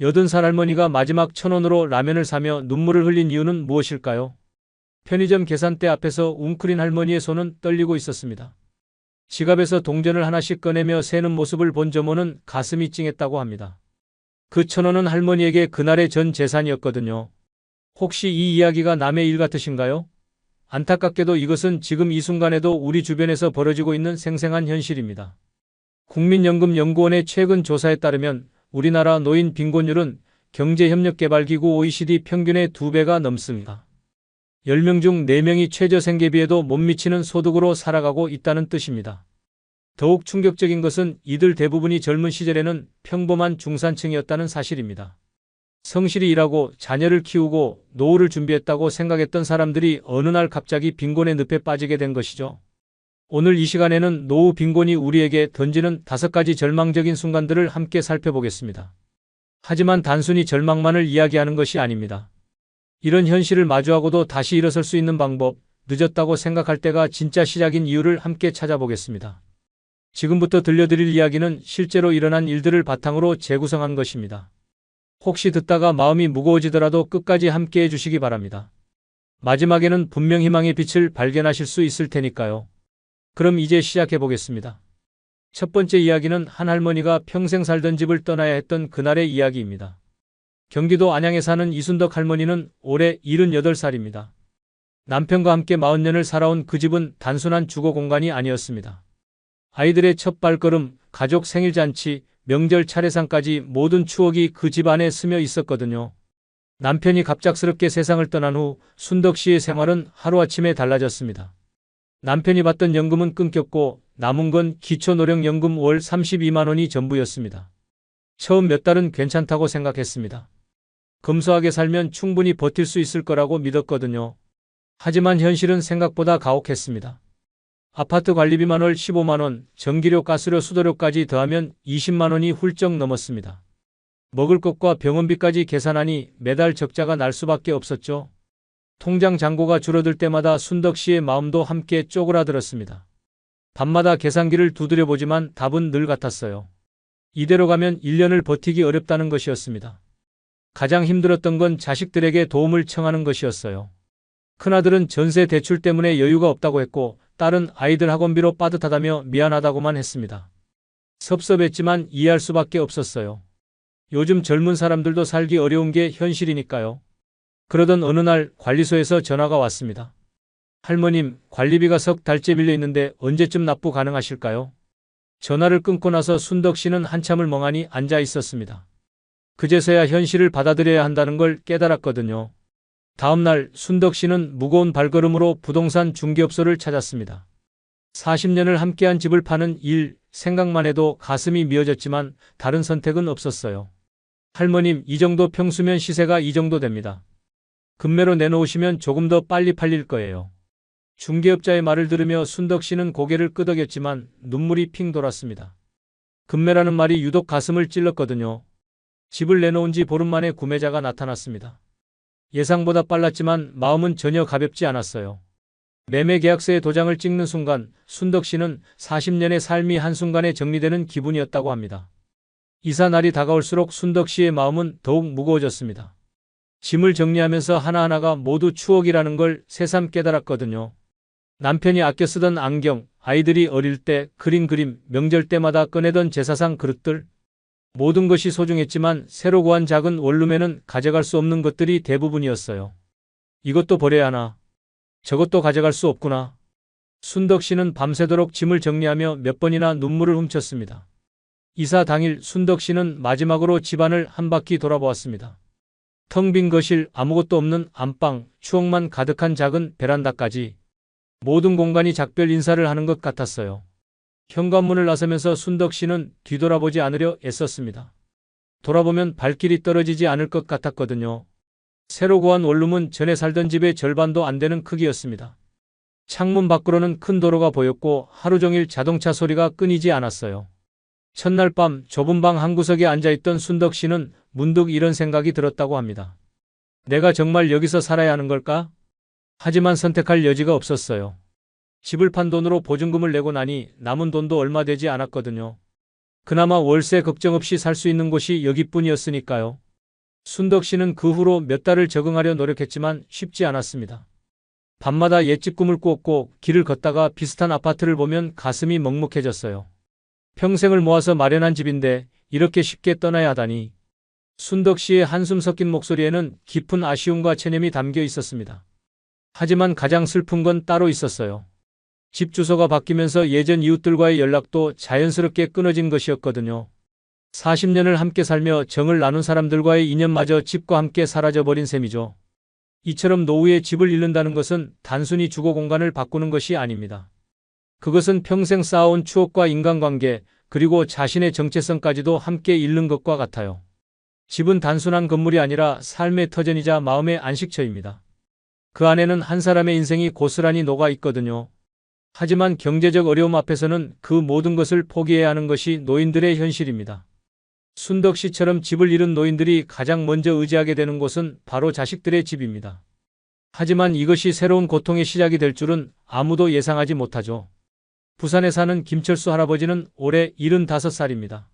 80살 할머니가 마지막 1,000원으로 라면을 사며 눈물을 흘린 이유는 무엇일까요? 편의점 계산대 앞에서 웅크린 할머니의 손은 떨리고 있었습니다. 지갑에서 동전을 하나씩 꺼내며 세는 모습을 본 점원은 가슴이 찡했다고 합니다. 그 1,000원은 할머니에게 그날의 전 재산이었거든요. 혹시 이 이야기가 남의 일 같으신가요? 안타깝게도 이것은 지금 이 순간에도 우리 주변에서 벌어지고 있는 생생한 현실입니다. 국민연금연구원의 최근 조사에 따르면 우리나라 노인 빈곤율은 경제협력개발기구 OECD 평균의 2배가 넘습니다. 10명 중 4명이 최저생계비에도 못 미치는 소득으로 살아가고 있다는 뜻입니다. 더욱 충격적인 것은 이들 대부분이 젊은 시절에는 평범한 중산층이었다는 사실입니다. 성실히 일하고 자녀를 키우고 노후를 준비했다고 생각했던 사람들이 어느 날 갑자기 빈곤의 늪에 빠지게 된 것이죠. 오늘 이 시간에는 노후 빈곤이 우리에게 던지는 5가지 절망적인 순간들을 함께 살펴보겠습니다. 하지만 단순히 절망만을 이야기하는 것이 아닙니다. 이런 현실을 마주하고도 다시 일어설 수 있는 방법, 늦었다고 생각할 때가 진짜 시작인 이유를 함께 찾아보겠습니다. 지금부터 들려드릴 이야기는 실제로 일어난 일들을 바탕으로 재구성한 것입니다. 혹시 듣다가 마음이 무거워지더라도 끝까지 함께 해주시기 바랍니다. 마지막에는 분명 희망의 빛을 발견하실 수 있을 테니까요. 그럼 이제 시작해 보겠습니다. 첫 번째 이야기는 한 할머니가 평생 살던 집을 떠나야 했던 그날의 이야기입니다. 경기도 안양에 사는 이순덕 할머니는 올해 78살입니다. 남편과 함께 40년을 살아온 그 집은 단순한 주거 공간이 아니었습니다. 아이들의 첫 발걸음, 가족 생일잔치, 명절 차례상까지 모든 추억이 그 집 안에 스며 있었거든요. 남편이 갑작스럽게 세상을 떠난 후 순덕 씨의 생활은 하루아침에 달라졌습니다. 남편이 받던 연금은 끊겼고 남은 건 기초노령연금 월 32만 원이 전부였습니다. 처음 몇 달은 괜찮다고 생각했습니다. 검소하게 살면 충분히 버틸 수 있을 거라고 믿었거든요. 하지만 현실은 생각보다 가혹했습니다. 아파트 관리비만 월 15만 원, 전기료, 가스료, 수도료까지 더하면 20만 원이 훌쩍 넘었습니다. 먹을 것과 병원비까지 계산하니 매달 적자가 날 수밖에 없었죠. 통장 잔고가 줄어들 때마다 순덕 씨의 마음도 함께 쪼그라들었습니다. 밤마다 계산기를 두드려보지만 답은 늘 같았어요. 이대로 가면 1년을 버티기 어렵다는 것이었습니다. 가장 힘들었던 건 자식들에게 도움을 청하는 것이었어요. 큰아들은 전세 대출 때문에 여유가 없다고 했고 딸은 아이들 학원비로 빠듯하다며 미안하다고만 했습니다. 섭섭했지만 이해할 수밖에 없었어요. 요즘 젊은 사람들도 살기 어려운 게 현실이니까요. 그러던 어느 날 관리소에서 전화가 왔습니다. 할머님, 관리비가 석 달째 밀려 있는데 언제쯤 납부 가능하실까요? 전화를 끊고 나서 순덕 씨는 한참을 멍하니 앉아 있었습니다. 그제서야 현실을 받아들여야 한다는 걸 깨달았거든요. 다음 날 순덕 씨는 무거운 발걸음으로 부동산 중개업소를 찾았습니다. 40년을 함께한 집을 파는 일, 생각만 해도 가슴이 미어졌지만 다른 선택은 없었어요. 할머님, 이 정도 평수면 시세가 이 정도 됩니다. 금매로 내놓으시면 조금 더 빨리 팔릴 거예요. 중개업자의 말을 들으며 순덕 씨는 고개를 끄덕였지만 눈물이 핑 돌았습니다. 금매라는 말이 유독 가슴을 찔렀거든요. 집을 내놓은 지 보름 만에 구매자가 나타났습니다. 예상보다 빨랐지만 마음은 전혀 가볍지 않았어요. 매매 계약서에 도장을 찍는 순간 순덕 씨는 40년의 삶이 한순간에 정리되는 기분이었다고 합니다. 이사 날이 다가올수록 순덕 씨의 마음은 더욱 무거워졌습니다. 짐을 정리하면서 하나하나가 모두 추억이라는 걸 새삼 깨달았거든요. 남편이 아껴 쓰던 안경, 아이들이 어릴 때 그린 그림, 명절 때마다 꺼내던 제사상 그릇들, 모든 것이 소중했지만 새로 구한 작은 원룸에는 가져갈 수 없는 것들이 대부분이었어요. 이것도 버려야 하나? 저것도 가져갈 수 없구나. 순덕 씨는 밤새도록 짐을 정리하며 몇 번이나 눈물을 훔쳤습니다. 이사 당일 순덕 씨는 마지막으로 집안을 한 바퀴 돌아보았습니다. 텅 빈 거실, 아무것도 없는 안방, 추억만 가득한 작은 베란다까지 모든 공간이 작별 인사를 하는 것 같았어요. 현관문을 나서면서 순덕 씨는 뒤돌아보지 않으려 애썼습니다. 돌아보면 발길이 떨어지지 않을 것 같았거든요. 새로 구한 원룸은 전에 살던 집의 절반도 안 되는 크기였습니다. 창문 밖으로는 큰 도로가 보였고 하루 종일 자동차 소리가 끊이지 않았어요. 첫날 밤 좁은 방 한구석에 앉아있던 순덕 씨는 문득 이런 생각이 들었다고 합니다. 내가 정말 여기서 살아야 하는 걸까? 하지만 선택할 여지가 없었어요. 집을 판 돈으로 보증금을 내고 나니 남은 돈도 얼마 되지 않았거든요. 그나마 월세 걱정 없이 살 수 있는 곳이 여기뿐이었으니까요. 순덕 씨는 그 후로 몇 달을 적응하려 노력했지만 쉽지 않았습니다. 밤마다 옛집 꿈을 꾸었고 길을 걷다가 비슷한 아파트를 보면 가슴이 먹먹해졌어요. 평생을 모아서 마련한 집인데 이렇게 쉽게 떠나야 하다니. 순덕 씨의 한숨 섞인 목소리에는 깊은 아쉬움과 체념이 담겨 있었습니다. 하지만 가장 슬픈 건 따로 있었어요. 집 주소가 바뀌면서 예전 이웃들과의 연락도 자연스럽게 끊어진 것이었거든요. 40년을 함께 살며 정을 나눈 사람들과의 인연마저 집과 함께 사라져버린 셈이죠. 이처럼 노후에 집을 잃는다는 것은 단순히 주거 공간을 바꾸는 것이 아닙니다. 그것은 평생 쌓아온 추억과 인간관계, 그리고 자신의 정체성까지도 함께 잃는 것과 같아요. 집은 단순한 건물이 아니라 삶의 터전이자 마음의 안식처입니다. 그 안에는 한 사람의 인생이 고스란히 녹아 있거든요. 하지만 경제적 어려움 앞에서는 그 모든 것을 포기해야 하는 것이 노인들의 현실입니다. 순덕 씨처럼 집을 잃은 노인들이 가장 먼저 의지하게 되는 곳은 바로 자식들의 집입니다. 하지만 이것이 새로운 고통의 시작이 될 줄은 아무도 예상하지 못하죠. 부산에 사는 김철수 할아버지는 올해 75살입니다.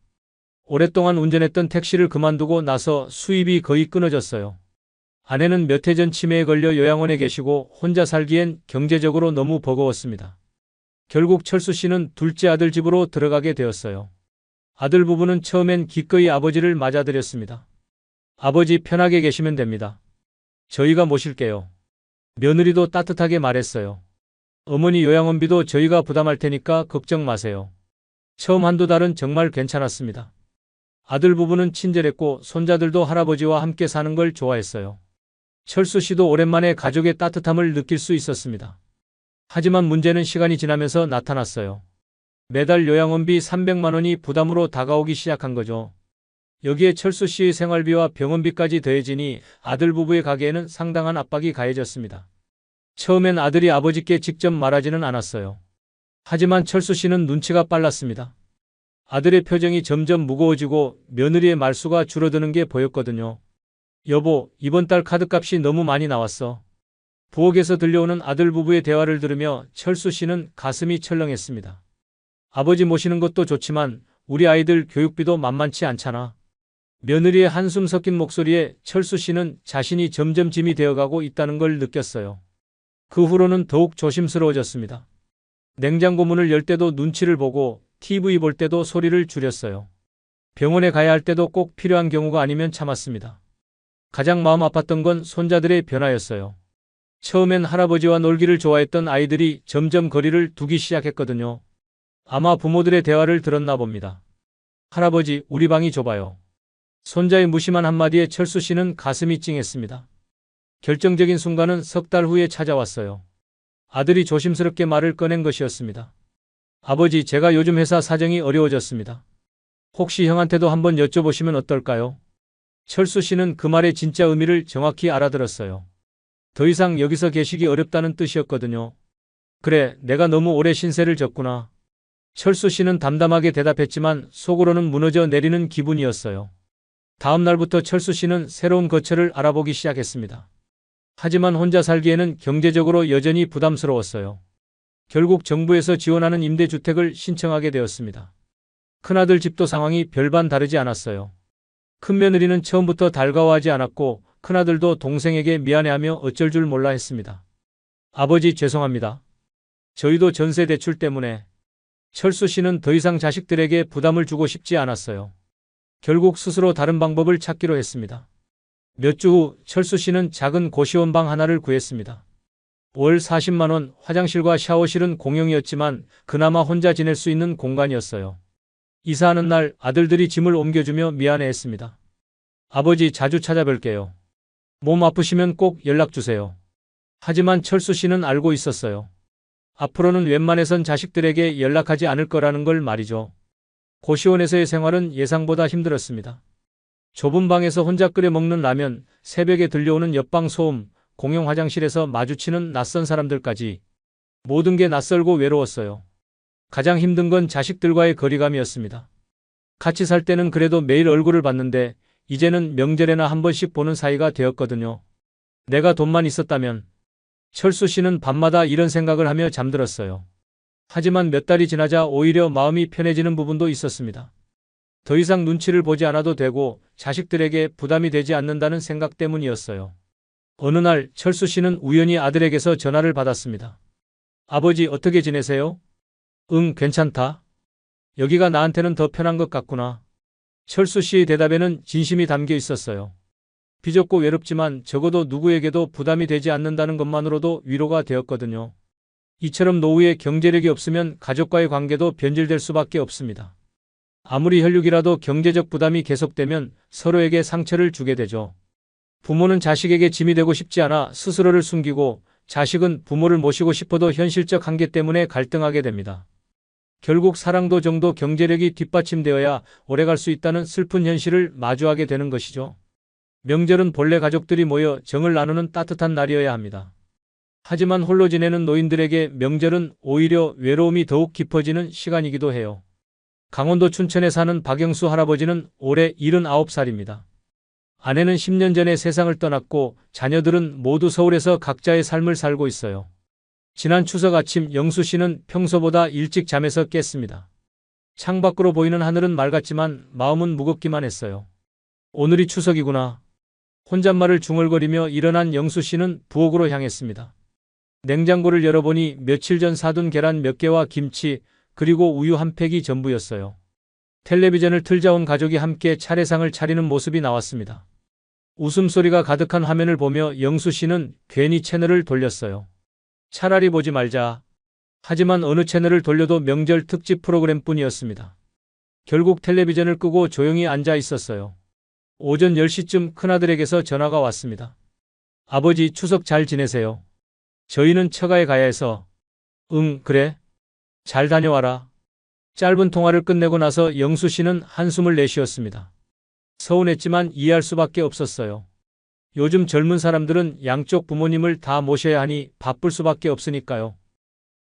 오랫동안 운전했던 택시를 그만두고 나서 수입이 거의 끊어졌어요. 아내는 몇 해 전 치매에 걸려 요양원에 계시고 혼자 살기엔 경제적으로 너무 버거웠습니다. 결국 철수 씨는 둘째 아들 집으로 들어가게 되었어요. 아들 부부는 처음엔 기꺼이 아버지를 맞아들였습니다. 아버지 편하게 계시면 됩니다. 저희가 모실게요. 며느리도 따뜻하게 말했어요. 어머니 요양원비도 저희가 부담할 테니까 걱정 마세요. 처음 한두 달은 정말 괜찮았습니다. 아들 부부는 친절했고 손자들도 할아버지와 함께 사는 걸 좋아했어요. 철수 씨도 오랜만에 가족의 따뜻함을 느낄 수 있었습니다. 하지만 문제는 시간이 지나면서 나타났어요. 매달 요양원비 300만 원이 부담으로 다가오기 시작한 거죠. 여기에 철수 씨의 생활비와 병원비까지 더해지니 아들 부부의 가게에는 상당한 압박이 가해졌습니다. 처음엔 아들이 아버지께 직접 말하지는 않았어요. 하지만 철수 씨는 눈치가 빨랐습니다. 아들의 표정이 점점 무거워지고 며느리의 말수가 줄어드는 게 보였거든요. 여보, 이번 달 카드값이 너무 많이 나왔어. 부엌에서 들려오는 아들 부부의 대화를 들으며 철수 씨는 가슴이 철렁했습니다. 아버지 모시는 것도 좋지만 우리 아이들 교육비도 만만치 않잖아. 며느리의 한숨 섞인 목소리에 철수 씨는 자신이 점점 짐이 되어가고 있다는 걸 느꼈어요. 그 후로는 더욱 조심스러워졌습니다. 냉장고 문을 열 때도 눈치를 보고 TV 볼 때도 소리를 줄였어요. 병원에 가야 할 때도 꼭 필요한 경우가 아니면 참았습니다. 가장 마음 아팠던 건 손자들의 변화였어요. 처음엔 할아버지와 놀기를 좋아했던 아이들이 점점 거리를 두기 시작했거든요. 아마 부모들의 대화를 들었나 봅니다. 할아버지, 우리 방이 좁아요. 손자의 무심한 한마디에 철수 씨는 가슴이 찡했습니다. 결정적인 순간은 석 달 후에 찾아왔어요. 아들이 조심스럽게 말을 꺼낸 것이었습니다. 아버지, 제가 요즘 회사 사정이 어려워졌습니다. 혹시 형한테도 한번 여쭤보시면 어떨까요? 철수 씨는 그 말의 진짜 의미를 정확히 알아들었어요. 더 이상 여기서 계시기 어렵다는 뜻이었거든요. 그래, 내가 너무 오래 신세를 졌구나. 철수 씨는 담담하게 대답했지만 속으로는 무너져 내리는 기분이었어요. 다음 날부터 철수 씨는 새로운 거처를 알아보기 시작했습니다. 하지만 혼자 살기에는 경제적으로 여전히 부담스러웠어요. 결국 정부에서 지원하는 임대주택을 신청하게 되었습니다. 큰아들 집도 상황이 별반 다르지 않았어요. 큰며느리는 처음부터 달가워하지 않았고 큰아들도 동생에게 미안해하며 어쩔 줄 몰라 했습니다. 아버지, 죄송합니다. 저희도 전세 대출 때문에. 철수 씨는 더 이상 자식들에게 부담을 주고 싶지 않았어요. 결국 스스로 다른 방법을 찾기로 했습니다. 몇 주 후 철수 씨는 작은 고시원 방 하나를 구했습니다. 월 40만 원, 화장실과 샤워실은 공용이었지만 그나마 혼자 지낼 수 있는 공간이었어요. 이사하는 날 아들들이 짐을 옮겨주며 미안해했습니다. 아버지, 자주 찾아뵐게요. 몸 아프시면 꼭 연락주세요. 하지만 철수 씨는 알고 있었어요. 앞으로는 웬만해선 자식들에게 연락하지 않을 거라는 걸 말이죠. 고시원에서의 생활은 예상보다 힘들었습니다. 좁은 방에서 혼자 끓여 먹는 라면, 새벽에 들려오는 옆방 소음, 공용 화장실에서 마주치는 낯선 사람들까지 모든 게 낯설고 외로웠어요. 가장 힘든 건 자식들과의 거리감이었습니다. 같이 살 때는 그래도 매일 얼굴을 봤는데 이제는 명절에나 한 번씩 보는 사이가 되었거든요. 내가 돈만 있었다면. 철수 씨는 밤마다 이런 생각을 하며 잠들었어요. 하지만 몇 달이 지나자 오히려 마음이 편해지는 부분도 있었습니다. 더 이상 눈치를 보지 않아도 되고 자식들에게 부담이 되지 않는다는 생각 때문이었어요. 어느 날 철수 씨는 우연히 아들에게서 전화를 받았습니다. 아버지, 어떻게 지내세요? 응, 괜찮다. 여기가 나한테는 더 편한 것 같구나. 철수 씨의 대답에는 진심이 담겨 있었어요. 비좁고 외롭지만 적어도 누구에게도 부담이 되지 않는다는 것만으로도 위로가 되었거든요. 이처럼 노후에 경제력이 없으면 가족과의 관계도 변질될 수밖에 없습니다. 아무리 혈육이라도 경제적 부담이 계속되면 서로에게 상처를 주게 되죠. 부모는 자식에게 짐이 되고 싶지 않아 스스로를 숨기고, 자식은 부모를 모시고 싶어도 현실적 한계 때문에 갈등하게 됩니다. 결국 사랑도 정도 경제력이 뒷받침되어야 오래갈 수 있다는 슬픈 현실을 마주하게 되는 것이죠. 명절은 본래 가족들이 모여 정을 나누는 따뜻한 날이어야 합니다. 하지만 홀로 지내는 노인들에게 명절은 오히려 외로움이 더욱 깊어지는 시간이기도 해요. 강원도 춘천에 사는 박영수 할아버지는 올해 79살입니다. 아내는 10년 전에 세상을 떠났고 자녀들은 모두 서울에서 각자의 삶을 살고 있어요. 지난 추석 아침 영수 씨는 평소보다 일찍 잠에서 깼습니다. 창밖으로 보이는 하늘은 맑았지만 마음은 무겁기만 했어요. 오늘이 추석이구나. 혼잣말을 중얼거리며 일어난 영수 씨는 부엌으로 향했습니다. 냉장고를 열어보니 며칠 전 사둔 계란 몇 개와 김치, 그리고 우유 한 팩이 전부였어요. 텔레비전을 틀자 온 가족이 함께 차례상을 차리는 모습이 나왔습니다. 웃음소리가 가득한 화면을 보며 영수 씨는 괜히 채널을 돌렸어요. 차라리 보지 말자. 하지만 어느 채널을 돌려도 명절 특집 프로그램뿐이었습니다. 결국 텔레비전을 끄고 조용히 앉아 있었어요. 오전 10시쯤 큰아들에게서 전화가 왔습니다. 아버지, 추석 잘 지내세요? 저희는 처가에 가야 해서. 응, 그래. 잘 다녀와라. 짧은 통화를 끝내고 나서 영수 씨는 한숨을 내쉬었습니다. 서운했지만 이해할 수밖에 없었어요. 요즘 젊은 사람들은 양쪽 부모님을 다 모셔야 하니 바쁠 수밖에 없으니까요.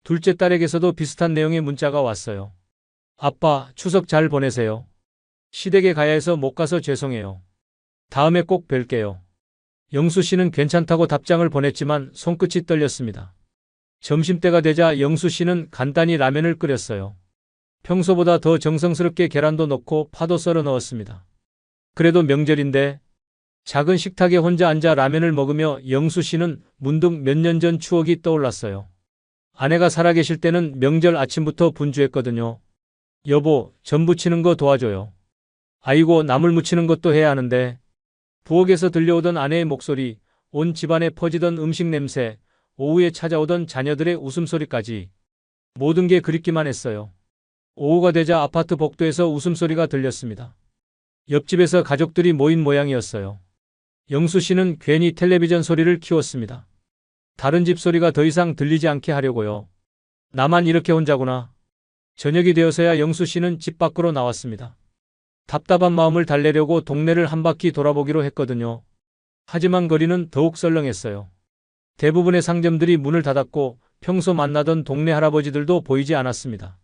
둘째 딸에게서도 비슷한 내용의 문자가 왔어요. 아빠, 추석 잘 보내세요. 시댁에 가야 해서 못 가서 죄송해요. 다음에 꼭 뵐게요. 영수 씨는 괜찮다고 답장을 보냈지만 손끝이 떨렸습니다. 점심때가 되자 영수 씨는 간단히 라면을 끓였어요. 평소보다 더 정성스럽게 계란도 넣고 파도 썰어 넣었습니다. 그래도 명절인데. 작은 식탁에 혼자 앉아 라면을 먹으며 영수 씨는 문득 몇 년 전 추억이 떠올랐어요. 아내가 살아계실 때는 명절 아침부터 분주했거든요. 여보, 전 부치는 거 도와줘요. 아이고, 나물 무치는 것도 해야 하는데. 부엌에서 들려오던 아내의 목소리, 온 집안에 퍼지던 음식 냄새, 오후에 찾아오던 자녀들의 웃음소리까지. 모든 게 그립기만 했어요. 오후가 되자 아파트 복도에서 웃음소리가 들렸습니다. 옆집에서 가족들이 모인 모양이었어요. 영수 씨는 괜히 텔레비전 소리를 키웠습니다. 다른 집 소리가 더 이상 들리지 않게 하려고요. 나만 이렇게 혼자구나. 저녁이 되어서야 영수 씨는 집 밖으로 나왔습니다. 답답한 마음을 달래려고 동네를 한 바퀴 돌아보기로 했거든요. 하지만 거리는 더욱 썰렁했어요. 대부분의 상점들이 문을 닫았고 평소 만나던 동네 할아버지들도 보이지 않았습니다.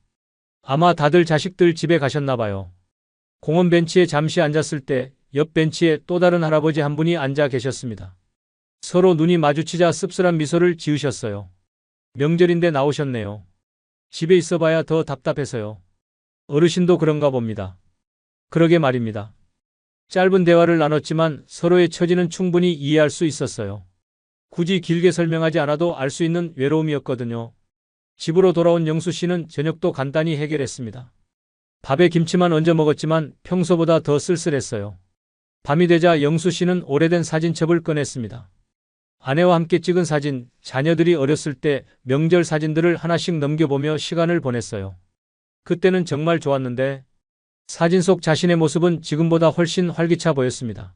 아마 다들 자식들 집에 가셨나 봐요. 공원 벤치에 잠시 앉았을 때 옆 벤치에 또 다른 할아버지 한 분이 앉아 계셨습니다. 서로 눈이 마주치자 씁쓸한 미소를 지으셨어요. 명절인데 나오셨네요. 집에 있어봐야 더 답답해서요. 어르신도 그런가 봅니다. 그러게 말입니다. 짧은 대화를 나눴지만 서로의 처지는 충분히 이해할 수 있었어요. 굳이 길게 설명하지 않아도 알 수 있는 외로움이었거든요. 집으로 돌아온 영수 씨는 저녁도 간단히 해결했습니다. 밥에 김치만 얹어 먹었지만 평소보다 더 쓸쓸했어요. 밤이 되자 영수 씨는 오래된 사진첩을 꺼냈습니다. 아내와 함께 찍은 사진, 자녀들이 어렸을 때 명절 사진들을 하나씩 넘겨보며 시간을 보냈어요. 그때는 정말 좋았는데. 사진 속 자신의 모습은 지금보다 훨씬 활기차 보였습니다.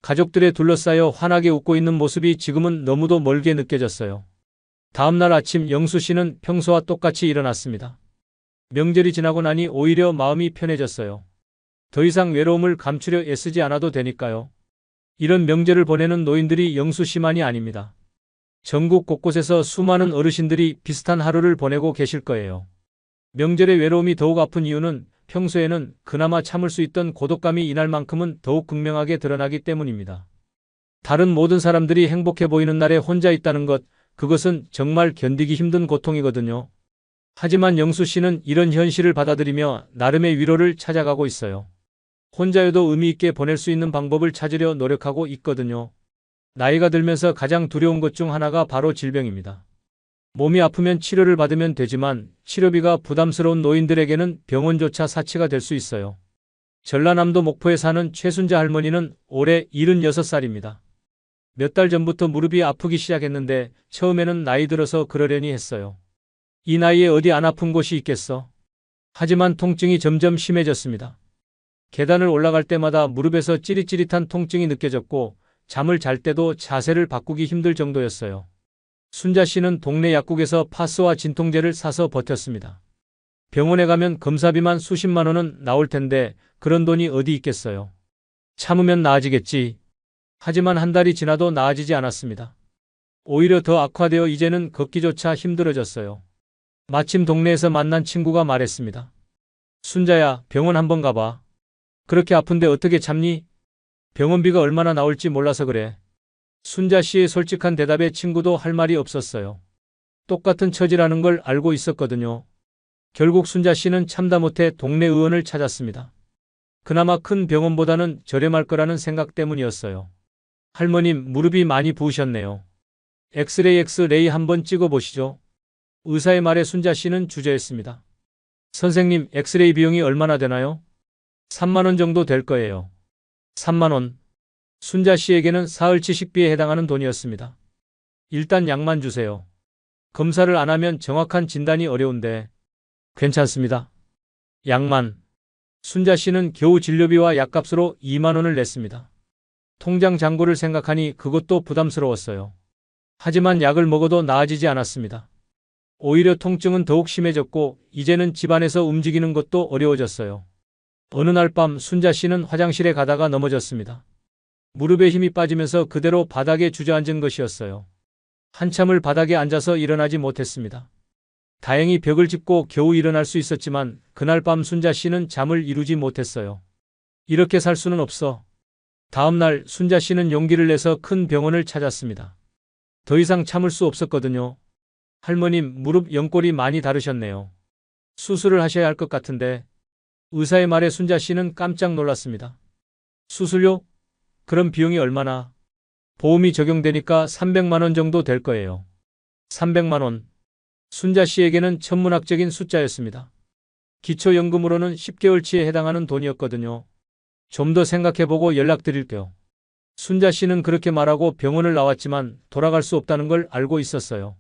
가족들에 둘러싸여 환하게 웃고 있는 모습이 지금은 너무도 멀게 느껴졌어요. 다음 날 아침 영수 씨는 평소와 똑같이 일어났습니다. 명절이 지나고 나니 오히려 마음이 편해졌어요. 더 이상 외로움을 감추려 애쓰지 않아도 되니까요. 이런 명절을 보내는 노인들이 영수 씨만이 아닙니다. 전국 곳곳에서 수많은 어르신들이 비슷한 하루를 보내고 계실 거예요. 명절의 외로움이 더욱 아픈 이유는 평소에는 그나마 참을 수 있던 고독감이 이날만큼은 더욱 극명하게 드러나기 때문입니다. 다른 모든 사람들이 행복해 보이는 날에 혼자 있다는 것, 그것은 정말 견디기 힘든 고통이거든요. 하지만 영수 씨는 이런 현실을 받아들이며 나름의 위로를 찾아가고 있어요. 혼자여도 의미 있게 보낼 수 있는 방법을 찾으려 노력하고 있거든요. 나이가 들면서 가장 두려운 것 중 하나가 바로 질병입니다. 몸이 아프면 치료를 받으면 되지만 치료비가 부담스러운 노인들에게는 병원조차 사치가 될 수 있어요. 전라남도 목포에 사는 최순자 할머니는 올해 76살입니다. 몇 달 전부터 무릎이 아프기 시작했는데 처음에는 나이 들어서 그러려니 했어요. 이 나이에 어디 안 아픈 곳이 있겠어? 하지만 통증이 점점 심해졌습니다. 계단을 올라갈 때마다 무릎에서 찌릿찌릿한 통증이 느껴졌고 잠을 잘 때도 자세를 바꾸기 힘들 정도였어요. 순자 씨는 동네 약국에서 파스와 진통제를 사서 버텼습니다. 병원에 가면 검사비만 수십만 원은 나올 텐데 그런 돈이 어디 있겠어요. 참으면 나아지겠지. 하지만 한 달이 지나도 나아지지 않았습니다. 오히려 더 악화되어 이제는 걷기조차 힘들어졌어요. 마침 동네에서 만난 친구가 말했습니다. 순자야, 병원 한번 가봐. 그렇게 아픈데 어떻게 참니? 병원비가 얼마나 나올지 몰라서 그래. 순자 씨의 솔직한 대답에 친구도 할 말이 없었어요. 똑같은 처지라는 걸 알고 있었거든요. 결국 순자 씨는 참다 못해 동네 의원을 찾았습니다. 그나마 큰 병원보다는 저렴할 거라는 생각 때문이었어요. 할머님, 무릎이 많이 부으셨네요. 엑스레이 한번 찍어보시죠. 의사의 말에 순자 씨는 주저했습니다. 선생님, 엑스레이 비용이 얼마나 되나요? 3만 원 정도 될 거예요. 3만 원. 순자 씨에게는 사흘치 식비에 해당하는 돈이었습니다. 일단 약만 주세요. 검사를 안 하면 정확한 진단이 어려운데. 괜찮습니다. 약만. 순자 씨는 겨우 진료비와 약값으로 2만 원을 냈습니다. 통장 잔고를 생각하니 그것도 부담스러웠어요. 하지만 약을 먹어도 나아지지 않았습니다. 오히려 통증은 더욱 심해졌고 이제는 집안에서 움직이는 것도 어려워졌어요. 어느 날 밤 순자 씨는 화장실에 가다가 넘어졌습니다. 무릎에 힘이 빠지면서 그대로 바닥에 주저앉은 것이었어요. 한참을 바닥에 앉아서 일어나지 못했습니다. 다행히 벽을 짚고 겨우 일어날 수 있었지만 그날 밤 순자 씨는 잠을 이루지 못했어요. 이렇게 살 수는 없어. 다음 날 순자 씨는 용기를 내서 큰 병원을 찾았습니다. 더 이상 참을 수 없었거든요. 할머님, 무릎 연골이 많이 다르셨네요. 수술을 하셔야 할 것 같은데. 의사의 말에 순자 씨는 깜짝 놀랐습니다. 수술료? 그럼 비용이 얼마나? 보험이 적용되니까 300만 원 정도 될 거예요. 300만 원. 순자 씨에게는 천문학적인 숫자였습니다. 기초연금으로는 10개월치에 해당하는 돈이었거든요. 좀 더 생각해보고 연락드릴게요. 순자 씨는 그렇게 말하고 병원을 나왔지만 돌아갈 수 없다는 걸 알고 있었어요.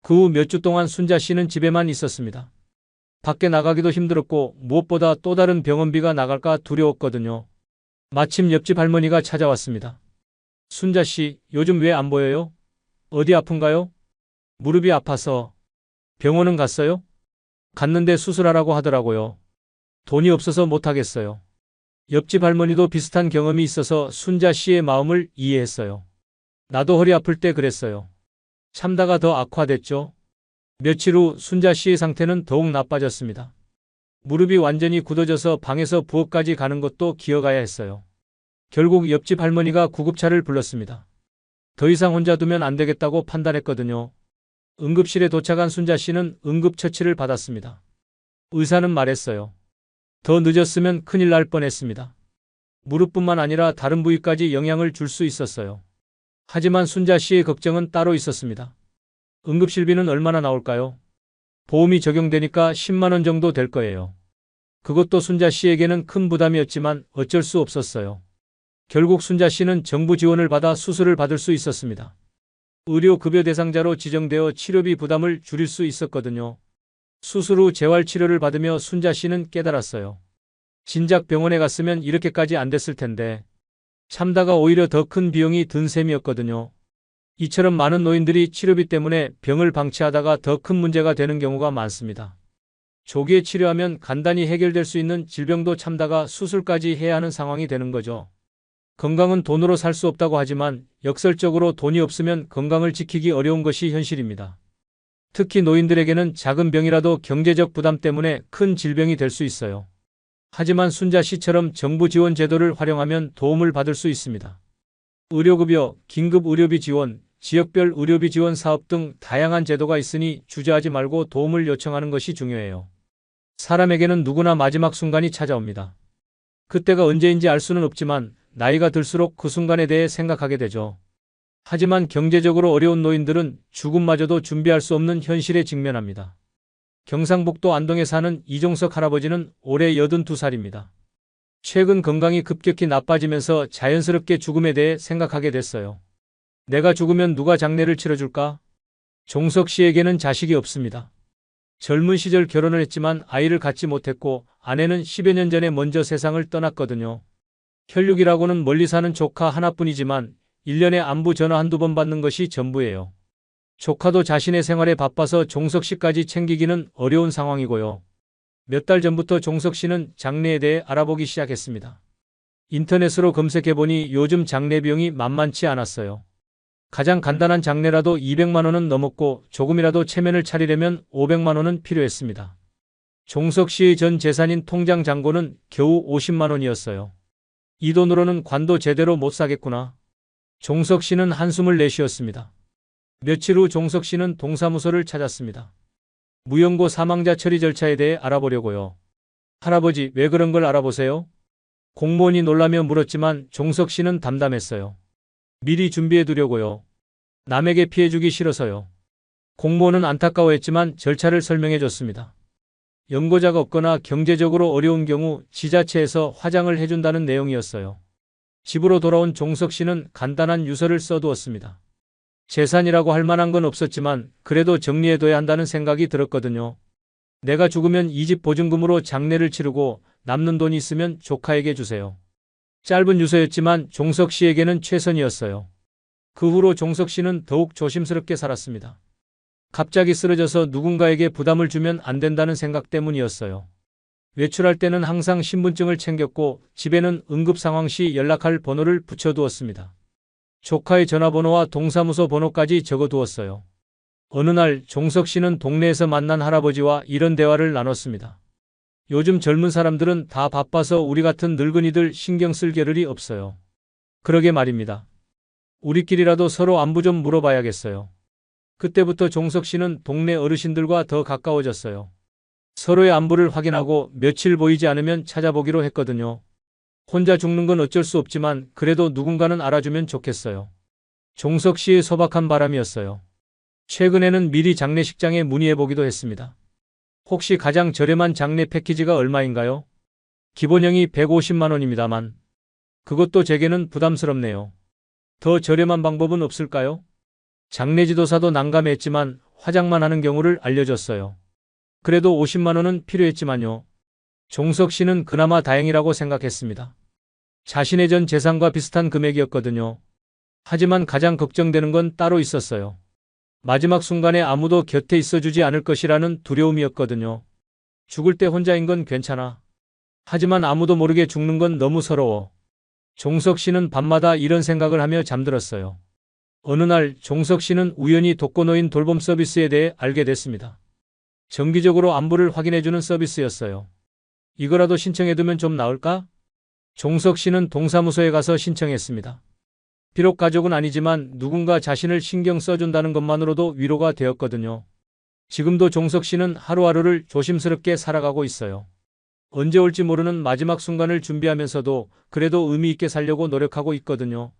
그 후 몇 주 동안 순자 씨는 집에만 있었습니다. 밖에 나가기도 힘들었고 무엇보다 또 다른 병원비가 나갈까 두려웠거든요. 마침 옆집 할머니가 찾아왔습니다. 순자 씨, 요즘 왜 안 보여요? 어디 아픈가요? 무릎이 아파서. 병원은 갔어요? 갔는데 수술하라고 하더라고요. 돈이 없어서 못하겠어요. 옆집 할머니도 비슷한 경험이 있어서 순자 씨의 마음을 이해했어요. 나도 허리 아플 때 그랬어요. 참다가 더 악화됐죠. 며칠 후 순자 씨의 상태는 더욱 나빠졌습니다. 무릎이 완전히 굳어져서 방에서 부엌까지 가는 것도 기어가야 했어요. 결국 옆집 할머니가 구급차를 불렀습니다. 더 이상 혼자 두면 안 되겠다고 판단했거든요. 응급실에 도착한 순자 씨는 응급처치를 받았습니다. 의사는 말했어요. 더 늦었으면 큰일 날 뻔했습니다. 무릎뿐만 아니라 다른 부위까지 영향을 줄 수 있었어요. 하지만 순자 씨의 걱정은 따로 있었습니다. 응급실비는 얼마나 나올까요? 보험이 적용되니까 10만 원 정도 될 거예요. 그것도 순자 씨에게는 큰 부담이었지만 어쩔 수 없었어요. 결국 순자 씨는 정부 지원을 받아 수술을 받을 수 있었습니다. 의료급여 대상자로 지정되어 치료비 부담을 줄일 수 있었거든요. 수술 후 재활치료를 받으며 순자 씨는 깨달았어요. 진작 병원에 갔으면 이렇게까지 안 됐을 텐데. 참다가 오히려 더 큰 비용이 든 셈이었거든요. 이처럼 많은 노인들이 치료비 때문에 병을 방치하다가 더 큰 문제가 되는 경우가 많습니다. 조기에 치료하면 간단히 해결될 수 있는 질병도 참다가 수술까지 해야 하는 상황이 되는 거죠. 건강은 돈으로 살 수 없다고 하지만 역설적으로 돈이 없으면 건강을 지키기 어려운 것이 현실입니다. 특히 노인들에게는 작은 병이라도 경제적 부담 때문에 큰 질병이 될 수 있어요. 하지만 순자 씨처럼 정부 지원 제도를 활용하면 도움을 받을 수 있습니다. 의료급여, 긴급의료비 지원, 지역별 의료비 지원 사업 등 다양한 제도가 있으니 주저하지 말고 도움을 요청하는 것이 중요해요. 사람에게는 누구나 마지막 순간이 찾아옵니다. 그때가 언제인지 알 수는 없지만 나이가 들수록 그 순간에 대해 생각하게 되죠. 하지만 경제적으로 어려운 노인들은 죽음마저도 준비할 수 없는 현실에 직면합니다. 경상북도 안동에 사는 이종석 할아버지는 올해 82살입니다. 최근 건강이 급격히 나빠지면서 자연스럽게 죽음에 대해 생각하게 됐어요. 내가 죽으면 누가 장례를 치러줄까? 종석 씨에게는 자식이 없습니다. 젊은 시절 결혼을 했지만 아이를 갖지 못했고 아내는 10여 년 전에 먼저 세상을 떠났거든요. 혈육이라고는 멀리 사는 조카 하나뿐이지만 1년에 안부 전화 한두 번 받는 것이 전부예요. 조카도 자신의 생활에 바빠서 종석 씨까지 챙기기는 어려운 상황이고요. 몇 달 전부터 종석 씨는 장례에 대해 알아보기 시작했습니다. 인터넷으로 검색해보니 요즘 장례 비용이 만만치 않았어요. 가장 간단한 장례라도 200만 원은 넘었고 조금이라도 체면을 차리려면 500만 원은 필요했습니다. 종석 씨의 전 재산인 통장 잔고는 겨우 50만 원이었어요. 이 돈으로는 관도 제대로 못 사겠구나. 종석 씨는 한숨을 내쉬었습니다. 며칠 후 종석 씨는 동사무소를 찾았습니다. 무연고 사망자 처리 절차에 대해 알아보려고요. 할아버지, 왜 그런 걸 알아보세요? 공무원이 놀라며 물었지만 종석 씨는 담담했어요. 미리 준비해 두려고요. 남에게 피해 주기 싫어서요. 공무원은 안타까워했지만 절차를 설명해 줬습니다. 연고자가 없거나 경제적으로 어려운 경우 지자체에서 화장을 해준다는 내용이었어요. 집으로 돌아온 종석 씨는 간단한 유서를 써두었습니다. 재산이라고 할 만한 건 없었지만 그래도 정리해둬야 한다는 생각이 들었거든요. 내가 죽으면 이 집 보증금으로 장례를 치르고 남는 돈이 있으면 조카에게 주세요. 짧은 유서였지만 종석 씨에게는 최선이었어요. 그 후로 종석 씨는 더욱 조심스럽게 살았습니다. 갑자기 쓰러져서 누군가에게 부담을 주면 안 된다는 생각 때문이었어요. 외출할 때는 항상 신분증을 챙겼고 집에는 응급 상황 시 연락할 번호를 붙여두었습니다. 조카의 전화번호와 동사무소 번호까지 적어두었어요. 어느 날 종석 씨는 동네에서 만난 할아버지와 이런 대화를 나눴습니다. 요즘 젊은 사람들은 다 바빠서 우리 같은 늙은이들 신경 쓸 겨를이 없어요. 그러게 말입니다. 우리끼리라도 서로 안부 좀 물어봐야겠어요. 그때부터 종석 씨는 동네 어르신들과 더 가까워졌어요. 서로의 안부를 확인하고 며칠 보이지 않으면 찾아보기로 했거든요. 혼자 죽는 건 어쩔 수 없지만 그래도 누군가는 알아주면 좋겠어요. 종석 씨의 소박한 바람이었어요. 최근에는 미리 장례식장에 문의해보기도 했습니다. 혹시 가장 저렴한 장례 패키지가 얼마인가요? 기본형이 150만 원입니다만. 그것도 제게는 부담스럽네요. 더 저렴한 방법은 없을까요? 장례지도사도 난감했지만 화장만 하는 경우를 알려줬어요. 그래도 50만 원은 필요했지만요. 종석 씨는 그나마 다행이라고 생각했습니다. 자신의 전 재산과 비슷한 금액이었거든요. 하지만 가장 걱정되는 건 따로 있었어요. 마지막 순간에 아무도 곁에 있어주지 않을 것이라는 두려움이었거든요. 죽을 때 혼자인 건 괜찮아. 하지만 아무도 모르게 죽는 건 너무 서러워. 종석 씨는 밤마다 이런 생각을 하며 잠들었어요. 어느 날 종석 씨는 우연히 독거노인 돌봄 서비스에 대해 알게 됐습니다. 정기적으로 안부를 확인해주는 서비스였어요. 이거라도 신청해두면 좀 나을까? 종석 씨는 동사무소에 가서 신청했습니다. 비록 가족은 아니지만 누군가 자신을 신경 써준다는 것만으로도 위로가 되었거든요. 지금도 종석 씨는 하루하루를 조심스럽게 살아가고 있어요. 언제 올지 모르는 마지막 순간을 준비하면서도 그래도 의미 있게 살려고 노력하고 있거든요.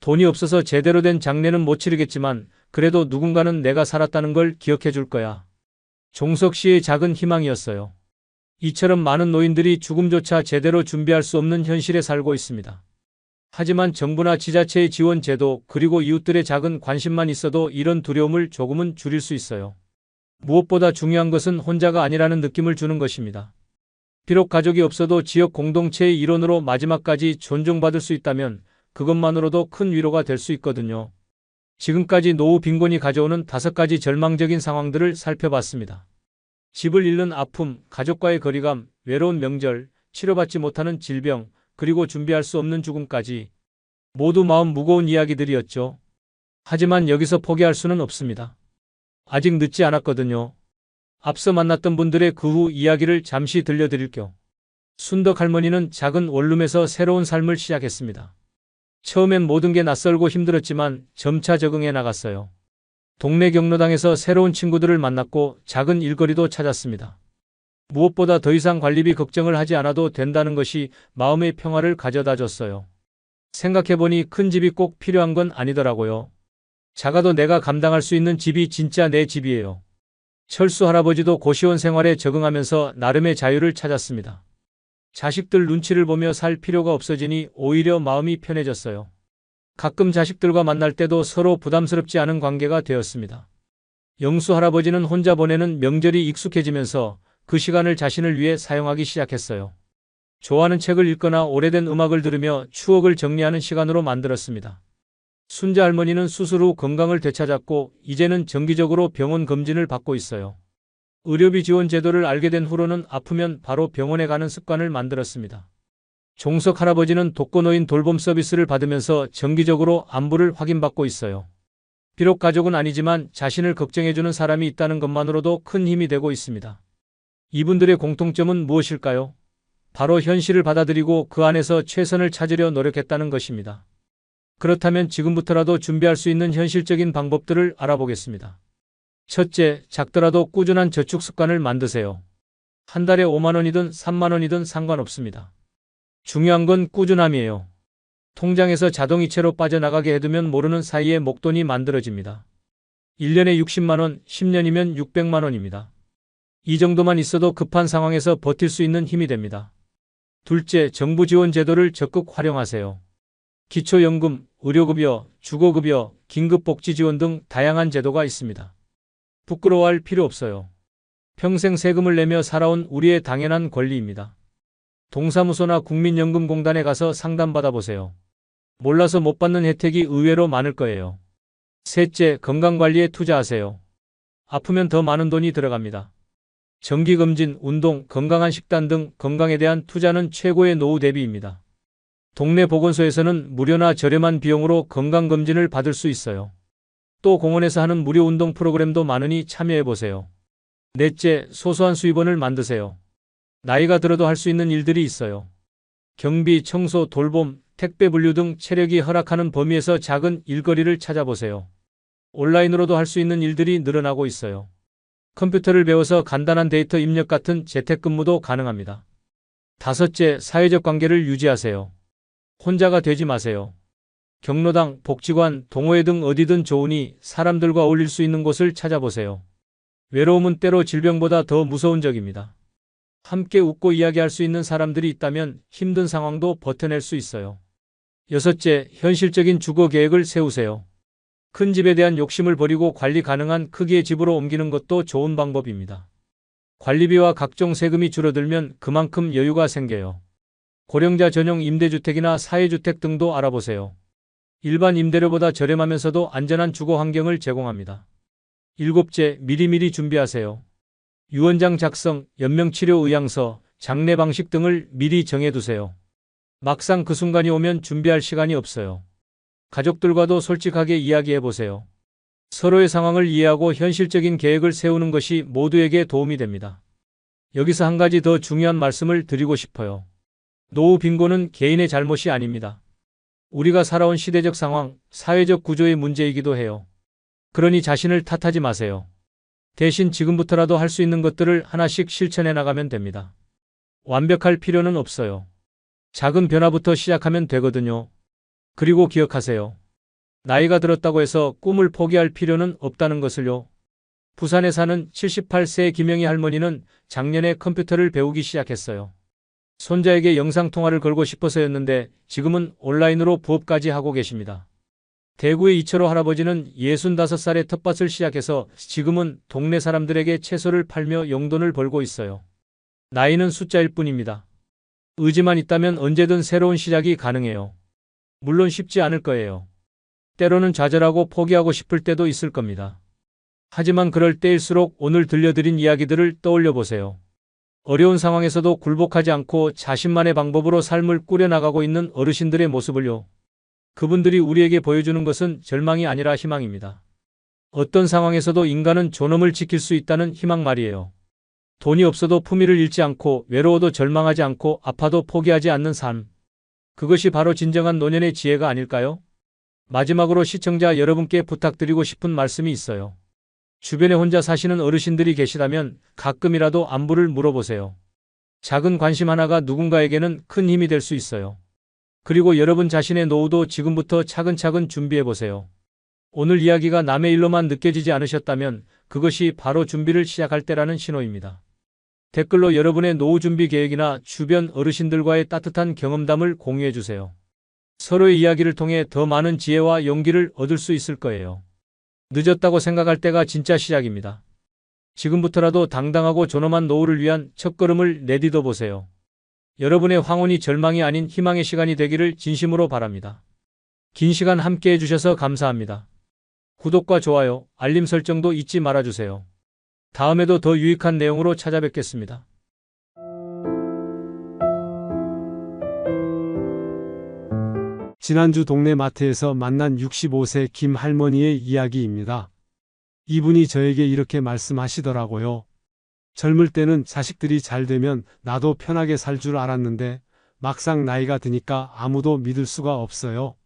돈이 없어서 제대로 된 장례는 못 치르겠지만 그래도 누군가는 내가 살았다는 걸 기억해 줄 거야. 종석 씨의 작은 희망이었어요. 이처럼 많은 노인들이 죽음조차 제대로 준비할 수 없는 현실에 살고 있습니다. 하지만 정부나 지자체의 지원 제도 그리고 이웃들의 작은 관심만 있어도 이런 두려움을 조금은 줄일 수 있어요. 무엇보다 중요한 것은 혼자가 아니라는 느낌을 주는 것입니다. 비록 가족이 없어도 지역 공동체의 일원으로 마지막까지 존중받을 수 있다면 그것만으로도 큰 위로가 될 수 있거든요. 지금까지 노후 빈곤이 가져오는 5가지 절망적인 상황들을 살펴봤습니다. 집을 잃는 아픔, 가족과의 거리감, 외로운 명절, 치료받지 못하는 질병, 그리고 준비할 수 없는 죽음까지 모두 마음 무거운 이야기들이었죠. 하지만 여기서 포기할 수는 없습니다. 아직 늦지 않았거든요. 앞서 만났던 분들의 그 후 이야기를 잠시 들려드릴게요. 순덕 할머니는 작은 원룸에서 새로운 삶을 시작했습니다. 처음엔 모든 게 낯설고 힘들었지만 점차 적응해 나갔어요. 동네 경로당에서 새로운 친구들을 만났고 작은 일거리도 찾았습니다. 무엇보다 더 이상 관리비 걱정을 하지 않아도 된다는 것이 마음의 평화를 가져다 줬어요. 생각해보니 큰 집이 꼭 필요한 건 아니더라고요. 작아도 내가 감당할 수 있는 집이 진짜 내 집이에요. 철수 할아버지도 고시원 생활에 적응하면서 나름의 자유를 찾았습니다. 자식들 눈치를 보며 살 필요가 없어지니 오히려 마음이 편해졌어요. 가끔 자식들과 만날 때도 서로 부담스럽지 않은 관계가 되었습니다. 영수 할아버지는 혼자 보내는 명절이 익숙해지면서 그 시간을 자신을 위해 사용하기 시작했어요. 좋아하는 책을 읽거나 오래된 음악을 들으며 추억을 정리하는 시간으로 만들었습니다. 순자 할머니는 수술 후 건강을 되찾았고 이제는 정기적으로 병원 검진을 받고 있어요. 의료비 지원 제도를 알게 된 후로는 아프면 바로 병원에 가는 습관을 만들었습니다. 종석 할아버지는 독거노인 돌봄 서비스를 받으면서 정기적으로 안부를 확인받고 있어요. 비록 가족은 아니지만 자신을 걱정해주는 사람이 있다는 것만으로도 큰 힘이 되고 있습니다. 이분들의 공통점은 무엇일까요? 바로 현실을 받아들이고 그 안에서 최선을 찾으려 노력했다는 것입니다. 그렇다면 지금부터라도 준비할 수 있는 현실적인 방법들을 알아보겠습니다. 첫째, 작더라도 꾸준한 저축 습관을 만드세요. 한 달에 5만 원이든 3만 원이든 상관없습니다. 중요한 건 꾸준함이에요. 통장에서 자동이체로 빠져나가게 해두면 모르는 사이에 목돈이 만들어집니다. 1년에 60만 원, 10년이면 600만 원입니다. 이 정도만 있어도 급한 상황에서 버틸 수 있는 힘이 됩니다. 둘째, 정부 지원 제도를 적극 활용하세요. 기초연금, 의료급여, 주거급여, 긴급복지지원 등 다양한 제도가 있습니다. 부끄러워할 필요 없어요. 평생 세금을 내며 살아온 우리의 당연한 권리입니다. 동사무소나 국민연금공단에 가서 상담받아보세요. 몰라서 못 받는 혜택이 의외로 많을 거예요. 셋째, 건강관리에 투자하세요. 아프면 더 많은 돈이 들어갑니다. 정기검진, 운동, 건강한 식단 등 건강에 대한 투자는 최고의 노후 대비입니다. 동네 보건소에서는 무료나 저렴한 비용으로 건강검진을 받을 수 있어요. 또 공원에서 하는 무료 운동 프로그램도 많으니 참여해보세요. 넷째, 소소한 수입원을 만드세요. 나이가 들어도 할 수 있는 일들이 있어요. 경비, 청소, 돌봄, 택배 분류 등 체력이 허락하는 범위에서 작은 일거리를 찾아보세요. 온라인으로도 할 수 있는 일들이 늘어나고 있어요. 컴퓨터를 배워서 간단한 데이터 입력 같은 재택근무도 가능합니다. 다섯째, 사회적 관계를 유지하세요. 혼자가 되지 마세요. 경로당, 복지관, 동호회 등 어디든 좋으니 사람들과 어울릴 수 있는 곳을 찾아보세요. 외로움은 때로 질병보다 더 무서운 적입니다. 함께 웃고 이야기할 수 있는 사람들이 있다면 힘든 상황도 버텨낼 수 있어요. 여섯째, 현실적인 주거 계획을 세우세요. 큰 집에 대한 욕심을 버리고 관리 가능한 크기의 집으로 옮기는 것도 좋은 방법입니다. 관리비와 각종 세금이 줄어들면 그만큼 여유가 생겨요. 고령자 전용 임대주택이나 사회주택 등도 알아보세요. 일반 임대료보다 저렴하면서도 안전한 주거 환경을 제공합니다. 일곱째, 미리미리 준비하세요. 유언장 작성, 연명치료 의향서, 장례 방식 등을 미리 정해두세요. 막상 그 순간이 오면 준비할 시간이 없어요. 가족들과도 솔직하게 이야기해보세요. 서로의 상황을 이해하고 현실적인 계획을 세우는 것이 모두에게 도움이 됩니다. 여기서 한 가지 더 중요한 말씀을 드리고 싶어요. 노후 빈곤은 개인의 잘못이 아닙니다. 우리가 살아온 시대적 상황, 사회적 구조의 문제이기도 해요. 그러니 자신을 탓하지 마세요. 대신 지금부터라도 할 수 있는 것들을 하나씩 실천해 나가면 됩니다. 완벽할 필요는 없어요. 작은 변화부터 시작하면 되거든요. 그리고 기억하세요. 나이가 들었다고 해서 꿈을 포기할 필요는 없다는 것을요. 부산에 사는 78세 김영희 할머니는 작년에 컴퓨터를 배우기 시작했어요. 손자에게 영상통화를 걸고 싶어서였는데 지금은 온라인으로 부업까지 하고 계십니다. 대구의 이철호 할아버지는 65살에 텃밭을 시작해서 지금은 동네 사람들에게 채소를 팔며 용돈을 벌고 있어요. 나이는 숫자일 뿐입니다. 의지만 있다면 언제든 새로운 시작이 가능해요. 물론 쉽지 않을 거예요. 때로는 좌절하고 포기하고 싶을 때도 있을 겁니다. 하지만 그럴 때일수록 오늘 들려드린 이야기들을 떠올려 보세요. 어려운 상황에서도 굴복하지 않고 자신만의 방법으로 삶을 꾸려나가고 있는 어르신들의 모습을요. 그분들이 우리에게 보여주는 것은 절망이 아니라 희망입니다. 어떤 상황에서도 인간은 존엄을 지킬 수 있다는 희망 말이에요. 돈이 없어도 품위를 잃지 않고 외로워도 절망하지 않고 아파도 포기하지 않는 삶. 그것이 바로 진정한 노년의 지혜가 아닐까요? 마지막으로 시청자 여러분께 부탁드리고 싶은 말씀이 있어요. 주변에 혼자 사시는 어르신들이 계시다면 가끔이라도 안부를 물어보세요. 작은 관심 하나가 누군가에게는 큰 힘이 될 수 있어요. 그리고 여러분 자신의 노후도 지금부터 차근차근 준비해 보세요. 오늘 이야기가 남의 일로만 느껴지지 않으셨다면 그것이 바로 준비를 시작할 때라는 신호입니다. 댓글로 여러분의 노후 준비 계획이나 주변 어르신들과의 따뜻한 경험담을 공유해 주세요. 서로의 이야기를 통해 더 많은 지혜와 용기를 얻을 수 있을 거예요. 늦었다고 생각할 때가 진짜 시작입니다. 지금부터라도 당당하고 존엄한 노후를 위한 첫걸음을 내딛어 보세요. 여러분의 황혼이 절망이 아닌 희망의 시간이 되기를 진심으로 바랍니다. 긴 시간 함께 해주셔서 감사합니다. 구독과 좋아요, 알림 설정도 잊지 말아주세요. 다음에도 더 유익한 내용으로 찾아뵙겠습니다. 지난주 동네 마트에서 만난 65세 김 할머니의 이야기입니다. 이분이 저에게 이렇게 말씀하시더라고요. 젊을 때는 자식들이 잘 되면 나도 편하게 살 줄 알았는데 막상 나이가 드니까 아무도 믿을 수가 없어요.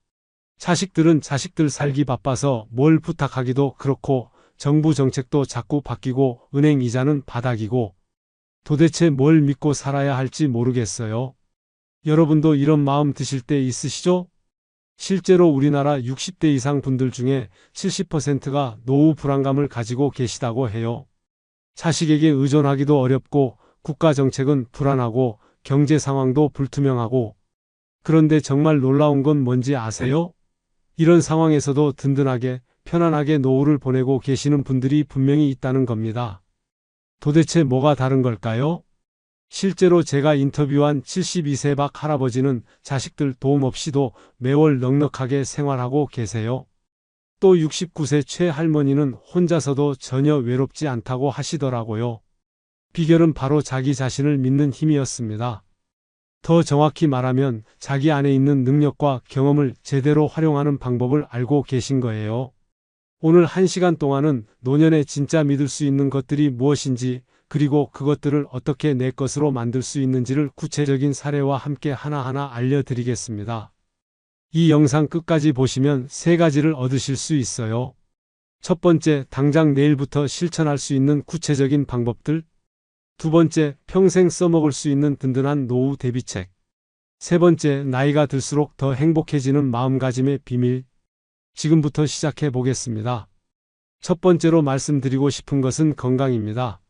자식들은 자식들 살기 바빠서 뭘 부탁하기도 그렇고 정부 정책도 자꾸 바뀌고 은행 이자는 바닥이고 도대체 뭘 믿고 살아야 할지 모르겠어요. 여러분도 이런 마음 드실 때 있으시죠? 실제로 우리나라 60대 이상 분들 중에 70%가 노후 불안감을 가지고 계시다고 해요. 자식에게 의존하기도 어렵고 국가 정책은 불안하고 경제 상황도 불투명하고 그런데 정말 놀라운 건 뭔지 아세요? 이런 상황에서도 든든하게 편안하게 노후를 보내고 계시는 분들이 분명히 있다는 겁니다. 도대체 뭐가 다른 걸까요? 실제로 제가 인터뷰한 72세 박 할아버지는 자식들 도움 없이도 매월 넉넉하게 생활하고 계세요. 또 69세 최 할머니는 혼자서도 전혀 외롭지 않다고 하시더라고요. 비결은 바로 자기 자신을 믿는 힘이었습니다. 더 정확히 말하면 자기 안에 있는 능력과 경험을 제대로 활용하는 방법을 알고 계신 거예요. 오늘 1시간 동안은 노년에 진짜 믿을 수 있는 것들이 무엇인지 그리고 그것들을 어떻게 내 것으로 만들 수 있는지를 구체적인 사례와 함께 하나하나 알려드리겠습니다. 이 영상 끝까지 보시면 3가지를 얻으실 수 있어요. 첫 번째, 당장 내일부터 실천할 수 있는 구체적인 방법들. 두 번째, 평생 써먹을 수 있는 든든한 노후 대비책. 세 번째, 나이가 들수록 더 행복해지는 마음가짐의 비밀. 지금부터 시작해 보겠습니다. 첫 번째로 말씀드리고 싶은 것은 건강입니다.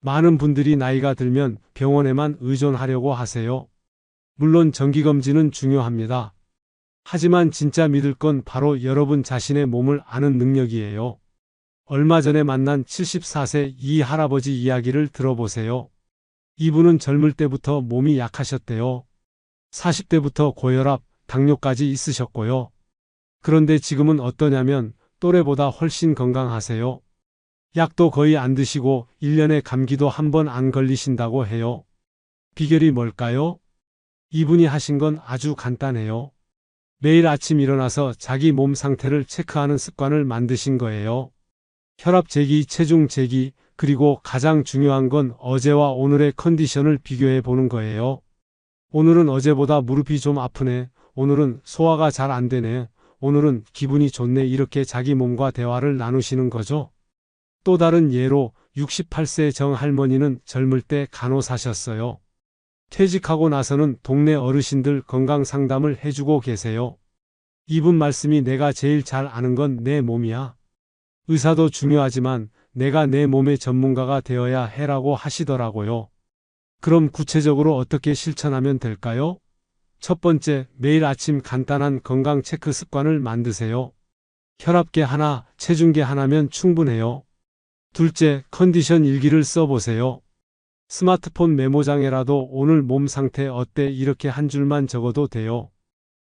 많은 분들이 나이가 들면 병원에만 의존하려고 하세요. 물론 정기검진은 중요합니다. 하지만 진짜 믿을 건 바로 여러분 자신의 몸을 아는 능력이에요. 얼마 전에 만난 74세 이 할아버지 이야기를 들어보세요. 이분은 젊을 때부터 몸이 약하셨대요. 40대부터 고혈압, 당뇨까지 있으셨고요. 그런데 지금은 어떠냐면 또래보다 훨씬 건강하세요. 약도 거의 안 드시고 1년에 감기도 한 번 안 걸리신다고 해요. 비결이 뭘까요? 이분이 하신 건 아주 간단해요. 매일 아침 일어나서 자기 몸 상태를 체크하는 습관을 만드신 거예요. 혈압 재기, 체중 재기, 그리고 가장 중요한 건 어제와 오늘의 컨디션을 비교해 보는 거예요. 오늘은 어제보다 무릎이 좀 아프네. 오늘은 소화가 잘 안 되네. 오늘은 기분이 좋네. 이렇게 자기 몸과 대화를 나누시는 거죠. 또 다른 예로 68세 정 할머니는 젊을 때 간호사셨어요. 퇴직하고 나서는 동네 어르신들 건강 상담을 해주고 계세요. 이분 말씀이 내가 제일 잘 아는 건 내 몸이야. 의사도 중요하지만 내가 내 몸의 전문가가 되어야 해라고 하시더라고요. 그럼 구체적으로 어떻게 실천하면 될까요? 첫 번째, 매일 아침 간단한 건강 체크 습관을 만드세요. 혈압계 하나, 체중계 하나면 충분해요. 둘째, 컨디션 일기를 써보세요. 스마트폰 메모장에라도 오늘 몸 상태 어때 이렇게 한 줄만 적어도 돼요.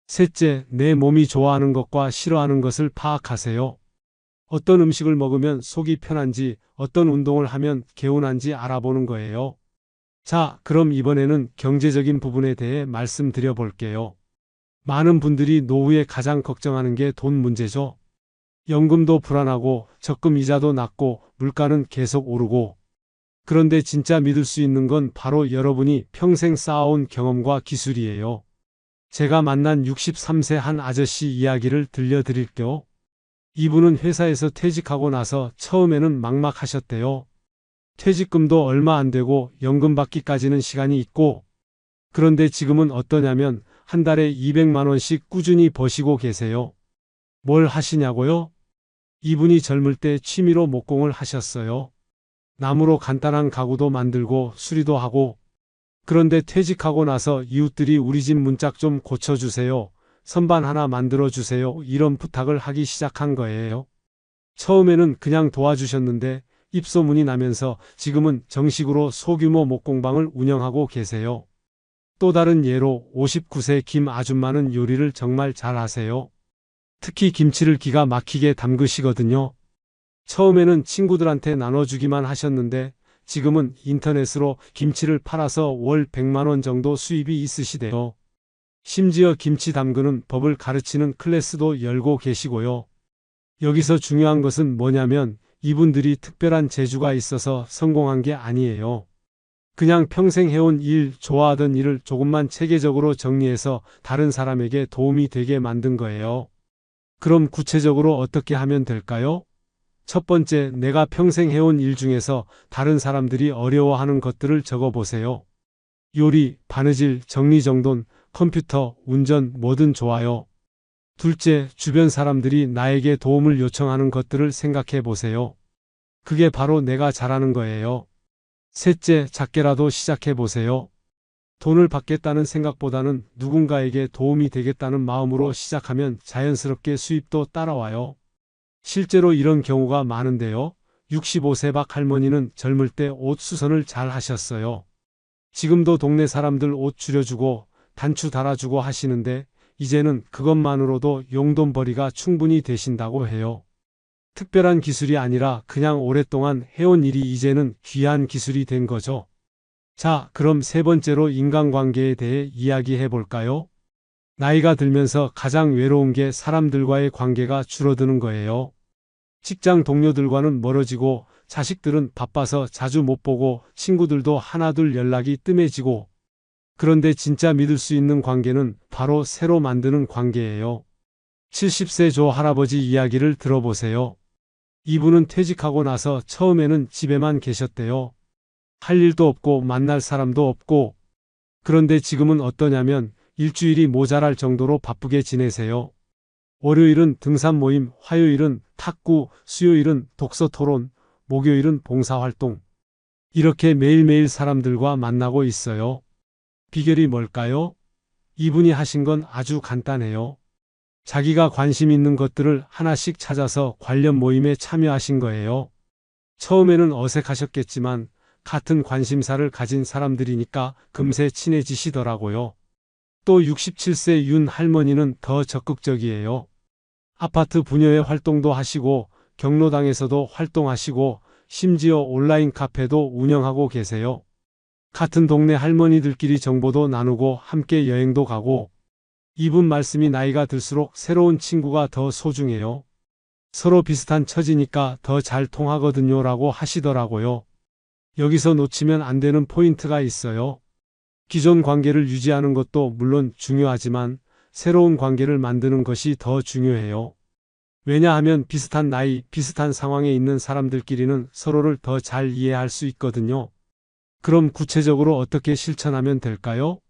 셋째, 내 몸이 좋아하는 것과 싫어하는 것을 파악하세요. 어떤 음식을 먹으면 속이 편한지, 어떤 운동을 하면 개운한지 알아보는 거예요. 자, 그럼 이번에는 경제적인 부분에 대해 말씀드려 볼게요. 많은 분들이 노후에 가장 걱정하는 게 돈 문제죠. 연금도 불안하고 적금 이자도 낮고 물가는 계속 오르고. 그런데 진짜 믿을 수 있는 건 바로 여러분이 평생 쌓아온 경험과 기술이에요. 제가 만난 63세 한 아저씨 이야기를 들려드릴게요. 이분은 회사에서 퇴직하고 나서 처음에는 막막하셨대요. 퇴직금도 얼마 안 되고 연금 받기까지는 시간이 있고, 그런데 지금은 어떠냐면 한 달에 200만 원씩 꾸준히 버시고 계세요. 뭘 하시냐고요? 이분이 젊을 때 취미로 목공을 하셨어요. 나무로 간단한 가구도 만들고 수리도 하고, 그런데 퇴직하고 나서 이웃들이 우리 집 문짝 좀 고쳐주세요. 선반 하나 만들어주세요. 이런 부탁을 하기 시작한 거예요. 처음에는 그냥 도와주셨는데 입소문이 나면서 지금은 정식으로 소규모 목공방을 운영하고 계세요. 또 다른 예로 59세 김 아줌마는 요리를 정말 잘 하세요. 특히 김치를 기가 막히게 담그시거든요. 처음에는 친구들한테 나눠주기만 하셨는데 지금은 인터넷으로 김치를 팔아서 월 100만 원 정도 수입이 있으시대요. 심지어 김치 담그는 법을 가르치는 클래스도 열고 계시고요. 여기서 중요한 것은 뭐냐면 이분들이 특별한 재주가 있어서 성공한 게 아니에요. 그냥 평생 해온 일, 좋아하던 일을 조금만 체계적으로 정리해서 다른 사람에게 도움이 되게 만든 거예요. 그럼 구체적으로 어떻게 하면 될까요? 첫 번째, 내가 평생 해온 일 중에서 다른 사람들이 어려워하는 것들을 적어보세요. 요리, 바느질, 정리정돈, 컴퓨터, 운전, 뭐든 좋아요. 둘째, 주변 사람들이 나에게 도움을 요청하는 것들을 생각해 보세요. 그게 바로 내가 잘하는 거예요. 셋째, 작게라도 시작해 보세요. 돈을 받겠다는 생각보다는 누군가에게 도움이 되겠다는 마음으로 시작하면 자연스럽게 수입도 따라와요. 실제로 이런 경우가 많은데요. 65세 박 할머니는 젊을 때 옷 수선을 잘 하셨어요. 지금도 동네 사람들 옷 줄여주고 단추 달아주고 하시는데 이제는 그것만으로도 용돈벌이가 충분히 되신다고 해요. 특별한 기술이 아니라 그냥 오랫동안 해온 일이 이제는 귀한 기술이 된 거죠. 자, 그럼 세 번째로 인간관계에 대해 이야기해 볼까요? 나이가 들면서 가장 외로운 게 사람들과의 관계가 줄어드는 거예요. 직장 동료들과는 멀어지고 자식들은 바빠서 자주 못 보고 친구들도 하나둘 연락이 뜸해지고, 그런데 진짜 믿을 수 있는 관계는 바로 새로 만드는 관계예요. 70세 조 할아버지 이야기를 들어보세요. 이분은 퇴직하고 나서 처음에는 집에만 계셨대요. 할 일도 없고 만날 사람도 없고, 그런데 지금은 어떠냐면 일주일이 모자랄 정도로 바쁘게 지내세요. 월요일은 등산 모임, 화요일은 탁구, 수요일은 독서 토론, 목요일은 봉사활동. 이렇게 매일매일 사람들과 만나고 있어요. 비결이 뭘까요? 이분이 하신 건 아주 간단해요. 자기가 관심 있는 것들을 하나씩 찾아서 관련 모임에 참여하신 거예요. 처음에는 어색하셨겠지만 같은 관심사를 가진 사람들이니까 금세 친해지시더라고요. 또 67세 윤 할머니는 더 적극적이에요. 아파트 분여회 활동도 하시고 경로당에서도 활동하시고 심지어 온라인 카페도 운영하고 계세요. 같은 동네 할머니들끼리 정보도 나누고 함께 여행도 가고, 이분 말씀이 나이가 들수록 새로운 친구가 더 소중해요. 서로 비슷한 처지니까 더 잘 통하거든요 라고 하시더라고요. 여기서 놓치면 안 되는 포인트가 있어요. 기존 관계를 유지하는 것도 물론 중요하지만 새로운 관계를 만드는 것이 더 중요해요. 왜냐하면 비슷한 나이, 비슷한 상황에 있는 사람들끼리는 서로를 더 잘 이해할 수 있거든요. 그럼 구체적으로 어떻게 실천하면 될까요?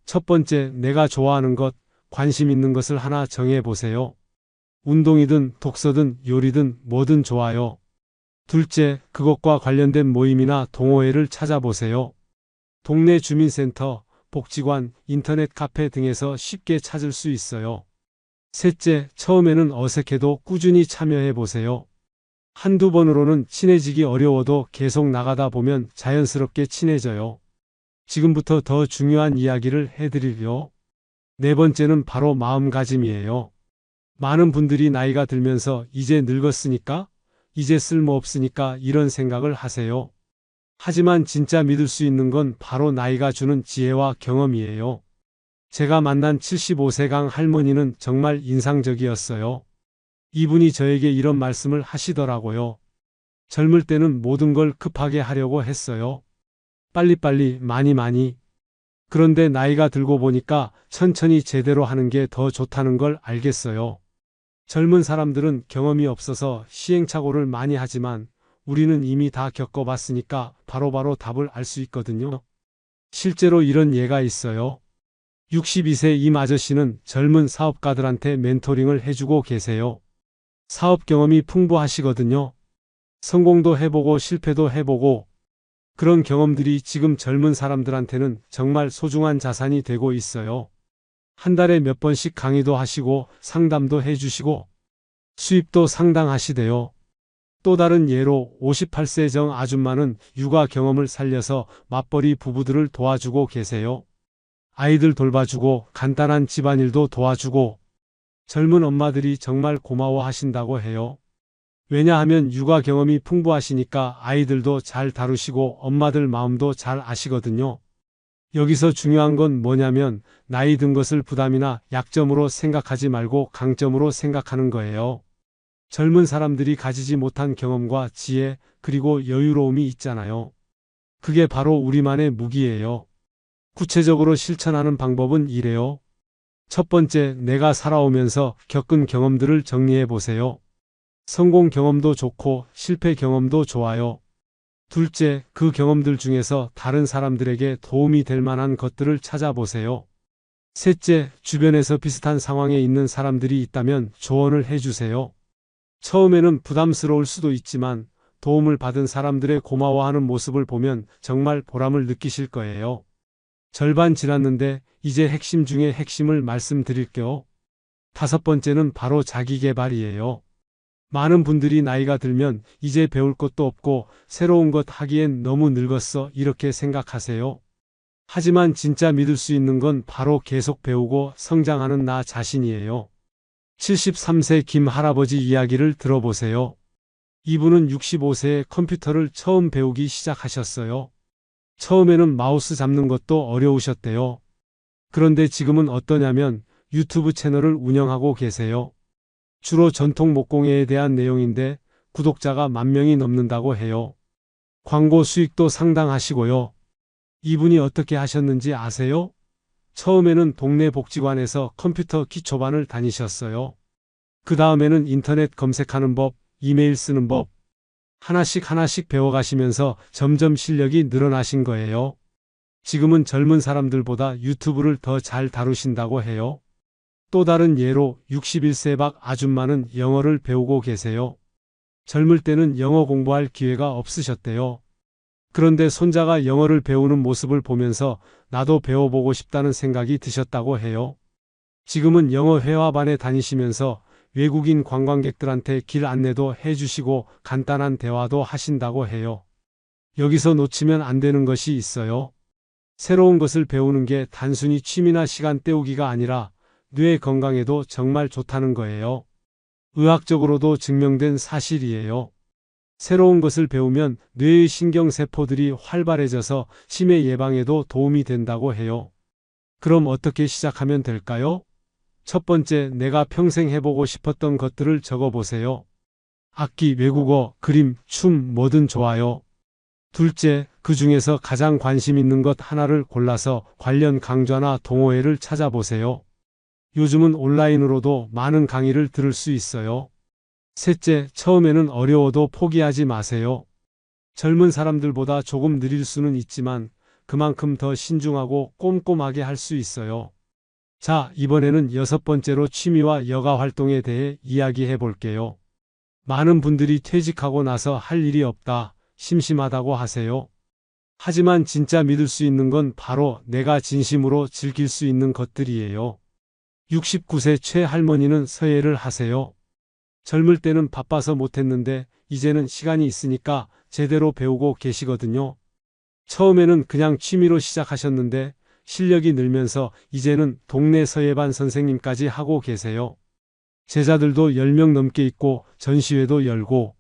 첫 번째, 내가 좋아하는 것, 관심 있는 것을 하나 정해 보세요. 운동이든 독서든 요리든 뭐든 좋아요. 둘째, 그것과 관련된 모임이나 동호회를 찾아보세요. 동네 주민센터, 복지관, 인터넷 카페 등에서 쉽게 찾을 수 있어요. 셋째, 처음에는 어색해도 꾸준히 참여해 보세요. 한두 번으로는 친해지기 어려워도 계속 나가다 보면 자연스럽게 친해져요. 지금부터 더 중요한 이야기를 해드리려. 네 번째는 바로 마음가짐이에요. 많은 분들이 나이가 들면서 이제 늙었으니까, 이제 쓸모없으니까 이런 생각을 하세요. 하지만 진짜 믿을 수 있는 건 바로 나이가 주는 지혜와 경험이에요. 제가 만난 75세강 할머니는 정말 인상적이었어요. 이분이 저에게 이런 말씀을 하시더라고요. 젊을 때는 모든 걸 급하게 하려고 했어요. 빨리빨리, 많이. 그런데 나이가 들고 보니까 천천히 제대로 하는 게 더 좋다는 걸 알겠어요. 젊은 사람들은 경험이 없어서 시행착오를 많이 하지만 우리는 이미 다 겪어봤으니까 바로바로 답을 알 수 있거든요. 실제로 이런 예가 있어요. 62세 임 아저씨는 젊은 사업가들한테 멘토링을 해주고 계세요. 사업 경험이 풍부하시거든요. 성공도 해보고 실패도 해보고 그런 경험들이 지금 젊은 사람들한테는 정말 소중한 자산이 되고 있어요. 한 달에 몇 번씩 강의도 하시고 상담도 해주시고 수입도 상당하시대요. 또 다른 예로 58세 정 아줌마는 육아 경험을 살려서 맞벌이 부부들을 도와주고 계세요. 아이들 돌봐주고 간단한 집안일도 도와주고 젊은 엄마들이 정말 고마워하신다고 해요. 왜냐하면 육아 경험이 풍부하시니까 아이들도 잘 다루시고 엄마들 마음도 잘 아시거든요. 여기서 중요한 건 뭐냐면 나이 든 것을 부담이나 약점으로 생각하지 말고 강점으로 생각하는 거예요. 젊은 사람들이 가지지 못한 경험과 지혜 그리고 여유로움이 있잖아요. 그게 바로 우리만의 무기예요. 구체적으로 실천하는 방법은 이래요. 첫 번째, 내가 살아오면서 겪은 경험들을 정리해 보세요. 성공 경험도 좋고 실패 경험도 좋아요. 둘째, 그 경험들 중에서 다른 사람들에게 도움이 될 만한 것들을 찾아보세요. 셋째, 주변에서 비슷한 상황에 있는 사람들이 있다면 조언을 해주세요. 처음에는 부담스러울 수도 있지만 도움을 받은 사람들의 고마워하는 모습을 보면 정말 보람을 느끼실 거예요. 절반 지났는데 이제 핵심 중에 핵심을 말씀드릴게요. 다섯 번째는 바로 자기 개발이에요. 많은 분들이 나이가 들면 이제 배울 것도 없고 새로운 것 하기엔 너무 늙었어 이렇게 생각하세요. 하지만 진짜 믿을 수 있는 건 바로 계속 배우고 성장하는 나 자신이에요. 73세 김 할아버지 이야기를 들어보세요. 이분은 65세에 컴퓨터를 처음 배우기 시작하셨어요. 처음에는 마우스 잡는 것도 어려우셨대요. 그런데 지금은 어떠냐면 유튜브 채널을 운영하고 계세요. 주로 전통 목공예에 대한 내용인데 구독자가 10,000명이 넘는다고 해요. 광고 수익도 상당하시고요. 이분이 어떻게 하셨는지 아세요? 처음에는 동네 복지관에서 컴퓨터 기초반을 다니셨어요. 그 다음에는 인터넷 검색하는 법, 이메일 쓰는 법, 하나씩 배워가시면서 점점 실력이 늘어나신 거예요. 지금은 젊은 사람들보다 유튜브를 더 잘 다루신다고 해요. 또 다른 예로 61세 박 아줌마는 영어를 배우고 계세요. 젊을 때는 영어 공부할 기회가 없으셨대요. 그런데 손자가 영어를 배우는 모습을 보면서 나도 배워보고 싶다는 생각이 드셨다고 해요. 지금은 영어 회화반에 다니시면서 외국인 관광객들한테 길 안내도 해주시고 간단한 대화도 하신다고 해요. 여기서 놓치면 안 되는 것이 있어요. 새로운 것을 배우는 게 단순히 취미나 시간 때우기가 아니라 뇌 건강에도 정말 좋다는 거예요. 의학적으로도 증명된 사실이에요. 새로운 것을 배우면 뇌의 신경세포들이 활발해져서 치매 예방에도 도움이 된다고 해요. 그럼 어떻게 시작하면 될까요? 첫 번째, 내가 평생 해보고 싶었던 것들을 적어보세요. 악기, 외국어, 그림, 춤, 뭐든 좋아요. 둘째, 그 중에서 가장 관심 있는 것 하나를 골라서 관련 강좌나 동호회를 찾아보세요. 요즘은 온라인으로도 많은 강의를 들을 수 있어요. 셋째, 처음에는 어려워도 포기하지 마세요. 젊은 사람들보다 조금 느릴 수는 있지만 그만큼 더 신중하고 꼼꼼하게 할 수 있어요. 자, 이번에는 여섯 번째로 취미와 여가 활동에 대해 이야기해 볼게요. 많은 분들이 퇴직하고 나서 할 일이 없다, 심심하다고 하세요. 하지만 진짜 믿을 수 있는 건 바로 내가 진심으로 즐길 수 있는 것들이에요. 69세 최 할머니는 서예를 하세요. 젊을 때는 바빠서 못했는데 이제는 시간이 있으니까 제대로 배우고 계시거든요. 처음에는 그냥 취미로 시작하셨는데 실력이 늘면서 이제는 동네 서예반 선생님까지 하고 계세요. 제자들도 10명 넘게 있고 전시회도 열고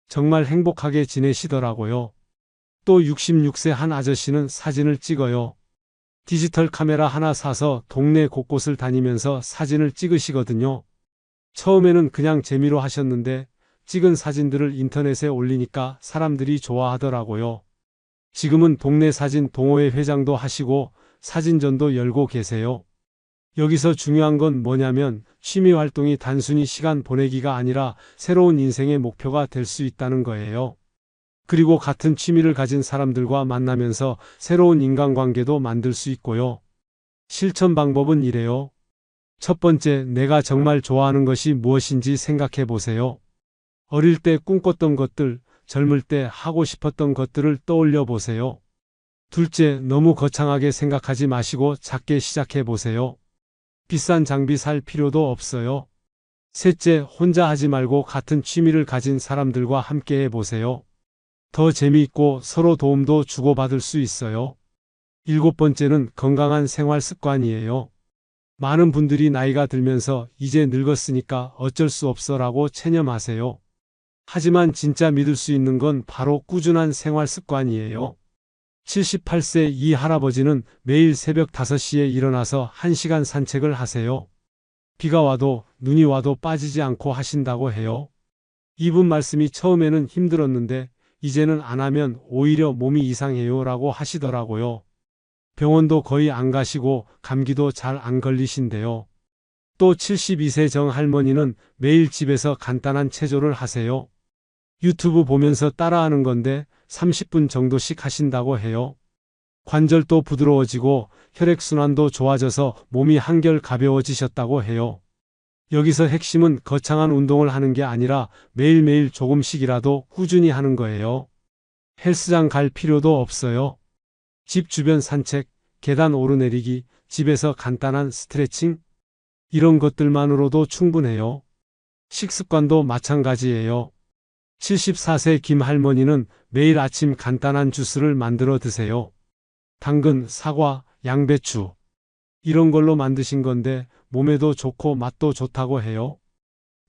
정말 행복하게 지내시더라고요. 또 66세 한 아저씨는 사진을 찍어요. 디지털 카메라 하나 사서 동네 곳곳을 다니면서 사진을 찍으시거든요. 처음에는 그냥 재미로 하셨는데 찍은 사진들을 인터넷에 올리니까 사람들이 좋아하더라고요. 지금은 동네 사진 동호회 회장도 하시고 사진전도 열고 계세요. 여기서 중요한 건 뭐냐면 취미 활동이 단순히 시간 보내기가 아니라 새로운 인생의 목표가 될 수 있다는 거예요. 그리고 같은 취미를 가진 사람들과 만나면서 새로운 인간관계도 만들 수 있고요. 실천 방법은 이래요. 첫 번째, 내가 정말 좋아하는 것이 무엇인지 생각해 보세요. 어릴 때 꿈꿨던 것들, 젊을 때 하고 싶었던 것들을 떠올려 보세요. 둘째, 너무 거창하게 생각하지 마시고 작게 시작해 보세요. 비싼 장비 살 필요도 없어요. 셋째, 혼자 하지 말고 같은 취미를 가진 사람들과 함께 해보세요. 더 재미있고 서로 도움도 주고받을 수 있어요. 일곱 번째는 건강한 생활 습관이에요. 많은 분들이 나이가 들면서 이제 늙었으니까 어쩔 수 없어라고 체념하세요. 하지만 진짜 믿을 수 있는 건 바로 꾸준한 생활 습관이에요. 78세 이 할아버지는 매일 새벽 5시에 일어나서 1시간 산책을 하세요. 비가 와도 눈이 와도 빠지지 않고 하신다고 해요. 이분 말씀이 처음에는 힘들었는데 이제는 안 하면 오히려 몸이 이상해요 라고 하시더라고요. 병원도 거의 안 가시고 감기도 잘 안 걸리신대요. 또 72세 정 할머니는 매일 집에서 간단한 체조를 하세요. 유튜브 보면서 따라하는 건데 30분 정도씩 하신다고 해요. 관절도 부드러워지고 혈액순환도 좋아져서 몸이 한결 가벼워지셨다고 해요. 여기서 핵심은 거창한 운동을 하는 게 아니라 매일매일 조금씩이라도 꾸준히 하는 거예요. 헬스장 갈 필요도 없어요. 집 주변 산책, 계단 오르내리기, 집에서 간단한 스트레칭, 이런 것들만으로도 충분해요. 식습관도 마찬가지예요. 74세 김 할머니는 매일 아침 간단한 주스를 만들어 드세요. 당근, 사과, 양배추 이런 걸로 만드신 건데 몸에도 좋고 맛도 좋다고 해요.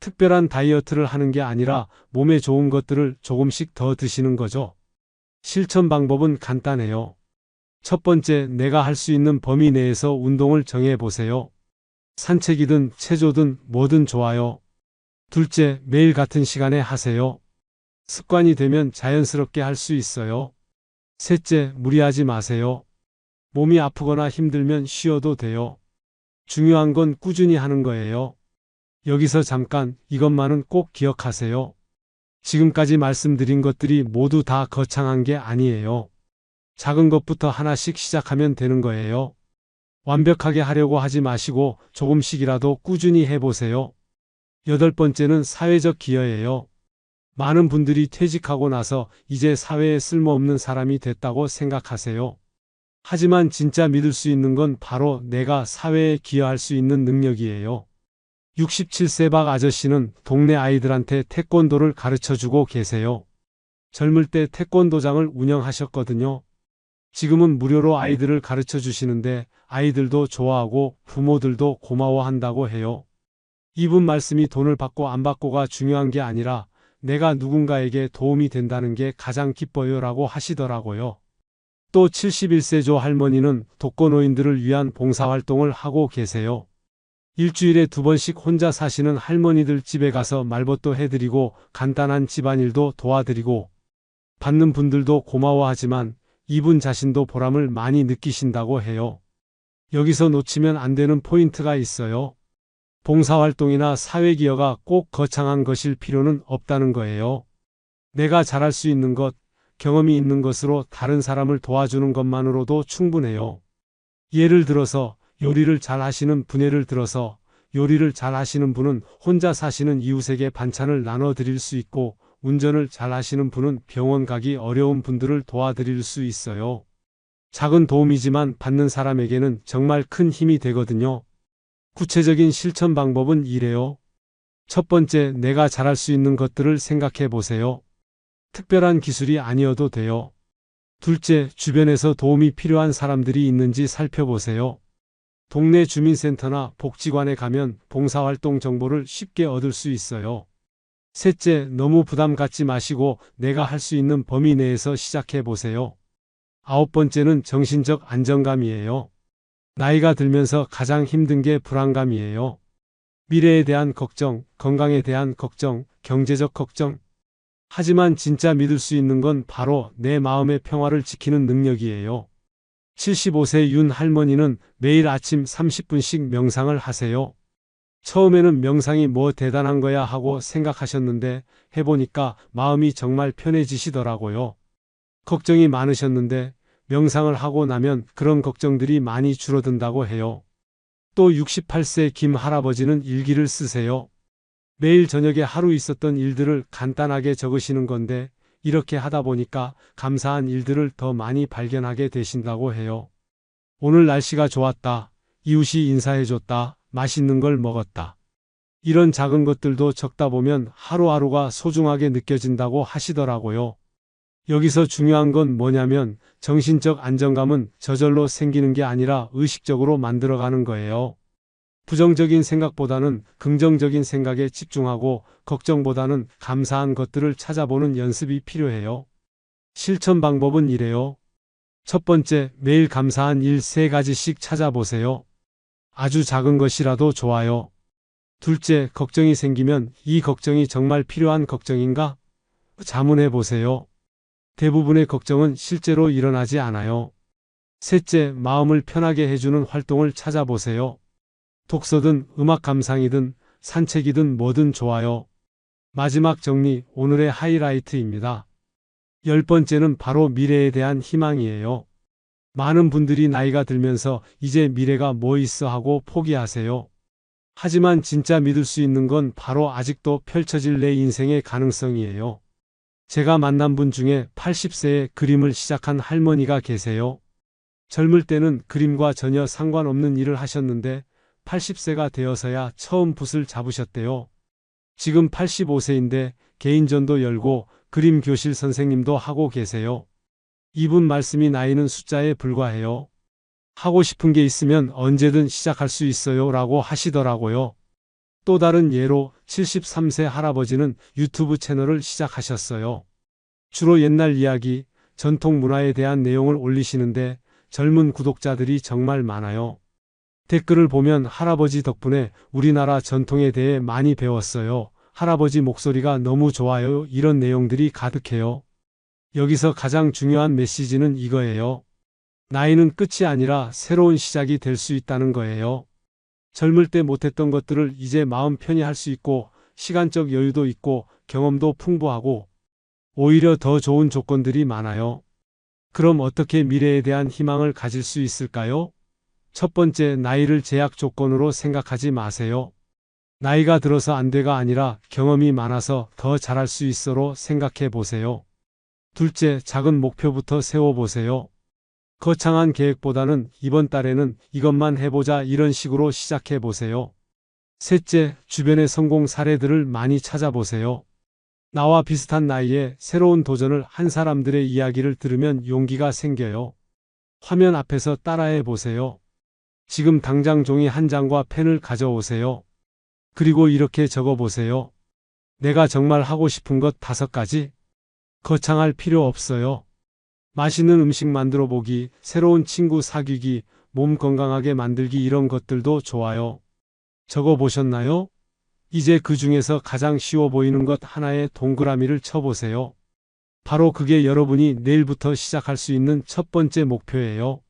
특별한 다이어트를 하는 게 아니라 몸에 좋은 것들을 조금씩 더 드시는 거죠. 실천 방법은 간단해요. 첫 번째, 내가 할 수 있는 범위 내에서 운동을 정해 보세요. 산책이든 체조든 뭐든 좋아요. 둘째, 매일 같은 시간에 하세요. 습관이 되면 자연스럽게 할 수 있어요. 셋째, 무리하지 마세요. 몸이 아프거나 힘들면 쉬어도 돼요. 중요한 건 꾸준히 하는 거예요. 여기서 잠깐 이것만은 꼭 기억하세요. 지금까지 말씀드린 것들이 모두 다 거창한 게 아니에요. 작은 것부터 하나씩 시작하면 되는 거예요. 완벽하게 하려고 하지 마시고 조금씩이라도 꾸준히 해보세요. 여덟 번째는 사회적 기여예요. 많은 분들이 퇴직하고 나서 이제 사회에 쓸모없는 사람이 됐다고 생각하세요. 하지만 진짜 믿을 수 있는 건 바로 내가 사회에 기여할 수 있는 능력이에요. 67세 박 아저씨는 동네 아이들한테 태권도를 가르쳐주고 계세요. 젊을 때 태권도장을 운영하셨거든요. 지금은 무료로 아이들을 가르쳐 주시는데 아이들도 좋아하고 부모들도 고마워한다고 해요. 이분 말씀이 돈을 받고 안 받고가 중요한 게 아니라 내가 누군가에게 도움이 된다는 게 가장 기뻐요 라고 하시더라고요. 또 71세 조 할머니는 독거노인들을 위한 봉사활동을 하고 계세요. 일주일에 2번씩 혼자 사시는 할머니들 집에 가서 말벗도 해드리고 간단한 집안일도 도와드리고 받는 분들도 고마워하지만 이분 자신도 보람을 많이 느끼신다고 해요. 여기서 놓치면 안 되는 포인트가 있어요. 봉사활동이나 사회기여가 꼭 거창한 것일 필요는 없다는 거예요. 내가 잘할 수 있는 것, 경험이 있는 것으로 다른 사람을 도와주는 것만으로도 충분해요. 예를 들어서 요리를 잘 하시는 분예를 들어서 요리를 잘 하시는 분은 혼자 사시는 이웃에게 반찬을 나눠 드릴 수 있고 운전을 잘 하시는 분은 병원 가기 어려운 분들을 도와드릴 수 있어요. 작은 도움이지만 받는 사람에게는 정말 큰 힘이 되거든요. 구체적인 실천 방법은 이래요. 첫 번째, 내가 잘할 수 있는 것들을 생각해 보세요. 특별한 기술이 아니어도 돼요. 둘째, 주변에서 도움이 필요한 사람들이 있는지 살펴보세요. 동네 주민센터나 복지관에 가면 봉사활동 정보를 쉽게 얻을 수 있어요. 셋째, 너무 부담 갖지 마시고 내가 할 수 있는 범위 내에서 시작해 보세요. 아홉 번째는 정신적 안정감이에요. 나이가 들면서 가장 힘든 게 불안감이에요. 미래에 대한 걱정, 건강에 대한 걱정, 경제적 걱정. 하지만 진짜 믿을 수 있는 건 바로 내 마음의 평화를 지키는 능력이에요. 75세 윤 할머니는 매일 아침 30분씩 명상을 하세요. 처음에는 명상이 뭐 대단한 거야 하고 생각하셨는데 해보니까 마음이 정말 편해지시더라고요. 걱정이 많으셨는데 명상을 하고 나면 그런 걱정들이 많이 줄어든다고 해요. 또 68세 김 할아버지는 일기를 쓰세요. 매일 저녁에 하루 있었던 일들을 간단하게 적으시는 건데 이렇게 하다 보니까 감사한 일들을 더 많이 발견하게 되신다고 해요. 오늘 날씨가 좋았다. 이웃이 인사해줬다. 맛있는 걸 먹었다. 이런 작은 것들도 적다 보면 하루하루가 소중하게 느껴진다고 하시더라고요. 여기서 중요한 건 뭐냐면 정신적 안정감은 저절로 생기는 게 아니라 의식적으로 만들어가는 거예요. 부정적인 생각보다는 긍정적인 생각에 집중하고 걱정보다는 감사한 것들을 찾아보는 연습이 필요해요. 실천 방법은 이래요. 첫 번째, 매일 감사한 일 3가지씩 찾아보세요. 아주 작은 것이라도 좋아요. 둘째, 걱정이 생기면 이 걱정이 정말 필요한 걱정인가? 자문해 보세요. 대부분의 걱정은 실제로 일어나지 않아요. 셋째, 마음을 편하게 해주는 활동을 찾아보세요. 독서든 음악 감상이든 산책이든 뭐든 좋아요. 마지막 정리, 오늘의 하이라이트입니다. 10번째는 바로 미래에 대한 희망이에요. 많은 분들이 나이가 들면서 이제 미래가 뭐 있어 하고 포기하세요. 하지만 진짜 믿을 수 있는 건 바로 아직도 펼쳐질 내 인생의 가능성이에요. 제가 만난 분 중에 80세에 그림을 시작한 할머니가 계세요. 젊을 때는 그림과 전혀 상관없는 일을 하셨는데 80세가 되어서야 처음 붓을 잡으셨대요. 지금 85세인데 개인전도 열고 그림 교실 선생님도 하고 계세요. 이분 말씀이 나이는 숫자에 불과해요. 하고 싶은 게 있으면 언제든 시작할 수 있어요 라고 하시더라고요. 또 다른 예로 73세 할아버지는 유튜브 채널을 시작하셨어요. 주로 옛날 이야기, 전통 문화에 대한 내용을 올리시는데 젊은 구독자들이 정말 많아요. 댓글을 보면 할아버지 덕분에 우리나라 전통에 대해 많이 배웠어요. 할아버지 목소리가 너무 좋아요. 이런 내용들이 가득해요. 여기서 가장 중요한 메시지는 이거예요. 나이는 끝이 아니라 새로운 시작이 될 수 있다는 거예요. 젊을 때 못했던 것들을 이제 마음 편히 할 수 있고 시간적 여유도 있고 경험도 풍부하고 오히려 더 좋은 조건들이 많아요. 그럼 어떻게 미래에 대한 희망을 가질 수 있을까요? 첫 번째, 나이를 제약 조건으로 생각하지 마세요. 나이가 들어서 안 돼가 아니라 경험이 많아서 더 잘할 수 있어로 생각해 보세요. 둘째, 작은 목표부터 세워보세요. 거창한 계획보다는 이번 달에는 이것만 해보자 이런 식으로 시작해 보세요. 셋째, 주변의 성공 사례들을 많이 찾아보세요. 나와 비슷한 나이에 새로운 도전을 한 사람들의 이야기를 들으면 용기가 생겨요. 화면 앞에서 따라해 보세요. 지금 당장 종이 한 장과 펜을 가져오세요. 그리고 이렇게 적어 보세요. 내가 정말 하고 싶은 것 5가지. 거창할 필요 없어요. 맛있는 음식 만들어 보기, 새로운 친구 사귀기, 몸 건강하게 만들기 이런 것들도 좋아요. 적어 보셨나요? 이제 그 중에서 가장 쉬워 보이는 것 하나에 동그라미를 쳐보세요. 바로 그게 여러분이 내일부터 시작할 수 있는 첫 번째 목표예요.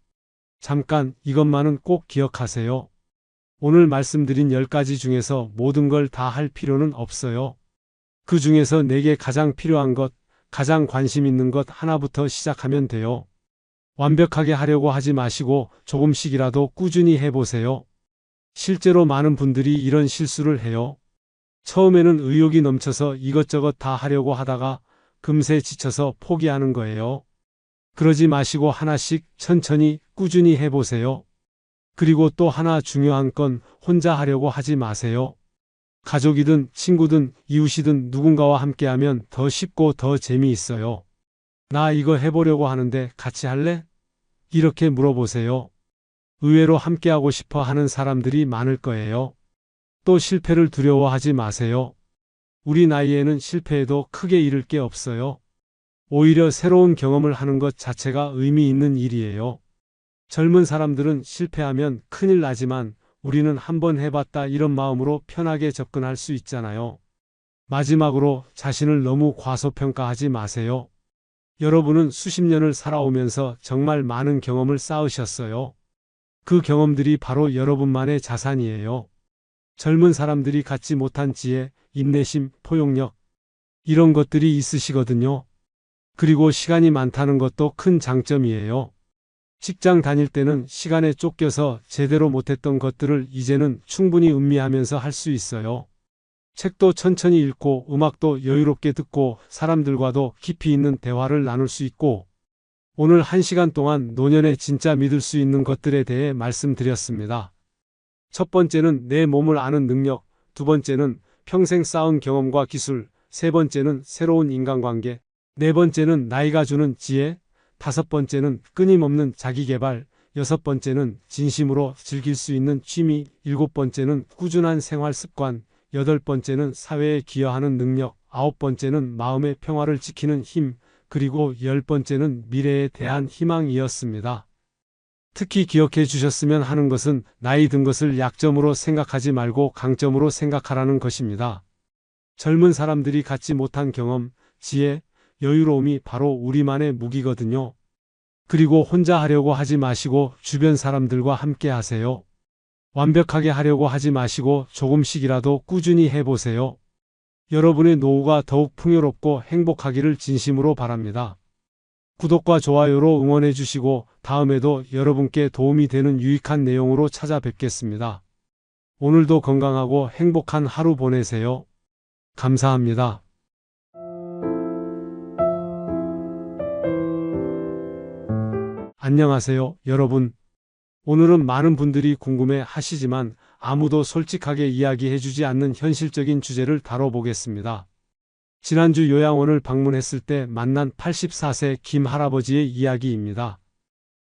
잠깐 이것만은 꼭 기억하세요. 오늘 말씀드린 10가지 중에서 모든 걸 다 할 필요는 없어요. 그 중에서 내게 가장 필요한 것, 가장 관심 있는 것 하나부터 시작하면 돼요. 완벽하게 하려고 하지 마시고 조금씩이라도 꾸준히 해보세요. 실제로 많은 분들이 이런 실수를 해요. 처음에는 의욕이 넘쳐서 이것저것 다 하려고 하다가 금세 지쳐서 포기하는 거예요. 그러지 마시고 하나씩 천천히 꾸준히 해보세요. 그리고 또 하나 중요한 건 혼자 하려고 하지 마세요. 가족이든 친구든 이웃이든 누군가와 함께하면 더 쉽고 더 재미있어요. 나 이거 해보려고 하는데 같이 할래? 이렇게 물어보세요. 의외로 함께하고 싶어 하는 사람들이 많을 거예요. 또 실패를 두려워하지 마세요. 우리 나이에는 실패해도 크게 잃을 게 없어요. 오히려 새로운 경험을 하는 것 자체가 의미 있는 일이에요. 젊은 사람들은 실패하면 큰일 나지만 우리는 한번 해봤다 이런 마음으로 편하게 접근할 수 있잖아요. 마지막으로 자신을 너무 과소평가하지 마세요. 여러분은 수십 년을 살아오면서 정말 많은 경험을 쌓으셨어요. 그 경험들이 바로 여러분만의 자산이에요. 젊은 사람들이 갖지 못한 지혜, 인내심, 포용력, 이런 것들이 있으시거든요. 그리고 시간이 많다는 것도 큰 장점이에요. 직장 다닐 때는 시간에 쫓겨서 제대로 못했던 것들을 이제는 충분히 음미하면서 할 수 있어요. 책도 천천히 읽고 음악도 여유롭게 듣고 사람들과도 깊이 있는 대화를 나눌 수 있고, 오늘 1시간 동안 노년에 진짜 믿을 수 있는 것들에 대해 말씀드렸습니다. 첫 번째는 내 몸을 아는 능력, 두 번째는 평생 쌓은 경험과 기술, 세 번째는 새로운 인간관계, 네 번째는 나이가 주는 지혜, 다섯 번째는 끊임없는 자기개발, 여섯 번째는 진심으로 즐길 수 있는 취미, 일곱 번째는 꾸준한 생활 습관, 여덟 번째는 사회에 기여하는 능력, 아홉 번째는 마음의 평화를 지키는 힘, 그리고 열 번째는 미래에 대한 희망이었습니다. 특히 기억해 주셨으면 하는 것은 나이 든 것을 약점으로 생각하지 말고 강점으로 생각하라는 것입니다. 젊은 사람들이 갖지 못한 경험, 지혜, 여유로움이 바로 우리만의 무기거든요. 그리고 혼자 하려고 하지 마시고 주변 사람들과 함께 하세요. 완벽하게 하려고 하지 마시고 조금씩이라도 꾸준히 해보세요. 여러분의 노후가 더욱 풍요롭고 행복하기를 진심으로 바랍니다. 구독과 좋아요로 응원해 주시고 다음에도 여러분께 도움이 되는 유익한 내용으로 찾아뵙겠습니다. 오늘도 건강하고 행복한 하루 보내세요. 감사합니다. 안녕하세요, 여러분. 오늘은 많은 분들이 궁금해 하시지만 아무도 솔직하게 이야기해 주지 않는 현실적인 주제를 다뤄보겠습니다. 지난주 요양원을 방문했을 때 만난 84세 김 할아버지의 이야기입니다.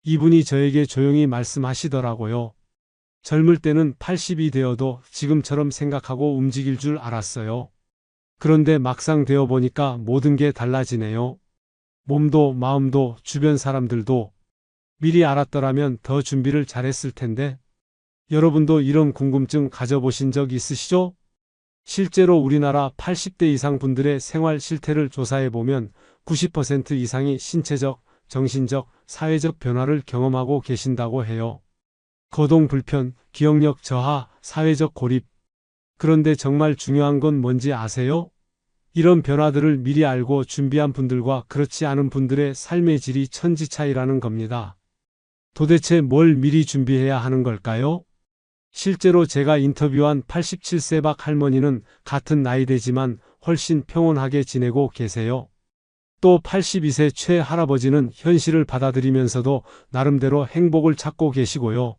이분이 저에게 조용히 말씀하시더라고요. 젊을 때는 80이 되어도 지금처럼 생각하고 움직일 줄 알았어요. 그런데 막상 되어 보니까 모든 게 달라지네요. 몸도 마음도 주변 사람들도. 미리 알았더라면 더 준비를 잘했을 텐데. 여러분도 이런 궁금증 가져보신 적 있으시죠? 실제로 우리나라 80대 이상 분들의 생활 실태를 조사해보면 90% 이상이 신체적, 정신적, 사회적 변화를 경험하고 계신다고 해요. 거동 불편, 기억력 저하, 사회적 고립. 그런데 정말 중요한 건 뭔지 아세요? 이런 변화들을 미리 알고 준비한 분들과 그렇지 않은 분들의 삶의 질이 천지 차이라는 겁니다. 도대체 뭘 미리 준비해야 하는 걸까요? 실제로 제가 인터뷰한 87세 박 할머니는 같은 나이대지만 훨씬 평온하게 지내고 계세요. 또 82세 최 할아버지는 현실을 받아들이면서도 나름대로 행복을 찾고 계시고요.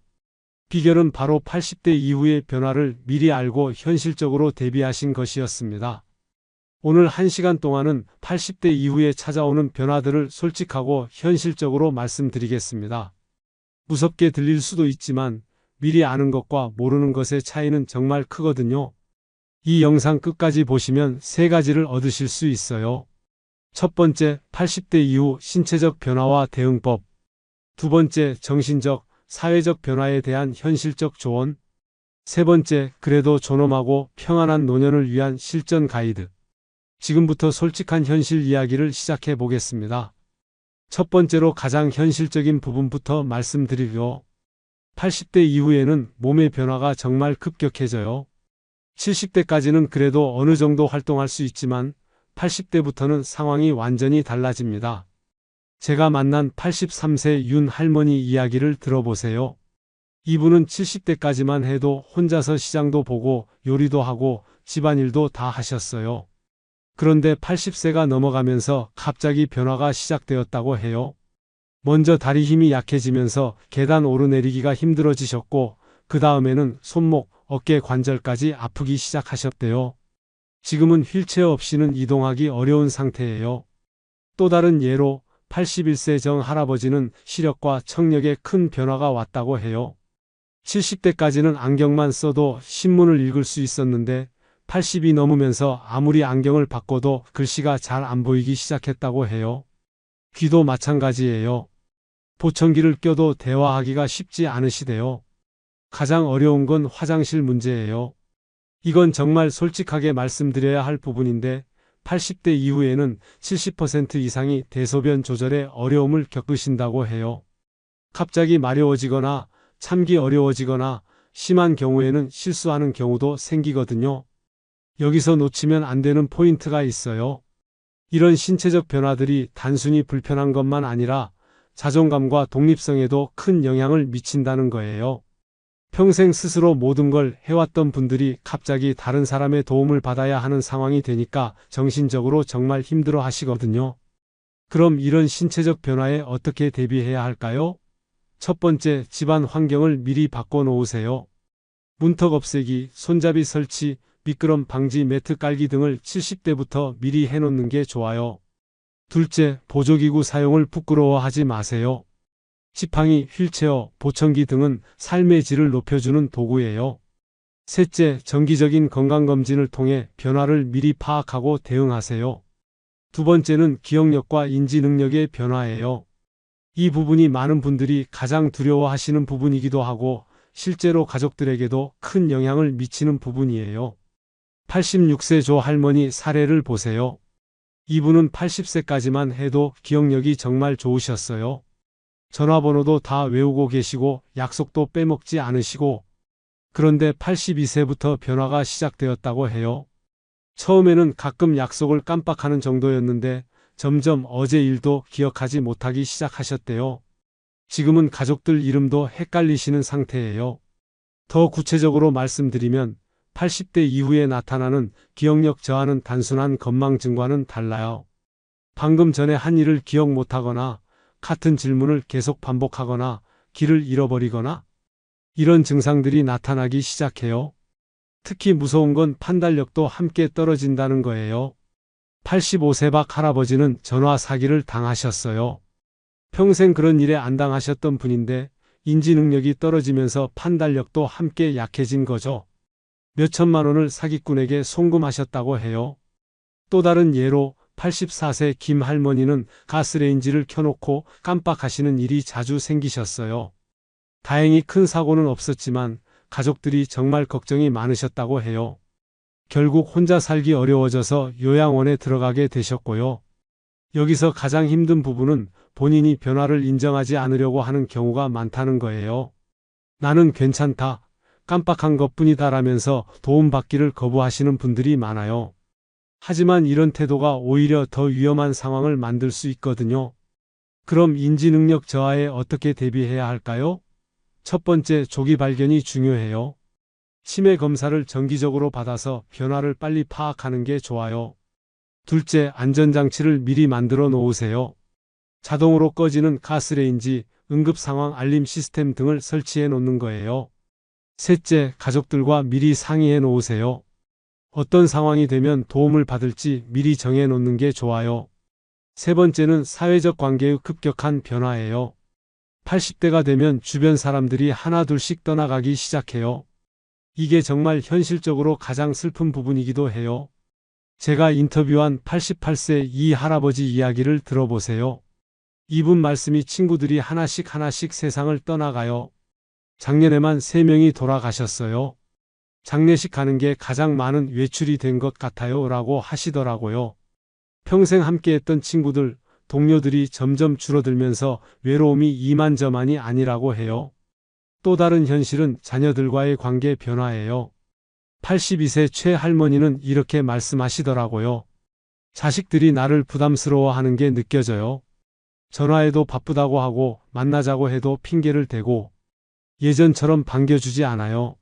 비결은 바로 80대 이후의 변화를 미리 알고 현실적으로 대비하신 것이었습니다. 오늘 1시간 동안은 80대 이후에 찾아오는 변화들을 솔직하고 현실적으로 말씀드리겠습니다. 무섭게 들릴 수도 있지만 미리 아는 것과 모르는 것의 차이는 정말 크거든요. 이 영상 끝까지 보시면 세 가지를 얻으실 수 있어요. 첫 번째, 80대 이후 신체적 변화와 대응법. 두 번째, 정신적, 사회적 변화에 대한 현실적 조언. 세 번째, 그래도 존엄하고 평안한 노년을 위한 실전 가이드. 지금부터 솔직한 현실 이야기를 시작해 보겠습니다. 첫 번째로 가장 현실적인 부분부터 말씀드리려. 80대 이후에는 몸의 변화가 정말 급격해져요. 70대까지는 그래도 어느 정도 활동할 수 있지만 80대부터는 상황이 완전히 달라집니다. 제가 만난 83세 윤 할머니 이야기를 들어보세요. 이분은 70대까지만 해도 혼자서 시장도 보고 요리도 하고 집안일도 다 하셨어요. 그런데 80세가 넘어가면서 갑자기 변화가 시작되었다고 해요. 먼저 다리 힘이 약해지면서 계단 오르내리기가 힘들어지셨고 그 다음에는 손목, 어깨 관절까지 아프기 시작하셨대요. 지금은 휠체어 없이는 이동하기 어려운 상태예요. 또 다른 예로 81세 정 할아버지는 시력과 청력에 큰 변화가 왔다고 해요. 70대까지는 안경만 써도 신문을 읽을 수 있었는데 80이 넘으면서 아무리 안경을 바꿔도 글씨가 잘 안 보이기 시작했다고 해요. 귀도 마찬가지예요. 보청기를 껴도 대화하기가 쉽지 않으시대요. 가장 어려운 건 화장실 문제예요. 이건 정말 솔직하게 말씀드려야 할 부분인데 80대 이후에는 70% 이상이 대소변 조절에 어려움을 겪으신다고 해요. 갑자기 마려워지거나 참기 어려워지거나 심한 경우에는 실수하는 경우도 생기거든요. 여기서 놓치면 안 되는 포인트가 있어요. 이런 신체적 변화들이 단순히 불편한 것만 아니라 자존감과 독립성에도 큰 영향을 미친다는 거예요. 평생 스스로 모든 걸 해왔던 분들이 갑자기 다른 사람의 도움을 받아야 하는 상황이 되니까 정신적으로 정말 힘들어 하시거든요. 그럼 이런 신체적 변화에 어떻게 대비해야 할까요? 첫 번째, 집안 환경을 미리 바꿔 놓으세요. 문턱 없애기, 손잡이 설치, 미끄럼 방지 매트 깔기 등을 70대부터 미리 해놓는 게 좋아요. 둘째, 보조기구 사용을 부끄러워하지 마세요. 지팡이, 휠체어, 보청기 등은 삶의 질을 높여주는 도구예요. 셋째, 정기적인 건강검진을 통해 변화를 미리 파악하고 대응하세요. 두 번째는 기억력과 인지 능력의 변화예요. 이 부분이 많은 분들이 가장 두려워하시는 부분이기도 하고 실제로 가족들에게도 큰 영향을 미치는 부분이에요. 86세 조 할머니 사례를 보세요. 이분은 80세까지만 해도 기억력이 정말 좋으셨어요. 전화번호도 다 외우고 계시고 약속도 빼먹지 않으시고, 그런데 82세부터 변화가 시작되었다고 해요. 처음에는 가끔 약속을 깜빡하는 정도였는데 점점 어제 일도 기억하지 못하기 시작하셨대요. 지금은 가족들 이름도 헷갈리시는 상태예요. 더 구체적으로 말씀드리면 80대 이후에 나타나는 기억력 저하는 단순한 건망증과는 달라요. 방금 전에 한 일을 기억 못하거나 같은 질문을 계속 반복하거나 길을 잃어버리거나 이런 증상들이 나타나기 시작해요. 특히 무서운 건 판단력도 함께 떨어진다는 거예요. 85세 박 할아버지는 전화 사기를 당하셨어요. 평생 그런 일에 안 당하셨던 분인데 인지 능력이 떨어지면서 판단력도 함께 약해진 거죠. 몇천만 원을 사기꾼에게 송금하셨다고 해요. 또 다른 예로 84세 김 할머니는 가스레인지를 켜놓고 깜빡하시는 일이 자주 생기셨어요. 다행히 큰 사고는 없었지만 가족들이 정말 걱정이 많으셨다고 해요. 결국 혼자 살기 어려워져서 요양원에 들어가게 되셨고요. 여기서 가장 힘든 부분은 본인이 변화를 인정하지 않으려고 하는 경우가 많다는 거예요. 나는 괜찮다, 깜빡한 것뿐이다라면서 도움받기를 거부하시는 분들이 많아요. 하지만 이런 태도가 오히려 더 위험한 상황을 만들 수 있거든요. 그럼 인지능력 저하에 어떻게 대비해야 할까요? 첫 번째, 조기 발견이 중요해요. 치매 검사를 정기적으로 받아서 변화를 빨리 파악하는 게 좋아요. 둘째, 안전장치를 미리 만들어 놓으세요. 자동으로 꺼지는 가스레인지, 응급상황 알림 시스템 등을 설치해 놓는 거예요. 셋째, 가족들과 미리 상의해 놓으세요. 어떤 상황이 되면 도움을 받을지 미리 정해 놓는 게 좋아요. 세 번째는 사회적 관계의 급격한 변화예요. 80대가 되면 주변 사람들이 하나둘씩 떠나가기 시작해요. 이게 정말 현실적으로 가장 슬픈 부분이기도 해요. 제가 인터뷰한 88세 이 할아버지 이야기를 들어보세요. 이분 말씀이 친구들이 하나씩 세상을 떠나가요. 작년에만 3명이 돌아가셨어요. 장례식 가는 게 가장 많은 외출이 된 것 같아요 라고 하시더라고요. 평생 함께했던 친구들, 동료들이 점점 줄어들면서 외로움이 이만저만이 아니라고 해요. 또 다른 현실은 자녀들과의 관계 변화예요. 82세 최 할머니는 이렇게 말씀하시더라고요. 자식들이 나를 부담스러워하는 게 느껴져요. 전화해도 바쁘다고 하고 만나자고 해도 핑계를 대고 예전처럼 반겨주지 않아요.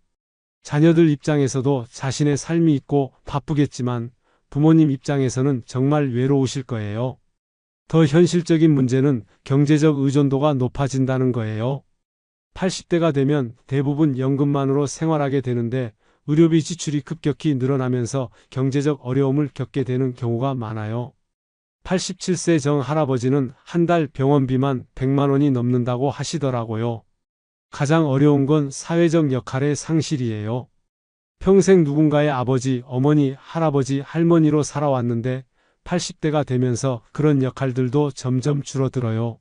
자녀들 입장에서도 자신의 삶이 있고 바쁘겠지만 부모님 입장에서는 정말 외로우실 거예요. 더 현실적인 문제는 경제적 의존도가 높아진다는 거예요. 80대가 되면 대부분 연금만으로 생활하게 되는데 의료비 지출이 급격히 늘어나면서 경제적 어려움을 겪게 되는 경우가 많아요. 87세 정 할아버지는 한 달 병원비만 100만 원이 넘는다고 하시더라고요. 가장 어려운 건 사회적 역할의 상실이에요. 평생 누군가의 아버지, 어머니, 할아버지, 할머니로 살아왔는데 80대가 되면서 그런 역할들도 점점 줄어들어요.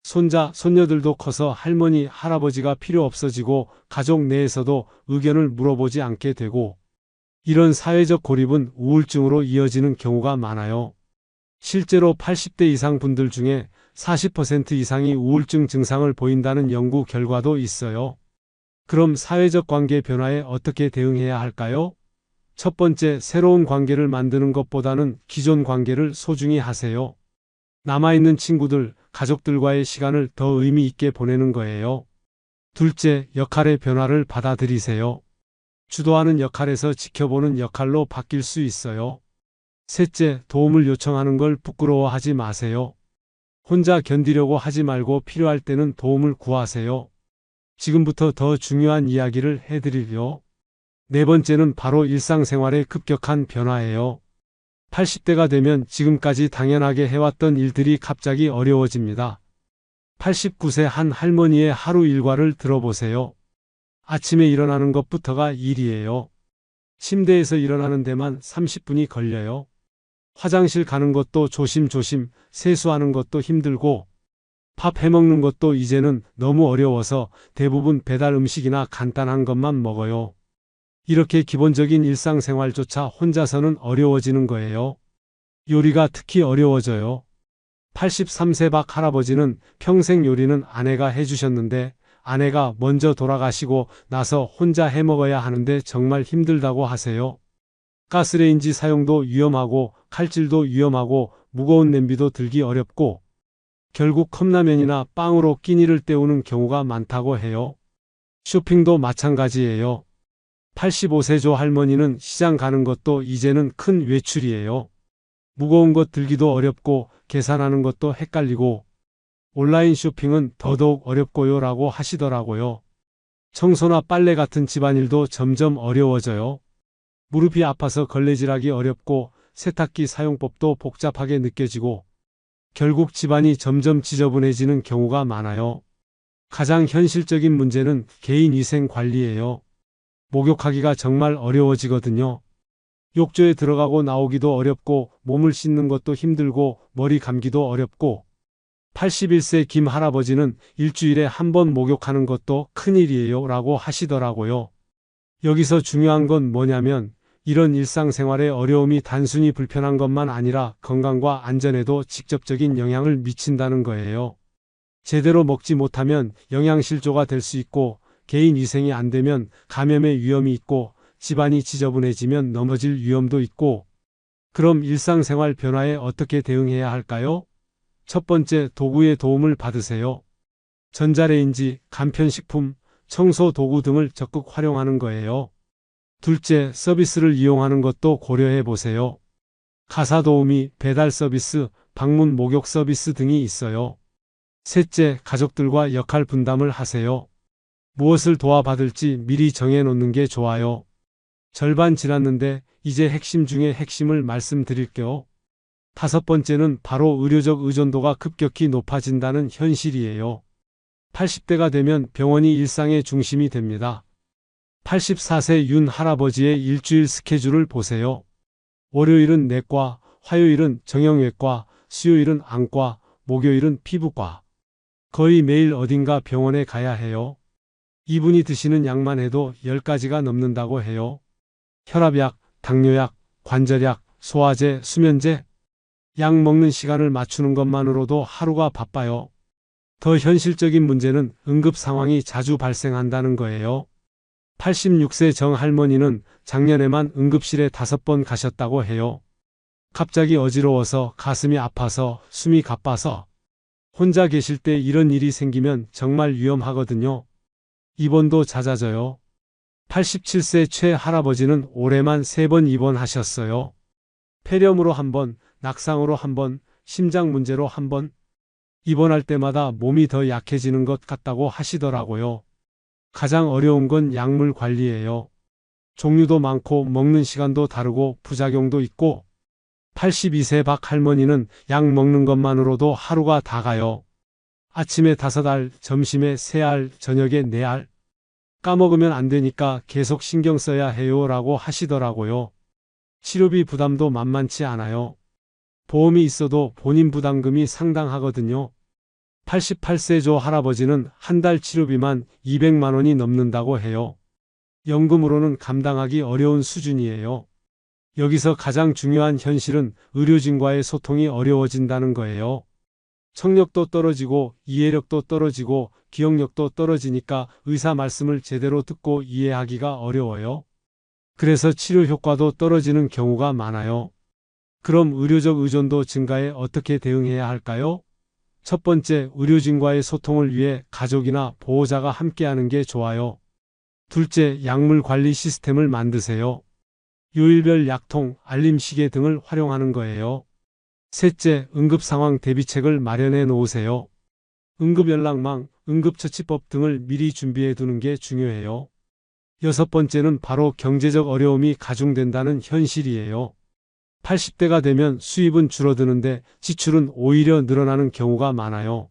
손자, 손녀들도 커서 할머니, 할아버지가 필요 없어지고 가족 내에서도 의견을 물어보지 않게 되고 이런 사회적 고립은 우울증으로 이어지는 경우가 많아요. 실제로 80대 이상 분들 중에 40% 이상이 우울증 증상을 보인다는 연구 결과도 있어요. 그럼 사회적 관계 변화에 어떻게 대응해야 할까요? 첫 번째, 새로운 관계를 만드는 것보다는 기존 관계를 소중히 하세요. 남아있는 친구들, 가족들과의 시간을 더 의미 있게 보내는 거예요. 둘째, 역할의 변화를 받아들이세요. 주도하는 역할에서 지켜보는 역할로 바뀔 수 있어요. 셋째, 도움을 요청하는 걸 부끄러워하지 마세요. 혼자 견디려고 하지 말고 필요할 때는 도움을 구하세요. 지금부터 더 중요한 이야기를 해드리려. 네 번째는 바로 일상생활의 급격한 변화예요. 80대가 되면 지금까지 당연하게 해왔던 일들이 갑자기 어려워집니다. 89세 한 할머니의 하루 일과를 들어보세요. 아침에 일어나는 것부터가 일이에요. 침대에서 일어나는 데만 30분이 걸려요. 화장실 가는 것도 조심조심, 세수하는 것도 힘들고, 밥 해먹는 것도 이제는 너무 어려워서 대부분 배달 음식이나 간단한 것만 먹어요. 이렇게 기본적인 일상생활조차 혼자서는 어려워지는 거예요. 요리가 특히 어려워져요. 83세 박 할아버지는 평생 요리는 아내가 해주셨는데 아내가 먼저 돌아가시고 나서 혼자 해먹어야 하는데 정말 힘들다고 하세요. 가스레인지 사용도 위험하고 칼질도 위험하고 무거운 냄비도 들기 어렵고 결국 컵라면이나 빵으로 끼니를 때우는 경우가 많다고 해요. 쇼핑도 마찬가지예요. 85세 조 할머니는 시장 가는 것도 이제는 큰 외출이에요. 무거운 것 들기도 어렵고 계산하는 것도 헷갈리고 온라인 쇼핑은 더더욱 어렵고요 라고 하시더라고요. 청소나 빨래 같은 집안일도 점점 어려워져요. 무릎이 아파서 걸레질하기 어렵고 세탁기 사용법도 복잡하게 느껴지고 결국 집안이 점점 지저분해지는 경우가 많아요. 가장 현실적인 문제는 개인 위생 관리예요. 목욕하기가 정말 어려워지거든요. 욕조에 들어가고 나오기도 어렵고 몸을 씻는 것도 힘들고 머리 감기도 어렵고 81세 김 할아버지는 일주일에 한 번 목욕하는 것도 큰일이에요 라고 하시더라고요. 여기서 중요한 건 뭐냐면 이런 일상생활의 어려움이 단순히 불편한 것만 아니라 건강과 안전에도 직접적인 영향을 미친다는 거예요. 제대로 먹지 못하면 영양실조가 될 수 있고 개인 위생이 안 되면 감염의 위험이 있고 집안이 지저분해지면 넘어질 위험도 있고 그럼 일상생활 변화에 어떻게 대응해야 할까요? 첫 번째, 도구의 도움을 받으세요. 전자레인지, 간편식품, 청소 도구 등을 적극 활용하는 거예요. 둘째, 서비스를 이용하는 것도 고려해 보세요. 가사 도우미, 배달 서비스, 방문 목욕 서비스 등이 있어요. 셋째, 가족들과 역할 분담을 하세요. 무엇을 도와받을지 미리 정해놓는 게 좋아요. 절반 지났는데 이제 핵심 중에 핵심을 말씀드릴게요. 다섯 번째는 바로 의료적 의존도가 급격히 높아진다는 현실이에요. 80대가 되면 병원이 일상의 중심이 됩니다. 84세 윤 할아버지의 일주일 스케줄을 보세요. 월요일은 내과, 화요일은 정형외과, 수요일은 안과, 목요일은 피부과. 거의 매일 어딘가 병원에 가야 해요. 이분이 드시는 약만 해도 10가지가 넘는다고 해요. 혈압약, 당뇨약, 관절약, 소화제, 수면제. 약 먹는 시간을 맞추는 것만으로도 하루가 바빠요. 더 현실적인 문제는 응급 상황이 자주 발생한다는 거예요. 86세 정 할머니는 작년에만 응급실에 5번 가셨다고 해요. 갑자기 어지러워서 가슴이 아파서 숨이 가빠서 혼자 계실 때 이런 일이 생기면 정말 위험하거든요. 입원도 잦아져요. 87세 최 할아버지는 올해만 3번 입원하셨어요. 폐렴으로 1번, 낙상으로 1번, 심장 문제로 1번. 입원할 때마다 몸이 더 약해지는 것 같다고 하시더라고요. 가장 어려운 건 약물 관리예요. 종류도 많고 먹는 시간도 다르고 부작용도 있고 82세 박 할머니는 약 먹는 것만으로도 하루가 다 가요. 아침에 5알, 점심에 3알, 저녁에 4알. 까먹으면 안 되니까 계속 신경 써야 해요 라고 하시더라고요. 치료비 부담도 만만치 않아요. 보험이 있어도 본인 부담금이 상당하거든요. 88세 조 할아버지는 한 달 치료비만 200만 원이 넘는다고 해요. 연금으로는 감당하기 어려운 수준이에요. 여기서 가장 중요한 현실은 의료진과의 소통이 어려워진다는 거예요. 청력도 떨어지고 이해력도 떨어지고 기억력도 떨어지니까 의사 말씀을 제대로 듣고 이해하기가 어려워요. 그래서 치료 효과도 떨어지는 경우가 많아요. 그럼 의료적 의존도 증가에 어떻게 대응해야 할까요? 첫 번째, 의료진과의 소통을 위해 가족이나 보호자가 함께하는 게 좋아요. 둘째, 약물 관리 시스템을 만드세요. 요일별 약통, 알림 시계 등을 활용하는 거예요. 셋째, 응급 상황 대비책을 마련해 놓으세요. 응급연락망, 응급처치법 등을 미리 준비해 두는 게 중요해요. 여섯 번째는 바로 경제적 어려움이 가중된다는 현실이에요. 80대가 되면 수입은 줄어드는데 지출은 오히려 늘어나는 경우가 많아요.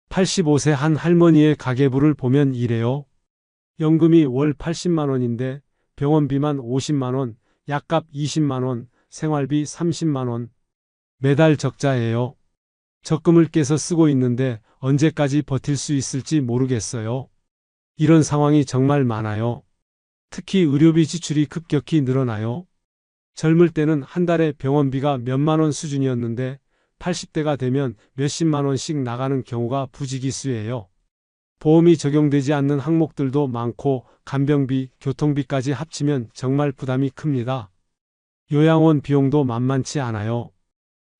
85세 한 할머니의 가계부를 보면 이래요. 연금이 월 80만 원인데 병원비만 50만 원, 약값 20만 원, 생활비 30만 원. 매달 적자예요. 적금을 깨서 쓰고 있는데 언제까지 버틸 수 있을지 모르겠어요. 이런 상황이 정말 많아요. 특히 의료비 지출이 급격히 늘어나요. 젊을 때는 한 달에 병원비가 몇만 원 수준이었는데 80대가 되면 몇십만 원씩 나가는 경우가 부지기수예요. 보험이 적용되지 않는 항목들도 많고 간병비, 교통비까지 합치면 정말 부담이 큽니다. 요양원 비용도 만만치 않아요.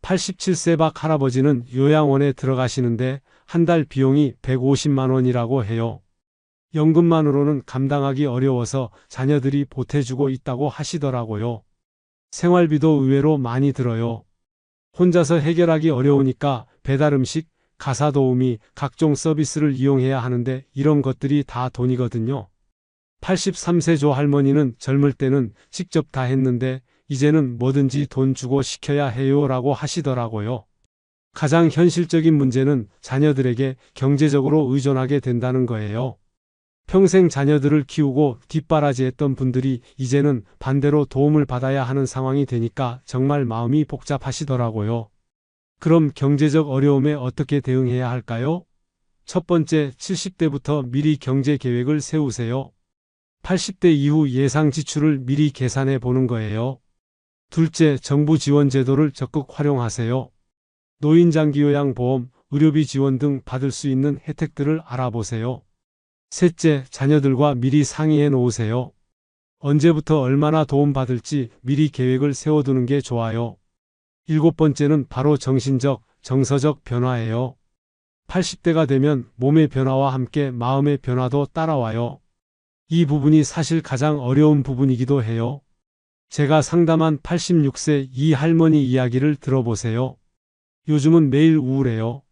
87세 박 할아버지는 요양원에 들어가시는데 한 달 비용이 150만 원이라고 해요. 연금만으로는 감당하기 어려워서 자녀들이 보태주고 있다고 하시더라고요. 생활비도 의외로 많이 들어요. 혼자서 해결하기 어려우니까 배달음식, 가사도우미, 각종 서비스를 이용해야 하는데 이런 것들이 다 돈이거든요. 83세 조 할머니는 젊을 때는 직접 다 했는데 이제는 뭐든지 돈 주고 시켜야 해요 라고 하시더라고요. 가장 현실적인 문제는 자녀들에게 경제적으로 의존하게 된다는 거예요. 평생 자녀들을 키우고 뒷바라지했던 분들이 이제는 반대로 도움을 받아야 하는 상황이 되니까 정말 마음이 복잡하시더라고요. 그럼 경제적 어려움에 어떻게 대응해야 할까요? 첫 번째, 70대부터 미리 경제 계획을 세우세요. 80대 이후 예상 지출을 미리 계산해 보는 거예요. 둘째, 정부 지원 제도를 적극 활용하세요. 노인장기요양보험, 의료비 지원 등 받을 수 있는 혜택들을 알아보세요. 셋째, 자녀들과 미리 상의해 놓으세요. 언제부터 얼마나 도움받을지 미리 계획을 세워두는 게 좋아요. 일곱 번째는 바로 정신적, 정서적 변화예요. 80대가 되면 몸의 변화와 함께 마음의 변화도 따라와요. 이 부분이 사실 가장 어려운 부분이기도 해요. 제가 상담한 86세 이 할머니 이야기를 들어보세요. 요즘은 매일 우울해요.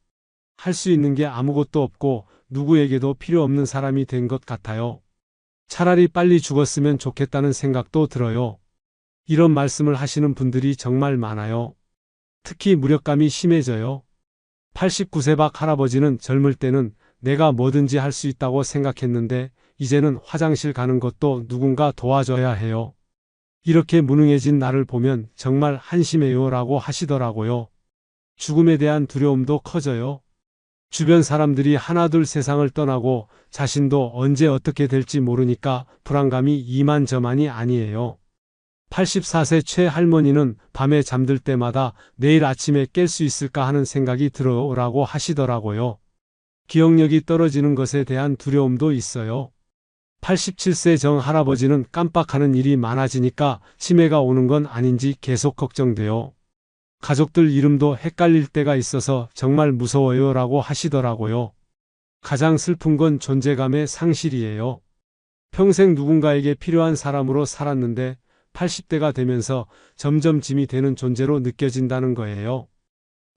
할 수 있는 게 아무것도 없고 누구에게도 필요 없는 사람이 된 것 같아요. 차라리 빨리 죽었으면 좋겠다는 생각도 들어요. 이런 말씀을 하시는 분들이 정말 많아요. 특히 무력감이 심해져요. 89세 박 할아버지는 젊을 때는 내가 뭐든지 할 수 있다고 생각했는데 이제는 화장실 가는 것도 누군가 도와줘야 해요. 이렇게 무능해진 나를 보면 정말 한심해요 라고 하시더라고요. 죽음에 대한 두려움도 커져요. 주변 사람들이 하나둘 세상을 떠나고 자신도 언제 어떻게 될지 모르니까 불안감이 이만저만이 아니에요. 84세 최 할머니는 밤에 잠들 때마다 내일 아침에 깰 수 있을까 하는 생각이 들어요 라고 하시더라고요. 기억력이 떨어지는 것에 대한 두려움도 있어요. 87세 정 할아버지는 깜빡하는 일이 많아지니까 치매가 오는 건 아닌지 계속 걱정돼요. 가족들 이름도 헷갈릴 때가 있어서 정말 무서워요 라고 하시더라고요. 가장 슬픈 건 존재감의 상실이에요. 평생 누군가에게 필요한 사람으로 살았는데 80대가 되면서 점점 짐이 되는 존재로 느껴진다는 거예요.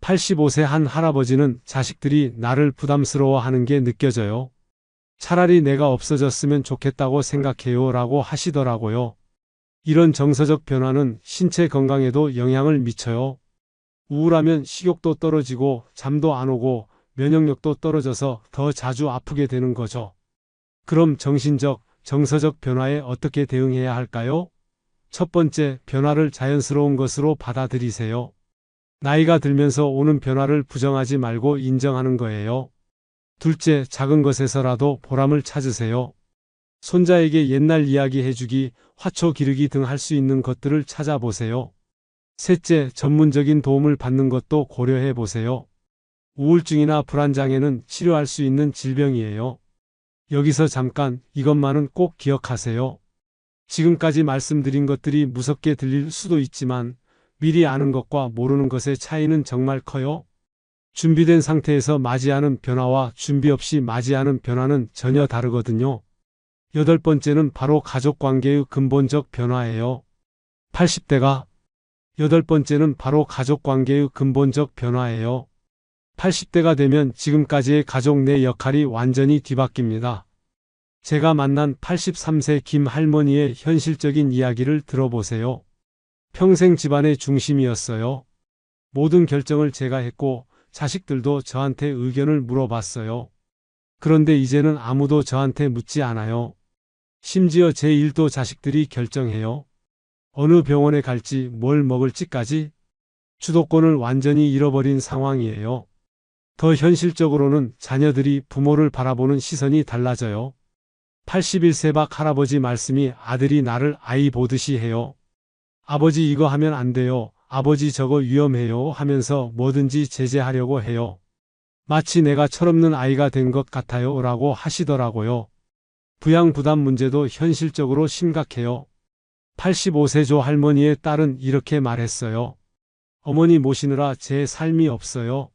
85세 한 할아버지는 자식들이 나를 부담스러워하는 게 느껴져요. 차라리 내가 없어졌으면 좋겠다고 생각해요 라고 하시더라고요. 이런 정서적 변화는 신체 건강에도 영향을 미쳐요. 우울하면 식욕도 떨어지고 잠도 안 오고 면역력도 떨어져서 더 자주 아프게 되는 거죠. 그럼 정신적, 정서적 변화에 어떻게 대응해야 할까요? 첫 번째, 변화를 자연스러운 것으로 받아들이세요. 나이가 들면서 오는 변화를 부정하지 말고 인정하는 거예요. 둘째, 작은 것에서라도 보람을 찾으세요. 손자에게 옛날 이야기 해주기, 화초 기르기 등 할 수 있는 것들을 찾아보세요. 셋째, 전문적인 도움을 받는 것도 고려해 보세요. 우울증이나 불안장애는 치료할 수 있는 질병이에요. 여기서 잠깐 이것만은 꼭 기억하세요. 지금까지 말씀드린 것들이 무섭게 들릴 수도 있지만 미리 아는 것과 모르는 것의 차이는 정말 커요. 준비된 상태에서 맞이하는 변화와 준비 없이 맞이하는 변화는 전혀 다르거든요. 여덟 번째는 바로 가족관계의 근본적 변화예요. 80대가 여덟 번째는 바로 가족관계의 근본적 변화예요. 80대가 되면 지금까지의 가족 내 역할이 완전히 뒤바뀝니다. 제가 만난 83세 김 할머니의 현실적인 이야기를 들어보세요. 평생 집안의 중심이었어요. 모든 결정을 제가 했고 자식들도 저한테 의견을 물어봤어요. 그런데 이제는 아무도 저한테 묻지 않아요. 심지어 제 일도 자식들이 결정해요. 어느 병원에 갈지 뭘 먹을지까지 주도권을 완전히 잃어버린 상황이에요. 더 현실적으로는 자녀들이 부모를 바라보는 시선이 달라져요. 81세 박 할아버지 말씀이 아들이 나를 아이 보듯이 해요. 아버지 이거 하면 안 돼요. 아버지 저거 위험해요 하면서 뭐든지 제재하려고 해요. 마치 내가 철없는 아이가 된 것 같아요 라고 하시더라고요. 부양부담 문제도 현실적으로 심각해요. 85세 조 할머니의 딸은 이렇게 말했어요. 어머니 모시느라 제 삶이 없어요.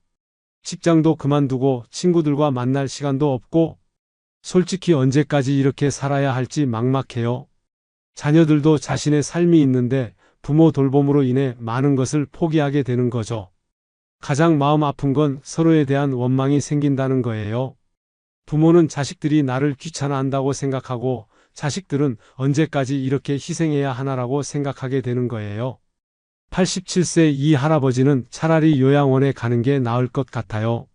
직장도 그만두고 친구들과 만날 시간도 없고 솔직히 언제까지 이렇게 살아야 할지 막막해요. 자녀들도 자신의 삶이 있는데 부모 돌봄으로 인해 많은 것을 포기하게 되는 거죠. 가장 마음 아픈 건 서로에 대한 원망이 생긴다는 거예요. 부모는 자식들이 나를 귀찮아한다고 생각하고 자식들은 언제까지 이렇게 희생해야 하나라고 생각하게 되는 거예요. 87세 이 할아버지는 차라리 요양원에 가는 게 나을 것 같아요.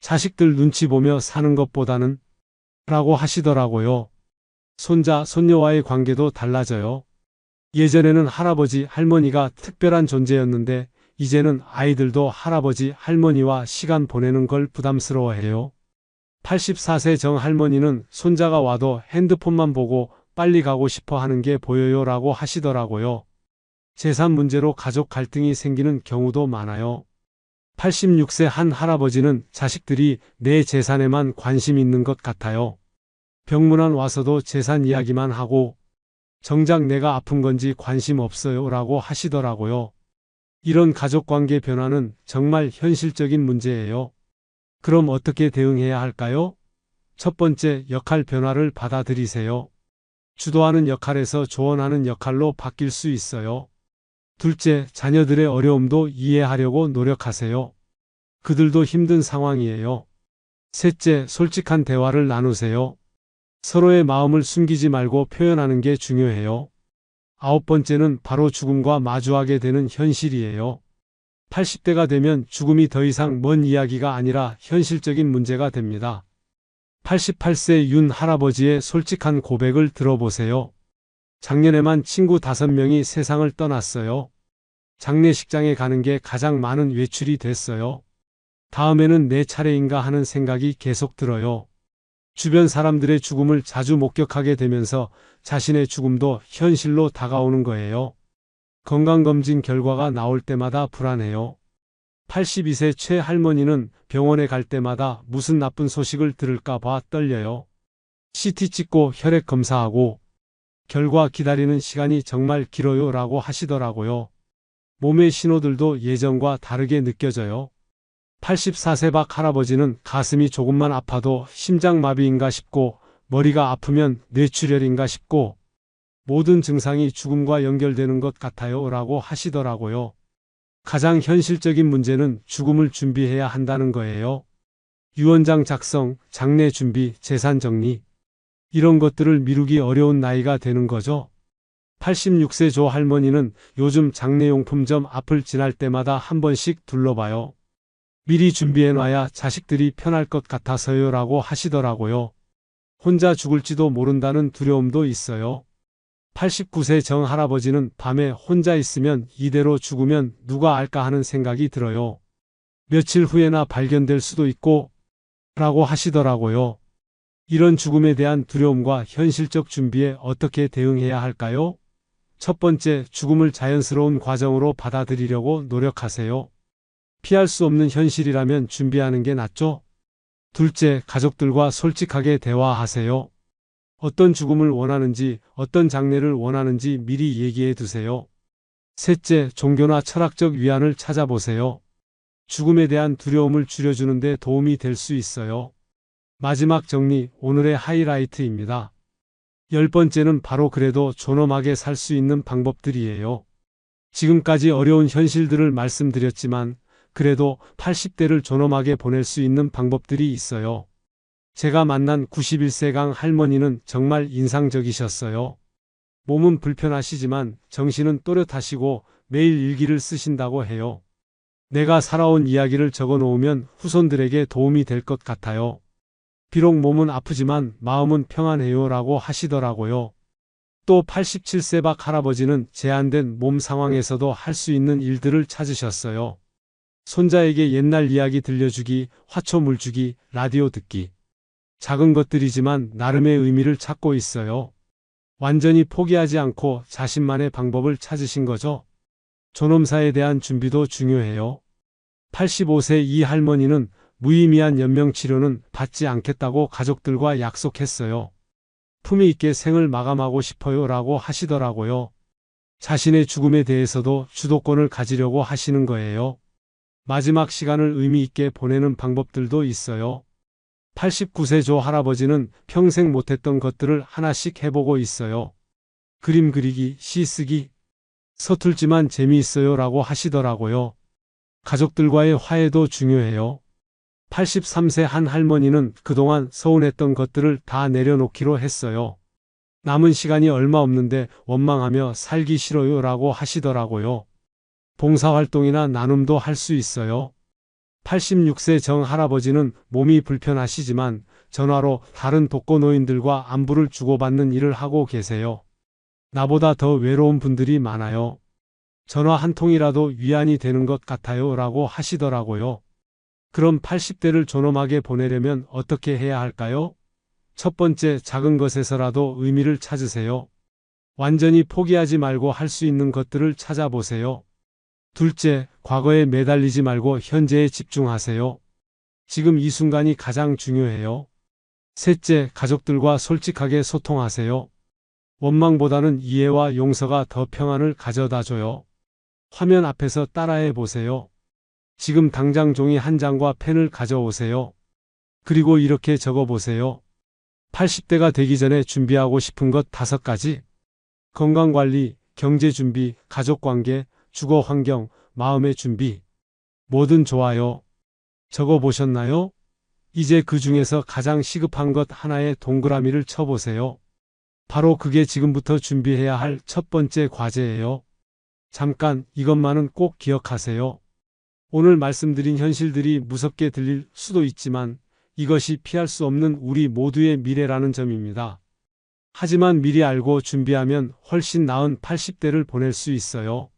자식들 눈치 보며 사는 것보다는 라고 하시더라고요. 손자, 손녀와의 관계도 달라져요. 예전에는 할아버지, 할머니가 특별한 존재였는데 이제는 아이들도 할아버지, 할머니와 시간 보내는 걸 부담스러워해요. 84세 정 할머니는 손자가 와도 핸드폰만 보고 빨리 가고 싶어 하는 게 보여요 라고 하시더라고요. 재산 문제로 가족 갈등이 생기는 경우도 많아요. 86세 한 할아버지는 자식들이 내 재산에만 관심 있는 것 같아요. 병문안 와서도 재산 이야기만 하고 정작 내가 아픈 건지 관심 없어요 라고 하시더라고요. 이런 가족관계 변화는 정말 현실적인 문제예요. 그럼 어떻게 대응해야 할까요? 첫 번째, 역할 변화를 받아들이세요. 주도하는 역할에서 조언하는 역할로 바뀔 수 있어요. 둘째, 자녀들의 어려움도 이해하려고 노력하세요. 그들도 힘든 상황이에요. 셋째, 솔직한 대화를 나누세요. 서로의 마음을 숨기지 말고 표현하는 게 중요해요. 아홉 번째는 바로 죽음과 마주하게 되는 현실이에요. 80대가 되면 죽음이 더 이상 먼 이야기가 아니라 현실적인 문제가 됩니다. 88세 윤 할아버지의 솔직한 고백을 들어보세요. 작년에만 친구 5명이 세상을 떠났어요. 장례식장에 가는 게 가장 많은 외출이 됐어요. 다음에는 내 차례인가 하는 생각이 계속 들어요. 주변 사람들의 죽음을 자주 목격하게 되면서 자신의 죽음도 현실로 다가오는 거예요. 건강검진 결과가 나올 때마다 불안해요. 82세 최 할머니는 병원에 갈 때마다 무슨 나쁜 소식을 들을까 봐 떨려요. CT 찍고 혈액 검사하고 결과 기다리는 시간이 정말 길어요 라고 하시더라고요. 몸의 신호들도 예전과 다르게 느껴져요. 84세 박 할아버지는 가슴이 조금만 아파도 심장마비인가 싶고 머리가 아프면 뇌출혈인가 싶고 모든 증상이 죽음과 연결되는 것 같아요 라고 하시더라고요. 가장 현실적인 문제는 죽음을 준비해야 한다는 거예요. 유언장 작성, 장례 준비, 재산 정리 이런 것들을 미루기 어려운 나이가 되는 거죠. 86세 조 할머니는 요즘 장례용품점 앞을 지날 때마다 한 번씩 둘러봐요. 미리 준비해놔야 자식들이 편할 것 같아서요 라고 하시더라고요. 혼자 죽을지도 모른다는 두려움도 있어요. 89세 정 할아버지는 밤에 혼자 있으면 이대로 죽으면 누가 알까 하는 생각이 들어요. 며칠 후에나 발견될 수도 있고 라고 하시더라고요. 이런 죽음에 대한 두려움과 현실적 준비에 어떻게 대응해야 할까요? 첫 번째, 죽음을 자연스러운 과정으로 받아들이려고 노력하세요. 피할 수 없는 현실이라면 준비하는 게 낫죠? 둘째, 가족들과 솔직하게 대화하세요. 어떤 죽음을 원하는지, 어떤 장례를 원하는지 미리 얘기해 두세요. 셋째, 종교나 철학적 위안을 찾아보세요. 죽음에 대한 두려움을 줄여주는 데 도움이 될 수 있어요. 마지막 정리, 오늘의 하이라이트입니다. 10번째는 바로 그래도 존엄하게 살 수 있는 방법들이에요. 지금까지 어려운 현실들을 말씀드렸지만 그래도 80대를 존엄하게 보낼 수 있는 방법들이 있어요. 제가 만난 91세강 할머니는 정말 인상적이셨어요. 몸은 불편하시지만 정신은 또렷하시고 매일 일기를 쓰신다고 해요. 내가 살아온 이야기를 적어 놓으면 후손들에게 도움이 될 것 같아요. 비록 몸은 아프지만 마음은 평안해요 라고 하시더라고요. 또 87세 박 할아버지는 제한된 몸 상황에서도 할 수 있는 일들을 찾으셨어요. 손자에게 옛날 이야기 들려주기, 화초물 주기, 라디오 듣기. 작은 것들이지만 나름의 의미를 찾고 있어요. 완전히 포기하지 않고 자신만의 방법을 찾으신 거죠. 존엄사에 대한 준비도 중요해요. 85세 이 할머니는 무의미한 연명치료는 받지 않겠다고 가족들과 약속했어요. 품위 있게 생을 마감하고 싶어요 라고 하시더라고요. 자신의 죽음에 대해서도 주도권을 가지려고 하시는 거예요. 마지막 시간을 의미 있게 보내는 방법들도 있어요. 89세 조 할아버지는 평생 못했던 것들을 하나씩 해보고 있어요. 그림 그리기, 시 쓰기. 서툴지만 재미있어요 라고 하시더라고요. 가족들과의 화해도 중요해요. 83세 한 할머니는 그동안 서운했던 것들을 다 내려놓기로 했어요. 남은 시간이 얼마 없는데 원망하며 살기 싫어요 라고 하시더라고요. 봉사활동이나 나눔도 할 수 있어요. 86세 정 할아버지는 몸이 불편하시지만 전화로 다른 독거노인들과 안부를 주고받는 일을 하고 계세요. 나보다 더 외로운 분들이 많아요. 전화 한 통이라도 위안이 되는 것 같아요 라고 하시더라고요. 그럼 80대를 존엄하게 보내려면 어떻게 해야 할까요? 첫 번째, 작은 것에서라도 의미를 찾으세요. 완전히 포기하지 말고 할 수 있는 것들을 찾아보세요. 둘째, 과거에 매달리지 말고 현재에 집중하세요. 지금 이 순간이 가장 중요해요. 셋째, 가족들과 솔직하게 소통하세요. 원망보다는 이해와 용서가 더 평안을 가져다줘요. 화면 앞에서 따라해 보세요. 지금 당장 종이 한 장과 펜을 가져오세요. 그리고 이렇게 적어보세요. 80대가 되기 전에 준비하고 싶은 것 5가지. 건강관리, 경제준비, 가족관계, 주거환경, 마음의 준비. 뭐든 좋아요. 적어보셨나요? 이제 그 중에서 가장 시급한 것 하나에 동그라미를 쳐보세요. 바로 그게 지금부터 준비해야 할 첫 번째 과제예요. 잠깐 이것만은 꼭 기억하세요. 오늘 말씀드린 현실들이 무섭게 들릴 수도 있지만 이것이 피할 수 없는 우리 모두의 미래라는 점입니다. 하지만 미리 알고 준비하면 훨씬 나은 80대를 보낼 수 있어요.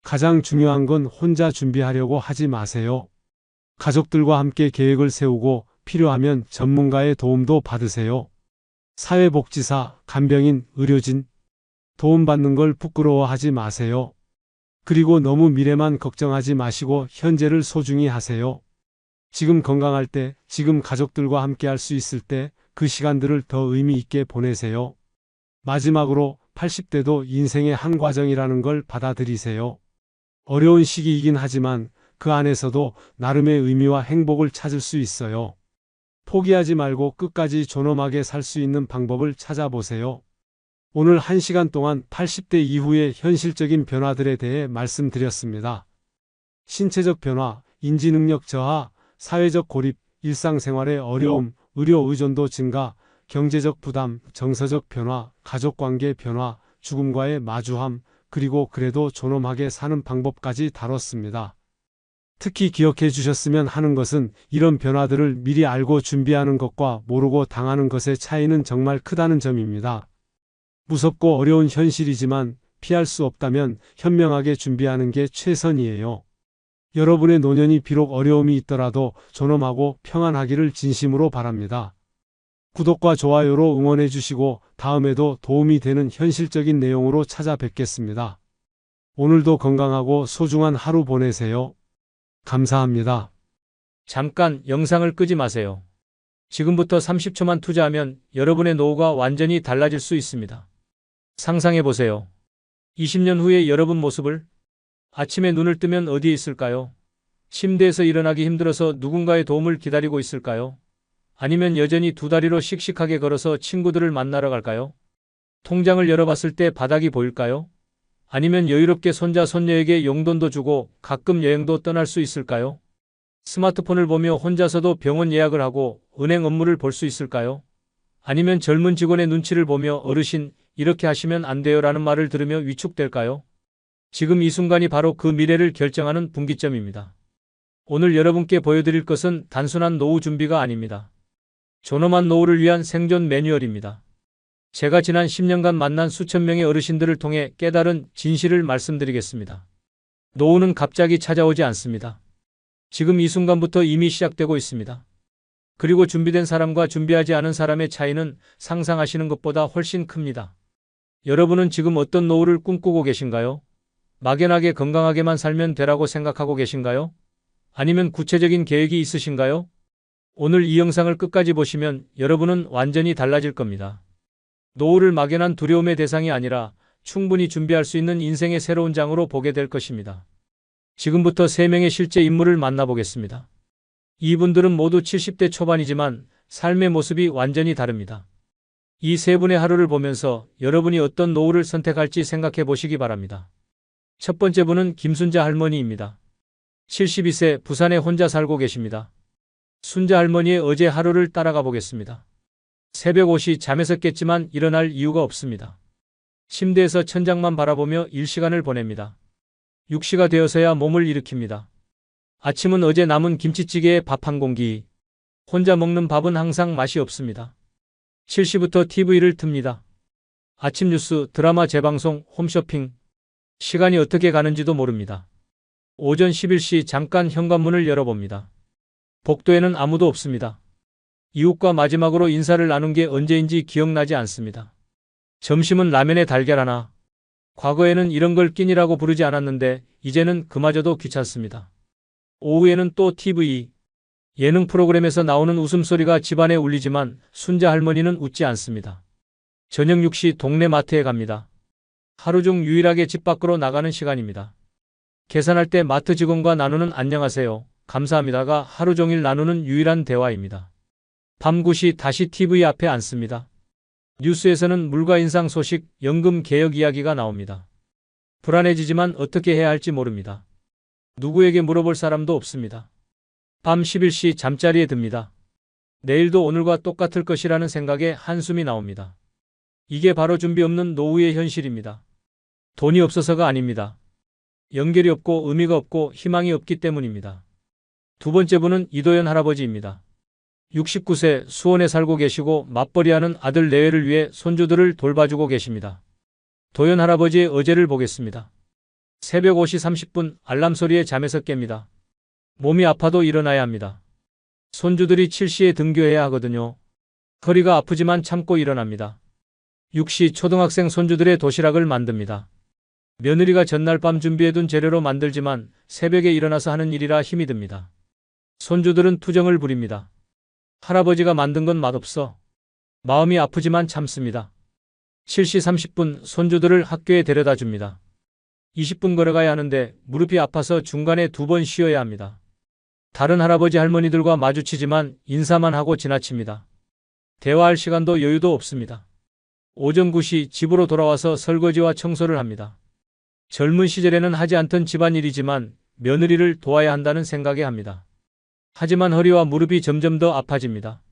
가장 중요한 건 혼자 준비하려고 하지 마세요. 가족들과 함께 계획을 세우고 필요하면 전문가의 도움도 받으세요. 사회복지사, 간병인, 의료진, 도움받는 걸 부끄러워하지 마세요. 그리고 너무 미래만 걱정하지 마시고 현재를 소중히 하세요. 지금 건강할 때, 지금 가족들과 함께 할 수 있을 때 그 시간들을 더 의미 있게 보내세요. 마지막으로 80대도 인생의 한 과정이라는 걸 받아들이세요. 어려운 시기이긴 하지만 그 안에서도 나름의 의미와 행복을 찾을 수 있어요. 포기하지 말고 끝까지 존엄하게 살 수 있는 방법을 찾아보세요. 오늘 1시간 동안 80대 이후의 현실적인 변화들에 대해 말씀드렸습니다. 신체적 변화, 인지능력 저하, 사회적 고립, 일상생활의 어려움, 의료 의존도 증가, 경제적 부담, 정서적 변화, 가족관계 변화, 죽음과의 마주함, 그리고 그래도 존엄하게 사는 방법까지 다뤘습니다. 특히 기억해 주셨으면 하는 것은 이런 변화들을 미리 알고 준비하는 것과 모르고 당하는 것의 차이는 정말 크다는 점입니다. 무섭고 어려운 현실이지만 피할 수 없다면 현명하게 준비하는 게 최선이에요. 여러분의 노년이 비록 어려움이 있더라도 존엄하고 평안하기를 진심으로 바랍니다. 구독과 좋아요로 응원해 주시고 다음에도 도움이 되는 현실적인 내용으로 찾아뵙겠습니다. 오늘도 건강하고 소중한 하루 보내세요. 감사합니다. 잠깐 영상을 끄지 마세요. 지금부터 30초만 투자하면 여러분의 노후가 완전히 달라질 수 있습니다. 상상해 보세요. 20년 후의 여러분 모습을. 아침에 눈을 뜨면 어디에 있을까요? 침대에서 일어나기 힘들어서 누군가의 도움을 기다리고 있을까요? 아니면 여전히 두 다리로 씩씩하게 걸어서 친구들을 만나러 갈까요? 통장을 열어봤을 때 바닥이 보일까요? 아니면 여유롭게 손자 손녀에게 용돈도 주고 가끔 여행도 떠날 수 있을까요? 스마트폰을 보며 혼자서도 병원 예약을 하고 은행 업무를 볼 수 있을까요? 아니면 젊은 직원의 눈치를 보며 어르신, 이렇게 하시면 안 돼요라는 말을 들으며 위축될까요? 지금 이 순간이 바로 그 미래를 결정하는 분기점입니다. 오늘 여러분께 보여드릴 것은 단순한 노후 준비가 아닙니다. 존엄한 노후를 위한 생존 매뉴얼입니다. 제가 지난 10년간 만난 수천 명의 어르신들을 통해 깨달은 진실을 말씀드리겠습니다. 노후는 갑자기 찾아오지 않습니다. 지금 이 순간부터 이미 시작되고 있습니다. 그리고 준비된 사람과 준비하지 않은 사람의 차이는 상상하시는 것보다 훨씬 큽니다. 여러분은 지금 어떤 노후를 꿈꾸고 계신가요? 막연하게 건강하게만 살면 되라고 생각하고 계신가요? 아니면 구체적인 계획이 있으신가요? 오늘 이 영상을 끝까지 보시면 여러분은 완전히 달라질 겁니다. 노후를 막연한 두려움의 대상이 아니라 충분히 준비할 수 있는 인생의 새로운 장으로 보게 될 것입니다. 지금부터 3명의 실제 인물을 만나보겠습니다. 이분들은 모두 70대 초반이지만 삶의 모습이 완전히 다릅니다. 이 세 분의 하루를 보면서 여러분이 어떤 노후를 선택할지 생각해 보시기 바랍니다. 첫 번째 분은 김순자 할머니입니다. 72세 부산에 혼자 살고 계십니다. 순자 할머니의 어제 하루를 따라가 보겠습니다. 새벽 5시 잠에서 깼지만 일어날 이유가 없습니다. 침대에서 천장만 바라보며 일시간을 보냅니다. 6시가 되어서야 몸을 일으킵니다. 아침은 어제 남은 김치찌개에 밥 한 공기. 혼자 먹는 밥은 항상 맛이 없습니다. 7시부터 TV를 틉니다. 아침 뉴스, 드라마 재방송, 홈쇼핑. 시간이 어떻게 가는지도 모릅니다. 오전 11시 잠깐 현관문을 열어봅니다. 복도에는 아무도 없습니다. 이웃과 마지막으로 인사를 나눈 게 언제인지 기억나지 않습니다. 점심은 라면에 달걀 하나. 과거에는 이런 걸 끼니라고 부르지 않았는데 이제는 그마저도 귀찮습니다. 오후에는 또 TV. 예능 프로그램에서 나오는 웃음소리가 집안에 울리지만 순자 할머니는 웃지 않습니다. 저녁 6시 동네 마트에 갑니다. 하루 중 유일하게 집 밖으로 나가는 시간입니다. 계산할 때 마트 직원과 나누는 안녕하세요, 감사합니다가 하루 종일 나누는 유일한 대화입니다. 밤 9시 다시 TV 앞에 앉습니다. 뉴스에서는 물가 인상 소식, 연금 개혁 이야기가 나옵니다. 불안해지지만 어떻게 해야 할지 모릅니다. 누구에게 물어볼 사람도 없습니다. 밤 11시 잠자리에 듭니다. 내일도 오늘과 똑같을 것이라는 생각에 한숨이 나옵니다. 이게 바로 준비 없는 노후의 현실입니다. 돈이 없어서가 아닙니다. 연결이 없고 의미가 없고 희망이 없기 때문입니다. 두 번째 분은 이도현 할아버지입니다. 69세 수원에 살고 계시고 맞벌이하는 아들 내외를 위해 손주들을 돌봐주고 계십니다. 도현 할아버지의 어제를 보겠습니다. 새벽 5시 30분 알람 소리에 잠에서 깹니다. 몸이 아파도 일어나야 합니다. 손주들이 7시에 등교해야 하거든요. 허리가 아프지만 참고 일어납니다. 6시 초등학생 손주들의 도시락을 만듭니다. 며느리가 전날 밤 준비해둔 재료로 만들지만 새벽에 일어나서 하는 일이라 힘이 듭니다. 손주들은 투정을 부립니다. 할아버지가 만든 건 맛없어. 마음이 아프지만 참습니다. 7시 30분 손주들을 학교에 데려다 줍니다. 20분 걸어가야 하는데 무릎이 아파서 중간에 2번 쉬어야 합니다. 다른 할아버지 할머니들과 마주치지만 인사만 하고 지나칩니다. 대화할 시간도 여유도 없습니다. 오전 9시 집으로 돌아와서 설거지와 청소를 합니다. 젊은 시절에는 하지 않던 집안일이지만 며느리를 도와야 한다는 생각에 합니다. 하지만 허리와 무릎이 점점 더 아파집니다.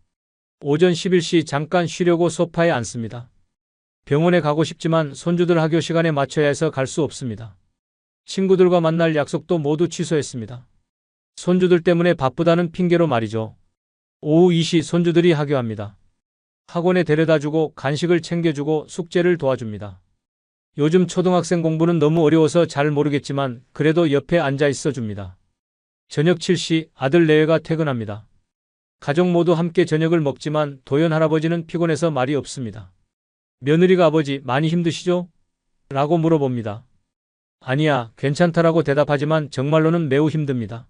오전 11시 잠깐 쉬려고 소파에 앉습니다. 병원에 가고 싶지만 손주들 학교 시간에 맞춰야 해서 갈 수 없습니다. 친구들과 만날 약속도 모두 취소했습니다. 손주들 때문에 바쁘다는 핑계로 말이죠. 오후 2시 손주들이 하교합니다. 학원에 데려다주고 간식을 챙겨주고 숙제를 도와줍니다. 요즘 초등학생 공부는 너무 어려워서 잘 모르겠지만 그래도 옆에 앉아 있어 줍니다. 저녁 7시 아들 내외가 퇴근합니다. 가족 모두 함께 저녁을 먹지만 도연 할아버지는 피곤해서 말이 없습니다. 며느리가 아버지 많이 힘드시죠? 라고 물어봅니다. 아니야, 괜찮다라고 대답하지만 정말로는 매우 힘듭니다.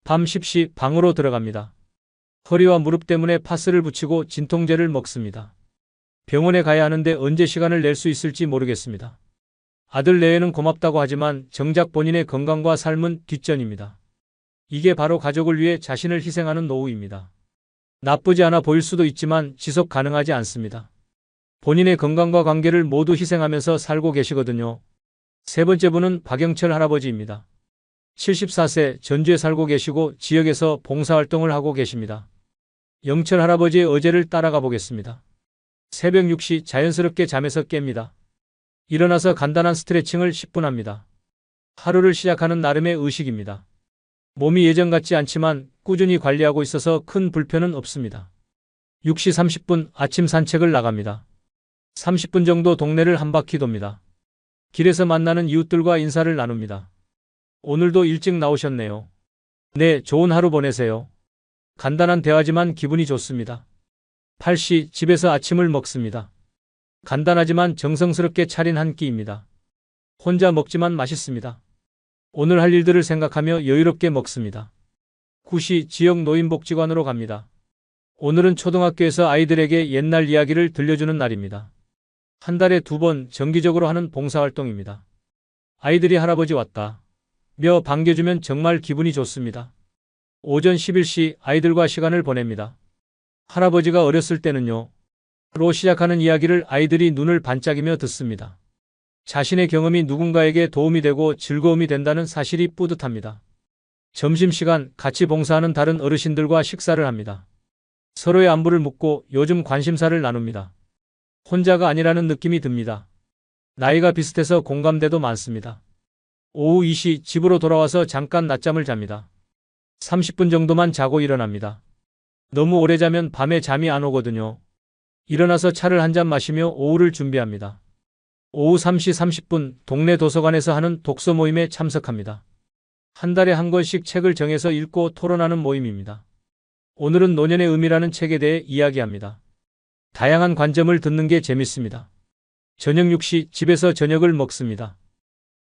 밤 10시 방으로 들어갑니다. 허리와 무릎 때문에 파스를 붙이고 진통제를 먹습니다. 병원에 가야 하는데 언제 시간을 낼 수 있을지 모르겠습니다. 아들 내외는 고맙다고 하지만 정작 본인의 건강과 삶은 뒷전입니다. 이게 바로 가족을 위해 자신을 희생하는 노후입니다. 나쁘지 않아 보일 수도 있지만 지속 가능하지 않습니다. 본인의 건강과 관계를 모두 희생하면서 살고 계시거든요. 세 번째 분은 박영철 할아버지입니다. 74세 전주에 살고 계시고 지역에서 봉사활동을 하고 계십니다. 영철 할아버지의 어제를 따라가 보겠습니다. 새벽 6시 자연스럽게 잠에서 깹니다. 일어나서 간단한 스트레칭을 10분 합니다. 하루를 시작하는 나름의 의식입니다. 몸이 예전 같지 않지만 꾸준히 관리하고 있어서 큰 불편은 없습니다. 6시 30분 아침 산책을 나갑니다. 30분 정도 동네를 한 바퀴 돕니다. 길에서 만나는 이웃들과 인사를 나눕니다. 오늘도 일찍 나오셨네요. 네, 좋은 하루 보내세요. 간단한 대화지만 기분이 좋습니다. 8시 집에서 아침을 먹습니다. 간단하지만 정성스럽게 차린 한 끼입니다. 혼자 먹지만 맛있습니다. 오늘 할 일들을 생각하며 여유롭게 먹습니다. 9시 지역 노인복지관으로 갑니다. 오늘은 초등학교에서 아이들에게 옛날 이야기를 들려주는 날입니다. 한 달에 2번 정기적으로 하는 봉사활동입니다. 아이들이 할아버지 왔다 며 반겨주면 정말 기분이 좋습니다. 오전 11시 아이들과 시간을 보냅니다. 할아버지가 어렸을 때는요. 로 시작하는 이야기를 아이들이 눈을 반짝이며 듣습니다. 자신의 경험이 누군가에게 도움이 되고 즐거움이 된다는 사실이 뿌듯합니다. 점심시간 같이 봉사하는 다른 어르신들과 식사를 합니다. 서로의 안부를 묻고 요즘 관심사를 나눕니다. 혼자가 아니라는 느낌이 듭니다. 나이가 비슷해서 공감대도 많습니다. 오후 2시 집으로 돌아와서 잠깐 낮잠을 잡니다. 30분 정도만 자고 일어납니다. 너무 오래 자면 밤에 잠이 안 오거든요. 일어나서 차를 한 잔 마시며 오후를 준비합니다. 오후 3시 30분 동네 도서관에서 하는 독서 모임에 참석합니다. 한 달에 한 권씩 책을 정해서 읽고 토론하는 모임입니다. 오늘은 노년의 의미라는 책에 대해 이야기합니다. 다양한 관점을 듣는 게 재밌습니다. 저녁 6시 집에서 저녁을 먹습니다.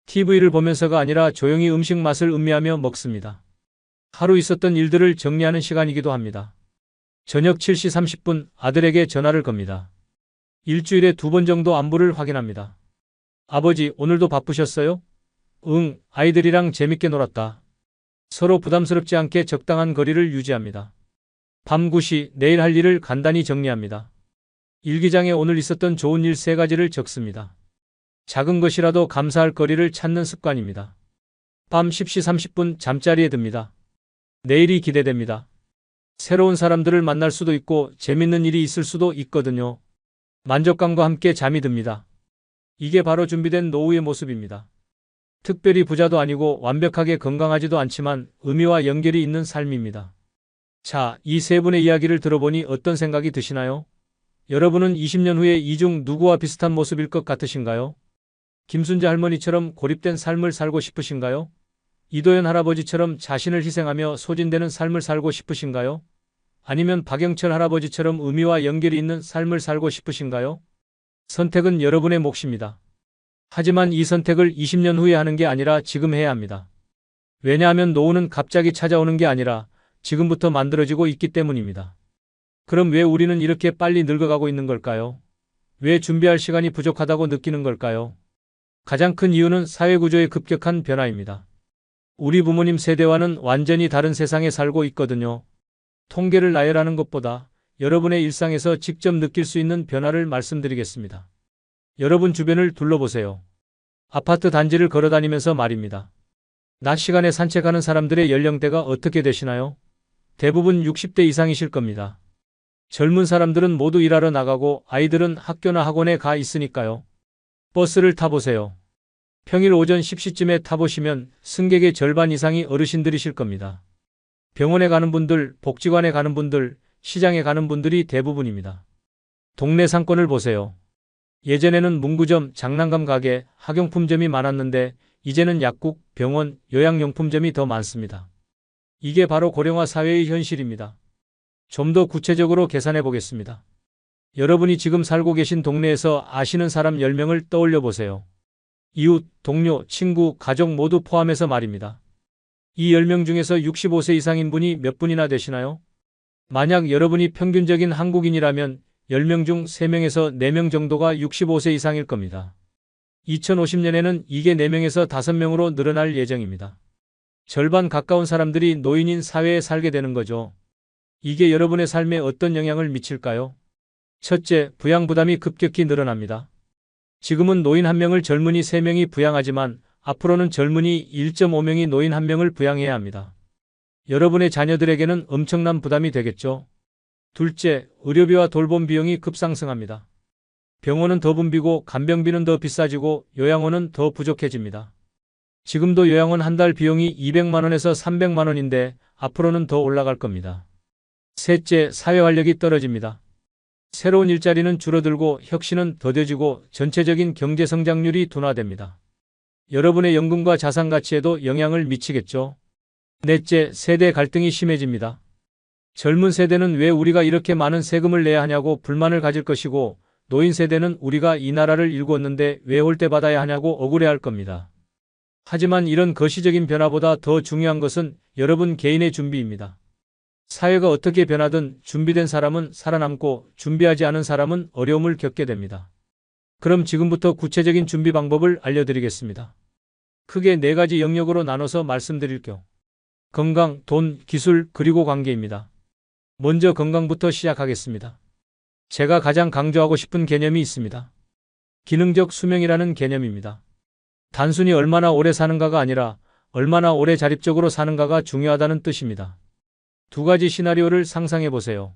TV를 보면서가 아니라 조용히 음식 맛을 음미하며 먹습니다. 하루 있었던 일들을 정리하는 시간이기도 합니다. 저녁 7시 30분 아들에게 전화를 겁니다. 일주일에 2번 정도 안부를 확인합니다. 아버지, 오늘도 바쁘셨어요? 응, 아이들이랑 재밌게 놀았다. 서로 부담스럽지 않게 적당한 거리를 유지합니다. 밤 9시 내일 할 일을 간단히 정리합니다. 일기장에 오늘 있었던 좋은 일 3가지를 적습니다. 작은 것이라도 감사할 거리를 찾는 습관입니다. 밤 10시 30분 잠자리에 듭니다. 내일이 기대됩니다. 새로운 사람들을 만날 수도 있고 재밌는 일이 있을 수도 있거든요. 만족감과 함께 잠이 듭니다. 이게 바로 준비된 노후의 모습입니다. 특별히 부자도 아니고 완벽하게 건강하지도 않지만 의미와 연결이 있는 삶입니다. 자, 이 세 분의 이야기를 들어보니 어떤 생각이 드시나요? 여러분은 20년 후에 이 중 누구와 비슷한 모습일 것 같으신가요? 김순재 할머니처럼 고립된 삶을 살고 싶으신가요? 이도현 할아버지처럼 자신을 희생하며 소진되는 삶을 살고 싶으신가요? 아니면 박영철 할아버지처럼 의미와 연결이 있는 삶을 살고 싶으신가요? 선택은 여러분의 몫입니다. 하지만 이 선택을 20년 후에 하는 게 아니라 지금 해야 합니다. 왜냐하면 노후는 갑자기 찾아오는 게 아니라 지금부터 만들어지고 있기 때문입니다. 그럼 왜 우리는 이렇게 빨리 늙어가고 있는 걸까요? 왜 준비할 시간이 부족하다고 느끼는 걸까요? 가장 큰 이유는 사회구조의 급격한 변화입니다. 우리 부모님 세대와는 완전히 다른 세상에 살고 있거든요. 통계를 나열하는 것보다 여러분의 일상에서 직접 느낄 수 있는 변화를 말씀드리겠습니다. 여러분 주변을 둘러보세요. 아파트 단지를 걸어다니면서 말입니다. 낮 시간에 산책하는 사람들의 연령대가 어떻게 되시나요? 대부분 60대 이상이실 겁니다. 젊은 사람들은 모두 일하러 나가고 아이들은 학교나 학원에 가 있으니까요. 버스를 타보세요. 평일 오전 10시쯤에 타보시면 승객의 절반 이상이 어르신들이실 겁니다. 병원에 가는 분들, 복지관에 가는 분들, 시장에 가는 분들이 대부분입니다. 동네 상권을 보세요. 예전에는 문구점, 장난감 가게, 학용품점이 많았는데 이제는 약국, 병원, 요양용품점이 더 많습니다. 이게 바로 고령화 사회의 현실입니다. 좀 더 구체적으로 계산해 보겠습니다. 여러분이 지금 살고 계신 동네에서 아시는 사람 10명을 떠올려 보세요. 이웃, 동료, 친구, 가족 모두 포함해서 말입니다. 이 10명 중에서 65세 이상인 분이 몇 분이나 되시나요? 만약 여러분이 평균적인 한국인이라면 10명 중 3명에서 4명 정도가 65세 이상일 겁니다. 2050년에는 이게 4명에서 5명으로 늘어날 예정입니다. 절반 가까운 사람들이 노인인 사회에 살게 되는 거죠. 이게 여러분의 삶에 어떤 영향을 미칠까요? 첫째, 부양 부담이 급격히 늘어납니다. 지금은 노인 1명을 젊은이 3명이 부양하지만 앞으로는 젊은이 1.5명이 노인 1명을 부양해야 합니다. 여러분의 자녀들에게는 엄청난 부담이 되겠죠. 둘째, 의료비와 돌봄 비용이 급상승합니다. 병원은 더 붐비고 간병비는 더 비싸지고 요양원은 더 부족해집니다. 지금도 요양원 한 달 비용이 200만 원에서 300만 원인데 앞으로는 더 올라갈 겁니다. 셋째, 사회 활력이 떨어집니다. 새로운 일자리는 줄어들고 혁신은 더뎌지고 전체적인 경제 성장률이 둔화됩니다. 여러분의 연금과 자산 가치에도 영향을 미치겠죠. 넷째, 세대 갈등이 심해집니다. 젊은 세대는 왜 우리가 이렇게 많은 세금을 내야 하냐고 불만을 가질 것이고 노인 세대는 우리가 이 나라를 일구었는데 왜 홀대 받아야 하냐고 억울해할 겁니다. 하지만 이런 거시적인 변화보다 더 중요한 것은 여러분 개인의 준비입니다. 사회가 어떻게 변하든 준비된 사람은 살아남고 준비하지 않은 사람은 어려움을 겪게 됩니다. 그럼 지금부터 구체적인 준비 방법을 알려드리겠습니다. 크게 4가지 영역으로 나눠서 말씀드릴게요. 건강, 돈, 기술, 그리고 관계입니다. 먼저 건강부터 시작하겠습니다. 제가 가장 강조하고 싶은 개념이 있습니다. 기능적 수명이라는 개념입니다. 단순히 얼마나 오래 사는가가 아니라 얼마나 오래 자립적으로 사는가가 중요하다는 뜻입니다. 2가지 시나리오를 상상해 보세요.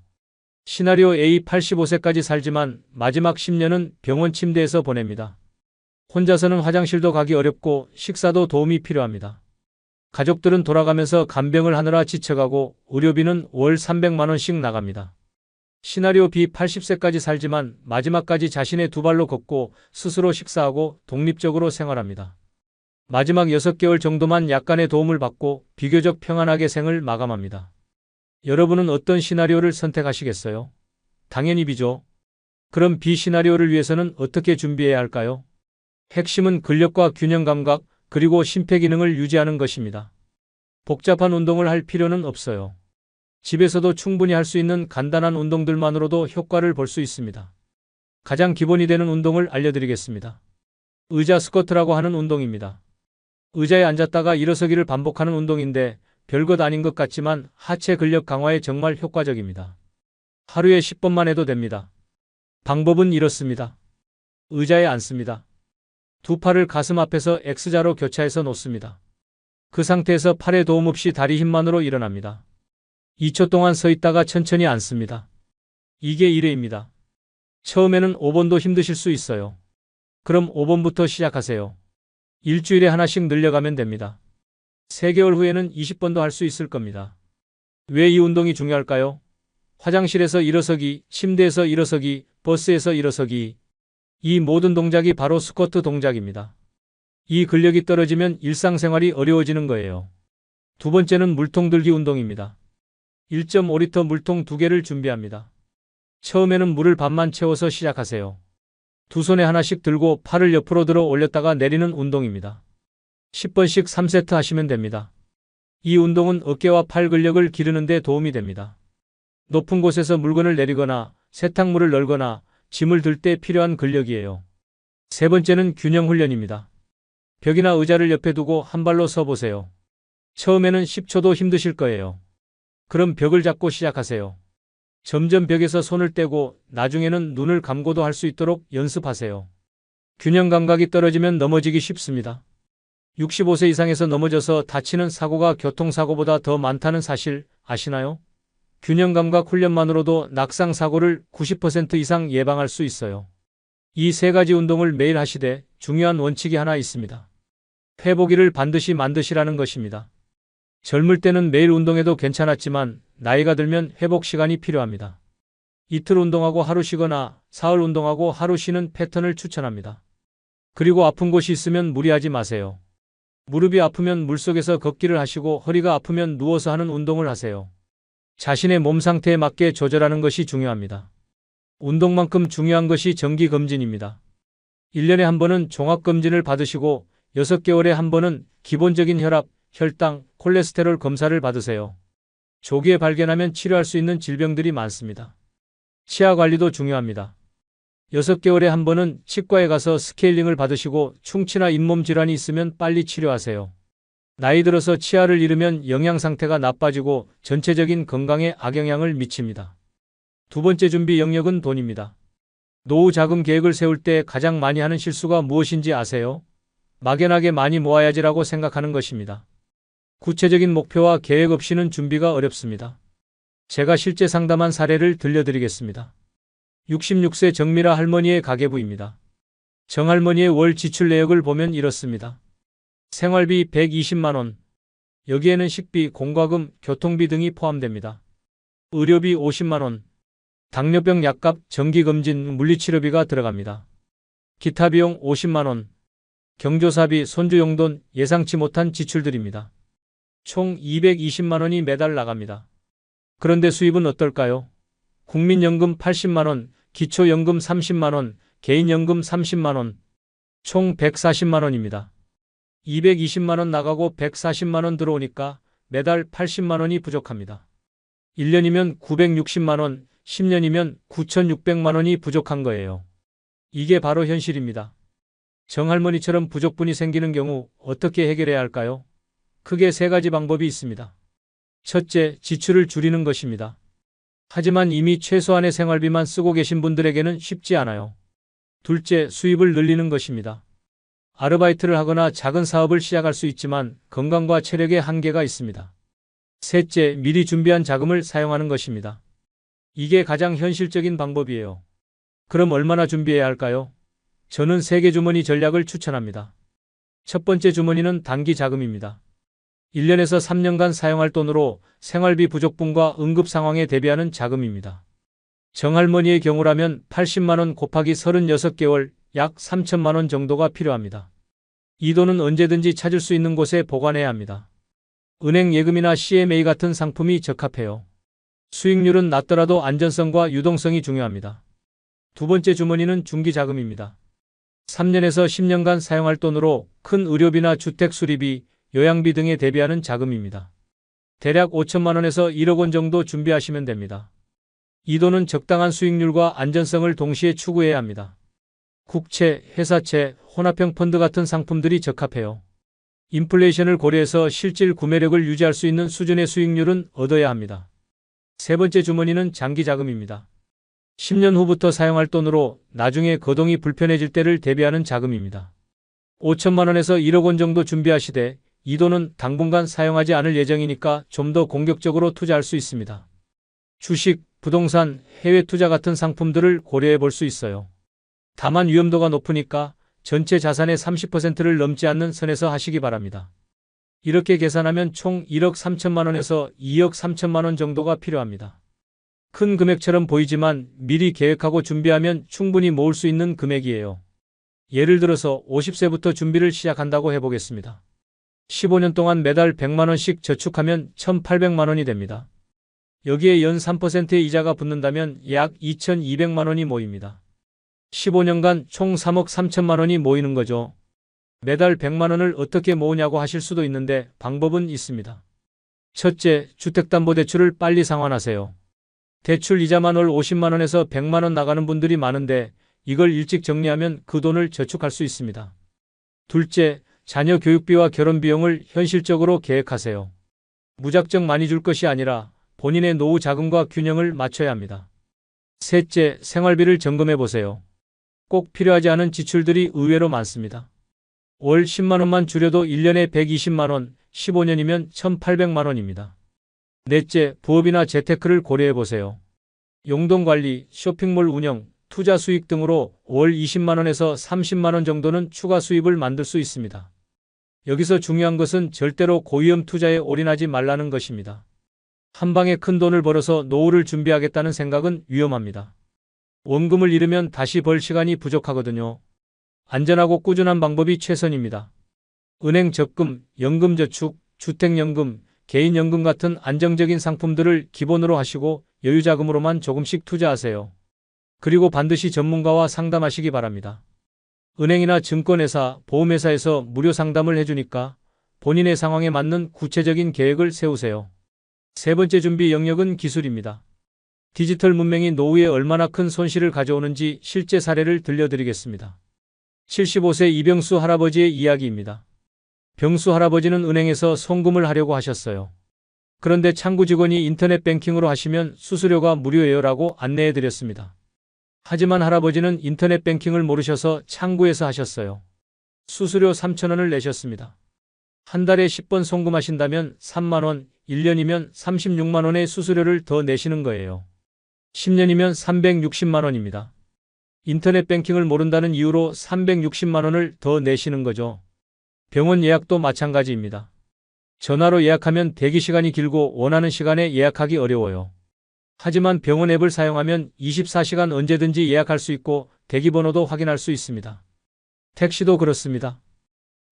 시나리오 A, 85세까지 살지만 마지막 10년은 병원 침대에서 보냅니다. 혼자서는 화장실도 가기 어렵고 식사도 도움이 필요합니다. 가족들은 돌아가면서 간병을 하느라 지쳐가고 의료비는 월 300만 원씩 나갑니다. 시나리오 B, 80세까지 살지만 마지막까지 자신의 2발로 걷고 스스로 식사하고 독립적으로 생활합니다. 마지막 6개월 정도만 약간의 도움을 받고 비교적 평안하게 생을 마감합니다. 여러분은 어떤 시나리오를 선택하시겠어요? 당연히 B죠. 그럼 B 시나리오를 위해서는 어떻게 준비해야 할까요? 핵심은 근력과 균형 감각, 그리고 심폐기능을 유지하는 것입니다. 복잡한 운동을 할 필요는 없어요. 집에서도 충분히 할 수 있는 간단한 운동들만으로도 효과를 볼 수 있습니다. 가장 기본이 되는 운동을 알려드리겠습니다. 의자 스쿼트라고 하는 운동입니다. 의자에 앉았다가 일어서기를 반복하는 운동인데 별것 아닌 것 같지만 하체 근력 강화에 정말 효과적입니다. 하루에 10번만 해도 됩니다. 방법은 이렇습니다. 의자에 앉습니다. 2 팔을 가슴 앞에서 X자로 교차해서 놓습니다. 그 상태에서 팔에 도움 없이 다리 힘만으로 일어납니다. 2초 동안 서 있다가 천천히 앉습니다. 이게 1회입니다. 처음에는 5번도 힘드실 수 있어요. 그럼 5번부터 시작하세요. 일주일에 하나씩 늘려가면 됩니다. 3개월 후에는 20번도 할 수 있을 겁니다. 왜 이 운동이 중요할까요? 화장실에서 일어서기, 침대에서 일어서기, 버스에서 일어서기. 이 모든 동작이 바로 스쿼트 동작입니다. 이 근력이 떨어지면 일상생활이 어려워지는 거예요. 2번째는 물통 들기 운동입니다. 1.5리터 물통 2개를 준비합니다. 처음에는 물을 반만 채워서 시작하세요. 2 손에 하나씩 들고 팔을 옆으로 들어 올렸다가 내리는 운동입니다. 10번씩 3세트 하시면 됩니다. 이 운동은 어깨와 팔 근력을 기르는 데 도움이 됩니다. 높은 곳에서 물건을 내리거나 세탁물을 널거나 짐을 들 때 필요한 근력이에요. 3번째는 균형 훈련입니다. 벽이나 의자를 옆에 두고 한 발로 서 보세요. 처음에는 10초도 힘드실 거예요. 그럼 벽을 잡고 시작하세요. 점점 벽에서 손을 떼고 나중에는 눈을 감고도 할 수 있도록 연습하세요. 균형 감각이 떨어지면 넘어지기 쉽습니다. 65세 이상에서 넘어져서 다치는 사고가 교통사고보다 더 많다는 사실 아시나요? 균형 감각 훈련만으로도 낙상 사고를 90% 이상 예방할 수 있어요. 이 3가지 운동을 매일 하시되 중요한 원칙이 하나 있습니다. 회복일을 반드시 만드시라는 것입니다. 젊을 때는 매일 운동해도 괜찮았지만 나이가 들면 회복 시간이 필요합니다. 이틀 운동하고 하루 쉬거나 사흘 운동하고 하루 쉬는 패턴을 추천합니다. 그리고 아픈 곳이 있으면 무리하지 마세요. 무릎이 아프면 물속에서 걷기를 하시고 허리가 아프면 누워서 하는 운동을 하세요. 자신의 몸 상태에 맞게 조절하는 것이 중요합니다. 운동만큼 중요한 것이 정기검진입니다. 1년에 한 번은 종합검진을 받으시고 6개월에 한 번은 기본적인 혈압, 혈당, 콜레스테롤 검사를 받으세요. 조기에 발견하면 치료할 수 있는 질병들이 많습니다. 치아 관리도 중요합니다. 6개월에 한 번은 치과에 가서 스케일링을 받으시고 충치나 잇몸 질환이 있으면 빨리 치료하세요. 나이 들어서 치아를 잃으면 영양 상태가 나빠지고 전체적인 건강에 악영향을 미칩니다. 두 번째 준비 영역은 돈입니다. 노후 자금 계획을 세울 때 가장 많이 하는 실수가 무엇인지 아세요? 막연하게 많이 모아야지라고 생각하는 것입니다. 구체적인 목표와 계획 없이는 준비가 어렵습니다. 제가 실제 상담한 사례를 들려드리겠습니다. 66세 정미라 할머니의 가계부입니다. 정할머니의 월 지출 내역을 보면 이렇습니다. 생활비 120만 원. 여기에는 식비, 공과금, 교통비 등이 포함됩니다. 의료비 50만 원. 당뇨병 약값, 정기검진, 물리치료비가 들어갑니다. 기타 비용 50만 원. 경조사비, 손주 용돈, 예상치 못한 지출들입니다. 총 220만 원이 매달 나갑니다. 그런데 수입은 어떨까요? 국민연금 80만 원, 기초연금 30만 원, 개인연금 30만 원, 총 140만 원입니다. 220만 원 나가고 140만 원 들어오니까 매달 80만 원이 부족합니다. 1년이면 960만 원, 10년이면 9,600만 원이 부족한 거예요. 이게 바로 현실입니다. 정할머니처럼 부족분이 생기는 경우 어떻게 해결해야 할까요? 크게 3가지 방법이 있습니다. 첫째, 지출을 줄이는 것입니다. 하지만 이미 최소한의 생활비만 쓰고 계신 분들에게는 쉽지 않아요. 둘째, 수입을 늘리는 것입니다. 아르바이트를 하거나 작은 사업을 시작할 수 있지만 건강과 체력에 한계가 있습니다. 셋째, 미리 준비한 자금을 사용하는 것입니다. 이게 가장 현실적인 방법이에요. 그럼 얼마나 준비해야 할까요? 저는 3개 주머니 전략을 추천합니다. 첫 번째 주머니는 단기 자금입니다. 1년에서 3년간 사용할 돈으로 생활비 부족분과 응급 상황에 대비하는 자금입니다. 정할머니의 경우라면 80만 원 곱하기 36개월 약 3천만 원 정도가 필요합니다. 이 돈은 언제든지 찾을 수 있는 곳에 보관해야 합니다. 은행 예금이나 CMA 같은 상품이 적합해요. 수익률은 낮더라도 안전성과 유동성이 중요합니다. 두 번째 주머니는 중기자금입니다. 3년에서 10년간 사용할 돈으로 큰 의료비나 주택 수리비, 요양비 등에 대비하는 자금입니다. 대략 5천만 원에서 1억 원 정도 준비하시면 됩니다. 이 돈은 적당한 수익률과 안전성을 동시에 추구해야 합니다. 국채, 회사채, 혼합형 펀드 같은 상품들이 적합해요. 인플레이션을 고려해서 실질 구매력을 유지할 수 있는 수준의 수익률은 얻어야 합니다. 세 번째 주머니는 장기자금입니다. 10년 후부터 사용할 돈으로 나중에 거동이 불편해질 때를 대비하는 자금입니다. 5천만 원에서 1억 원 정도 준비하시되 이 돈은 당분간 사용하지 않을 예정이니까 좀 더 공격적으로 투자할 수 있습니다. 주식, 부동산, 해외 투자 같은 상품들을 고려해 볼 수 있어요. 다만 위험도가 높으니까 전체 자산의 30%를 넘지 않는 선에서 하시기 바랍니다. 이렇게 계산하면 총 1억 3천만 원에서 2억 3천만 원 정도가 필요합니다. 큰 금액처럼 보이지만 미리 계획하고 준비하면 충분히 모을 수 있는 금액이에요. 예를 들어서 50세부터 준비를 시작한다고 해보겠습니다. 15년 동안 매달 100만 원씩 저축하면 1,800만 원이 됩니다. 여기에 연 3%의 이자가 붙는다면 약 2,200만 원이 모입니다. 15년간 총 3억 3천만 원이 모이는 거죠. 매달 100만 원을 어떻게 모으냐고 하실 수도 있는데 방법은 있습니다. 첫째, 주택담보대출을 빨리 상환하세요. 대출 이자만 월 50만 원에서 100만 원 나가는 분들이 많은데 이걸 일찍 정리하면 그 돈을 저축할 수 있습니다. 둘째, 자녀 교육비와 결혼비용을 현실적으로 계획하세요. 무작정 많이 줄 것이 아니라 본인의 노후 자금과 균형을 맞춰야 합니다. 셋째, 생활비를 점검해 보세요. 꼭 필요하지 않은 지출들이 의외로 많습니다. 월 10만 원만 줄여도 1년에 120만 원, 15년이면 1,800만 원입니다. 넷째, 부업이나 재테크를 고려해 보세요. 용돈 관리, 쇼핑몰 운영, 투자 수익 등으로 월 20만 원에서 30만 원 정도는 추가 수입을 만들 수 있습니다. 여기서 중요한 것은 절대로 고위험 투자에 올인하지 말라는 것입니다. 한 방에 큰 돈을 벌어서 노후를 준비하겠다는 생각은 위험합니다. 원금을 잃으면 다시 벌 시간이 부족하거든요. 안전하고 꾸준한 방법이 최선입니다. 은행 적금, 연금저축, 주택연금, 개인연금 같은 안정적인 상품들을 기본으로 하시고 여유자금으로만 조금씩 투자하세요. 그리고 반드시 전문가와 상담하시기 바랍니다. 은행이나 증권회사, 보험회사에서 무료 상담을 해주니까 본인의 상황에 맞는 구체적인 계획을 세우세요. 세 번째 준비 영역은 기술입니다. 디지털 문명이 노후에 얼마나 큰 손실을 가져오는지 실제 사례를 들려드리겠습니다. 75세 이병수 할아버지의 이야기입니다. 병수 할아버지는 은행에서 송금을 하려고 하셨어요. 그런데 창구 직원이 인터넷 뱅킹으로 하시면 수수료가 무료예요라고 안내해드렸습니다. 하지만 할아버지는 인터넷 뱅킹을 모르셔서 창구에서 하셨어요. 수수료 3,000원을 내셨습니다. 한 달에 10번 송금하신다면 3만원, 1년이면 36만원의 수수료를 더 내시는 거예요. 10년이면 360만원입니다. 인터넷 뱅킹을 모른다는 이유로 360만원을 더 내시는 거죠. 병원 예약도 마찬가지입니다. 전화로 예약하면 대기 시간이 길고 원하는 시간에 예약하기 어려워요. 하지만 병원 앱을 사용하면 24시간 언제든지 예약할 수 있고 대기번호도 확인할 수 있습니다. 택시도 그렇습니다.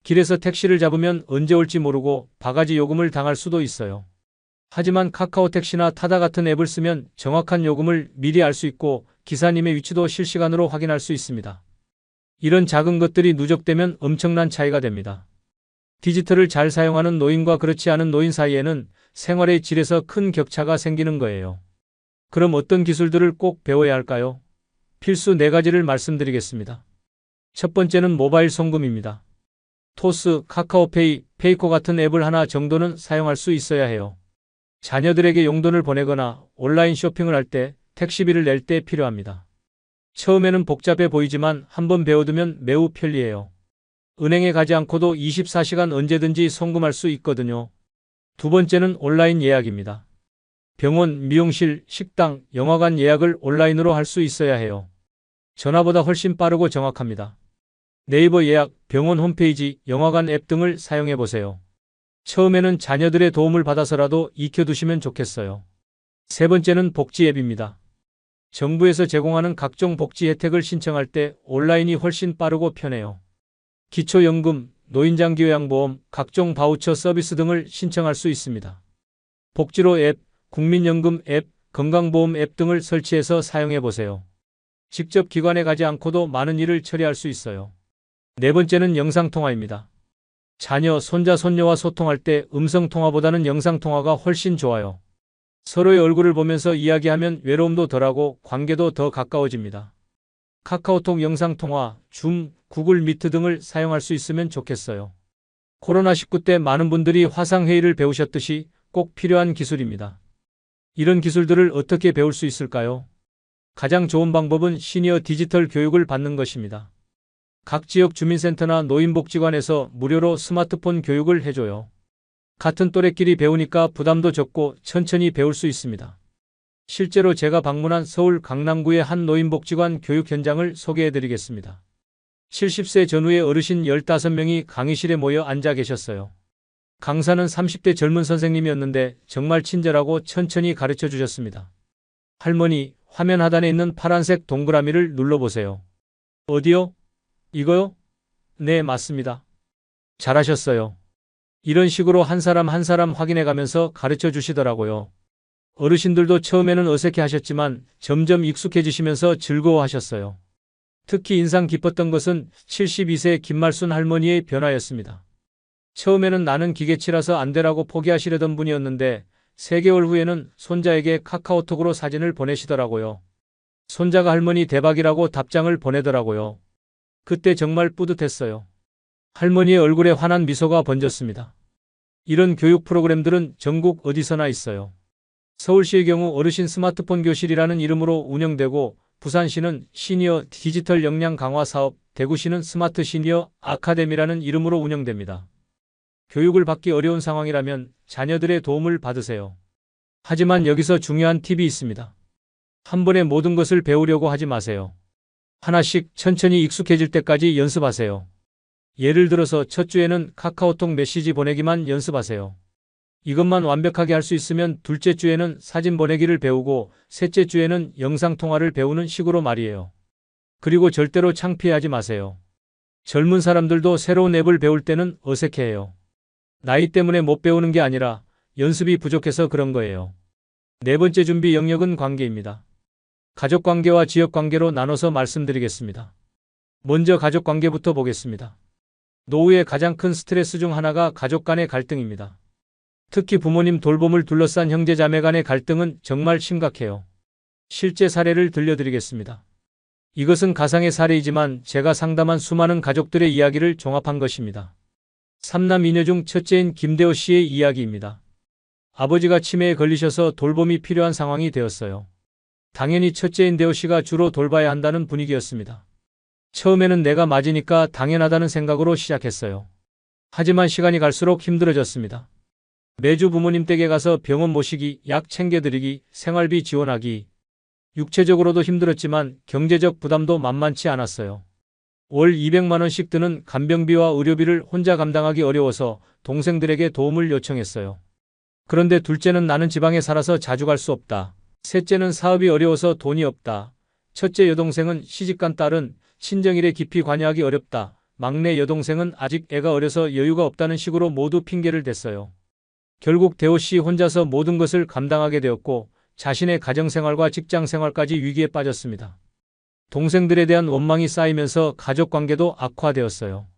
길에서 택시를 잡으면 언제 올지 모르고 바가지 요금을 당할 수도 있어요. 하지만 카카오 택시나 타다 같은 앱을 쓰면 정확한 요금을 미리 알 수 있고 기사님의 위치도 실시간으로 확인할 수 있습니다. 이런 작은 것들이 누적되면 엄청난 차이가 됩니다. 디지털을 잘 사용하는 노인과 그렇지 않은 노인 사이에는 생활의 질에서 큰 격차가 생기는 거예요. 그럼 어떤 기술들을 꼭 배워야 할까요? 필수 4가지를 말씀드리겠습니다. 첫 번째는 모바일 송금입니다. 토스, 카카오페이, 페이코 같은 앱을 하나 정도는 사용할 수 있어야 해요. 자녀들에게 용돈을 보내거나 온라인 쇼핑을 할 때, 택시비를 낼 때 필요합니다. 처음에는 복잡해 보이지만 한번 배워두면 매우 편리해요. 은행에 가지 않고도 24시간 언제든지 송금할 수 있거든요. 두 번째는 온라인 예약입니다. 병원, 미용실, 식당, 영화관 예약을 온라인으로 할 수 있어야 해요. 전화보다 훨씬 빠르고 정확합니다. 네이버 예약, 병원 홈페이지, 영화관 앱 등을 사용해 보세요. 처음에는 자녀들의 도움을 받아서라도 익혀두시면 좋겠어요. 세 번째는 복지 앱입니다. 정부에서 제공하는 각종 복지 혜택을 신청할 때 온라인이 훨씬 빠르고 편해요. 기초연금, 노인장기요양보험, 각종 바우처 서비스 등을 신청할 수 있습니다. 복지로 앱, 국민연금 앱, 건강보험 앱 등을 설치해서 사용해 보세요. 직접 기관에 가지 않고도 많은 일을 처리할 수 있어요. 네 번째는 영상통화입니다. 자녀, 손자, 손녀와 소통할 때 음성통화보다는 영상통화가 훨씬 좋아요. 서로의 얼굴을 보면서 이야기하면 외로움도 덜하고 관계도 더 가까워집니다. 카카오톡 영상통화, 줌, 구글 미트 등을 사용할 수 있으면 좋겠어요. 코로나19 때 많은 분들이 화상회의를 배우셨듯이 꼭 필요한 기술입니다. 이런 기술들을 어떻게 배울 수 있을까요? 가장 좋은 방법은 시니어 디지털 교육을 받는 것입니다. 각 지역 주민센터나 노인복지관에서 무료로 스마트폰 교육을 해줘요. 같은 또래끼리 배우니까 부담도 적고 천천히 배울 수 있습니다. 실제로 제가 방문한 서울 강남구의 한 노인복지관 교육 현장을 소개해드리겠습니다. 70세 전후의 어르신 15명이 강의실에 모여 앉아 계셨어요. 강사는 30대 젊은 선생님이었는데 정말 친절하고 천천히 가르쳐 주셨습니다. 할머니, 화면 하단에 있는 파란색 동그라미를 눌러보세요. 어디요? 이거요? 네, 맞습니다. 잘하셨어요. 이런 식으로 한 사람 한 사람 확인해 가면서 가르쳐 주시더라고요. 어르신들도 처음에는 어색해 하셨지만 점점 익숙해지시면서 즐거워하셨어요. 특히 인상 깊었던 것은 72세 김말순 할머니의 변화였습니다. 처음에는 나는 기계치라서 안 되라고 포기하시려던 분이었는데 3개월 후에는 손자에게 카카오톡으로 사진을 보내시더라고요. 손자가 할머니 대박이라고 답장을 보내더라고요. 그때 정말 뿌듯했어요. 할머니의 얼굴에 환한 미소가 번졌습니다. 이런 교육 프로그램들은 전국 어디서나 있어요. 서울시의 경우 어르신 스마트폰 교실이라는 이름으로 운영되고 부산시는 시니어 디지털 역량 강화 사업, 대구시는 스마트 시니어 아카데미라는 이름으로 운영됩니다. 교육을 받기 어려운 상황이라면 자녀들의 도움을 받으세요. 하지만 여기서 중요한 팁이 있습니다. 한 번에 모든 것을 배우려고 하지 마세요. 하나씩 천천히 익숙해질 때까지 연습하세요. 예를 들어서 첫 주에는 카카오톡 메시지 보내기만 연습하세요. 이것만 완벽하게 할 수 있으면 둘째 주에는 사진 보내기를 배우고 셋째 주에는 영상통화를 배우는 식으로 말이에요. 그리고 절대로 창피하지 마세요. 젊은 사람들도 새로운 앱을 배울 때는 어색해해요. 나이 때문에 못 배우는 게 아니라 연습이 부족해서 그런 거예요. 네 번째 준비 영역은 관계입니다. 가족 관계와 지역 관계로 나눠서 말씀드리겠습니다. 먼저 가족 관계부터 보겠습니다. 노후의 가장 큰 스트레스 중 하나가 가족 간의 갈등입니다. 특히 부모님 돌봄을 둘러싼 형제 자매 간의 갈등은 정말 심각해요. 실제 사례를 들려드리겠습니다. 이것은 가상의 사례이지만 제가 상담한 수많은 가족들의 이야기를 종합한 것입니다. 3남 2녀 중 첫째인 김대호 씨의 이야기입니다. 아버지가 치매에 걸리셔서 돌봄이 필요한 상황이 되었어요. 당연히 첫째인 대호 씨가 주로 돌봐야 한다는 분위기였습니다. 처음에는 내가 맞으니까 당연하다는 생각으로 시작했어요. 하지만 시간이 갈수록 힘들어졌습니다. 매주 부모님 댁에 가서 병원 모시기, 약 챙겨드리기, 생활비 지원하기. 육체적으로도 힘들었지만 경제적 부담도 만만치 않았어요. 월 200만 원씩 드는 간병비와 의료비를 혼자 감당하기 어려워서 동생들에게 도움을 요청했어요. 그런데 둘째는 나는 지방에 살아서 자주 갈 수 없다. 셋째는 사업이 어려워서 돈이 없다. 첫째 여동생은 시집간 딸은 친정일에 깊이 관여하기 어렵다. 막내 여동생은 아직 애가 어려서 여유가 없다는 식으로 모두 핑계를 댔어요. 결국 대호 씨 혼자서 모든 것을 감당하게 되었고 자신의 가정생활과 직장생활까지 위기에 빠졌습니다. 동생들에 대한 원망이 쌓이면서 가족관계도 악화되었어요.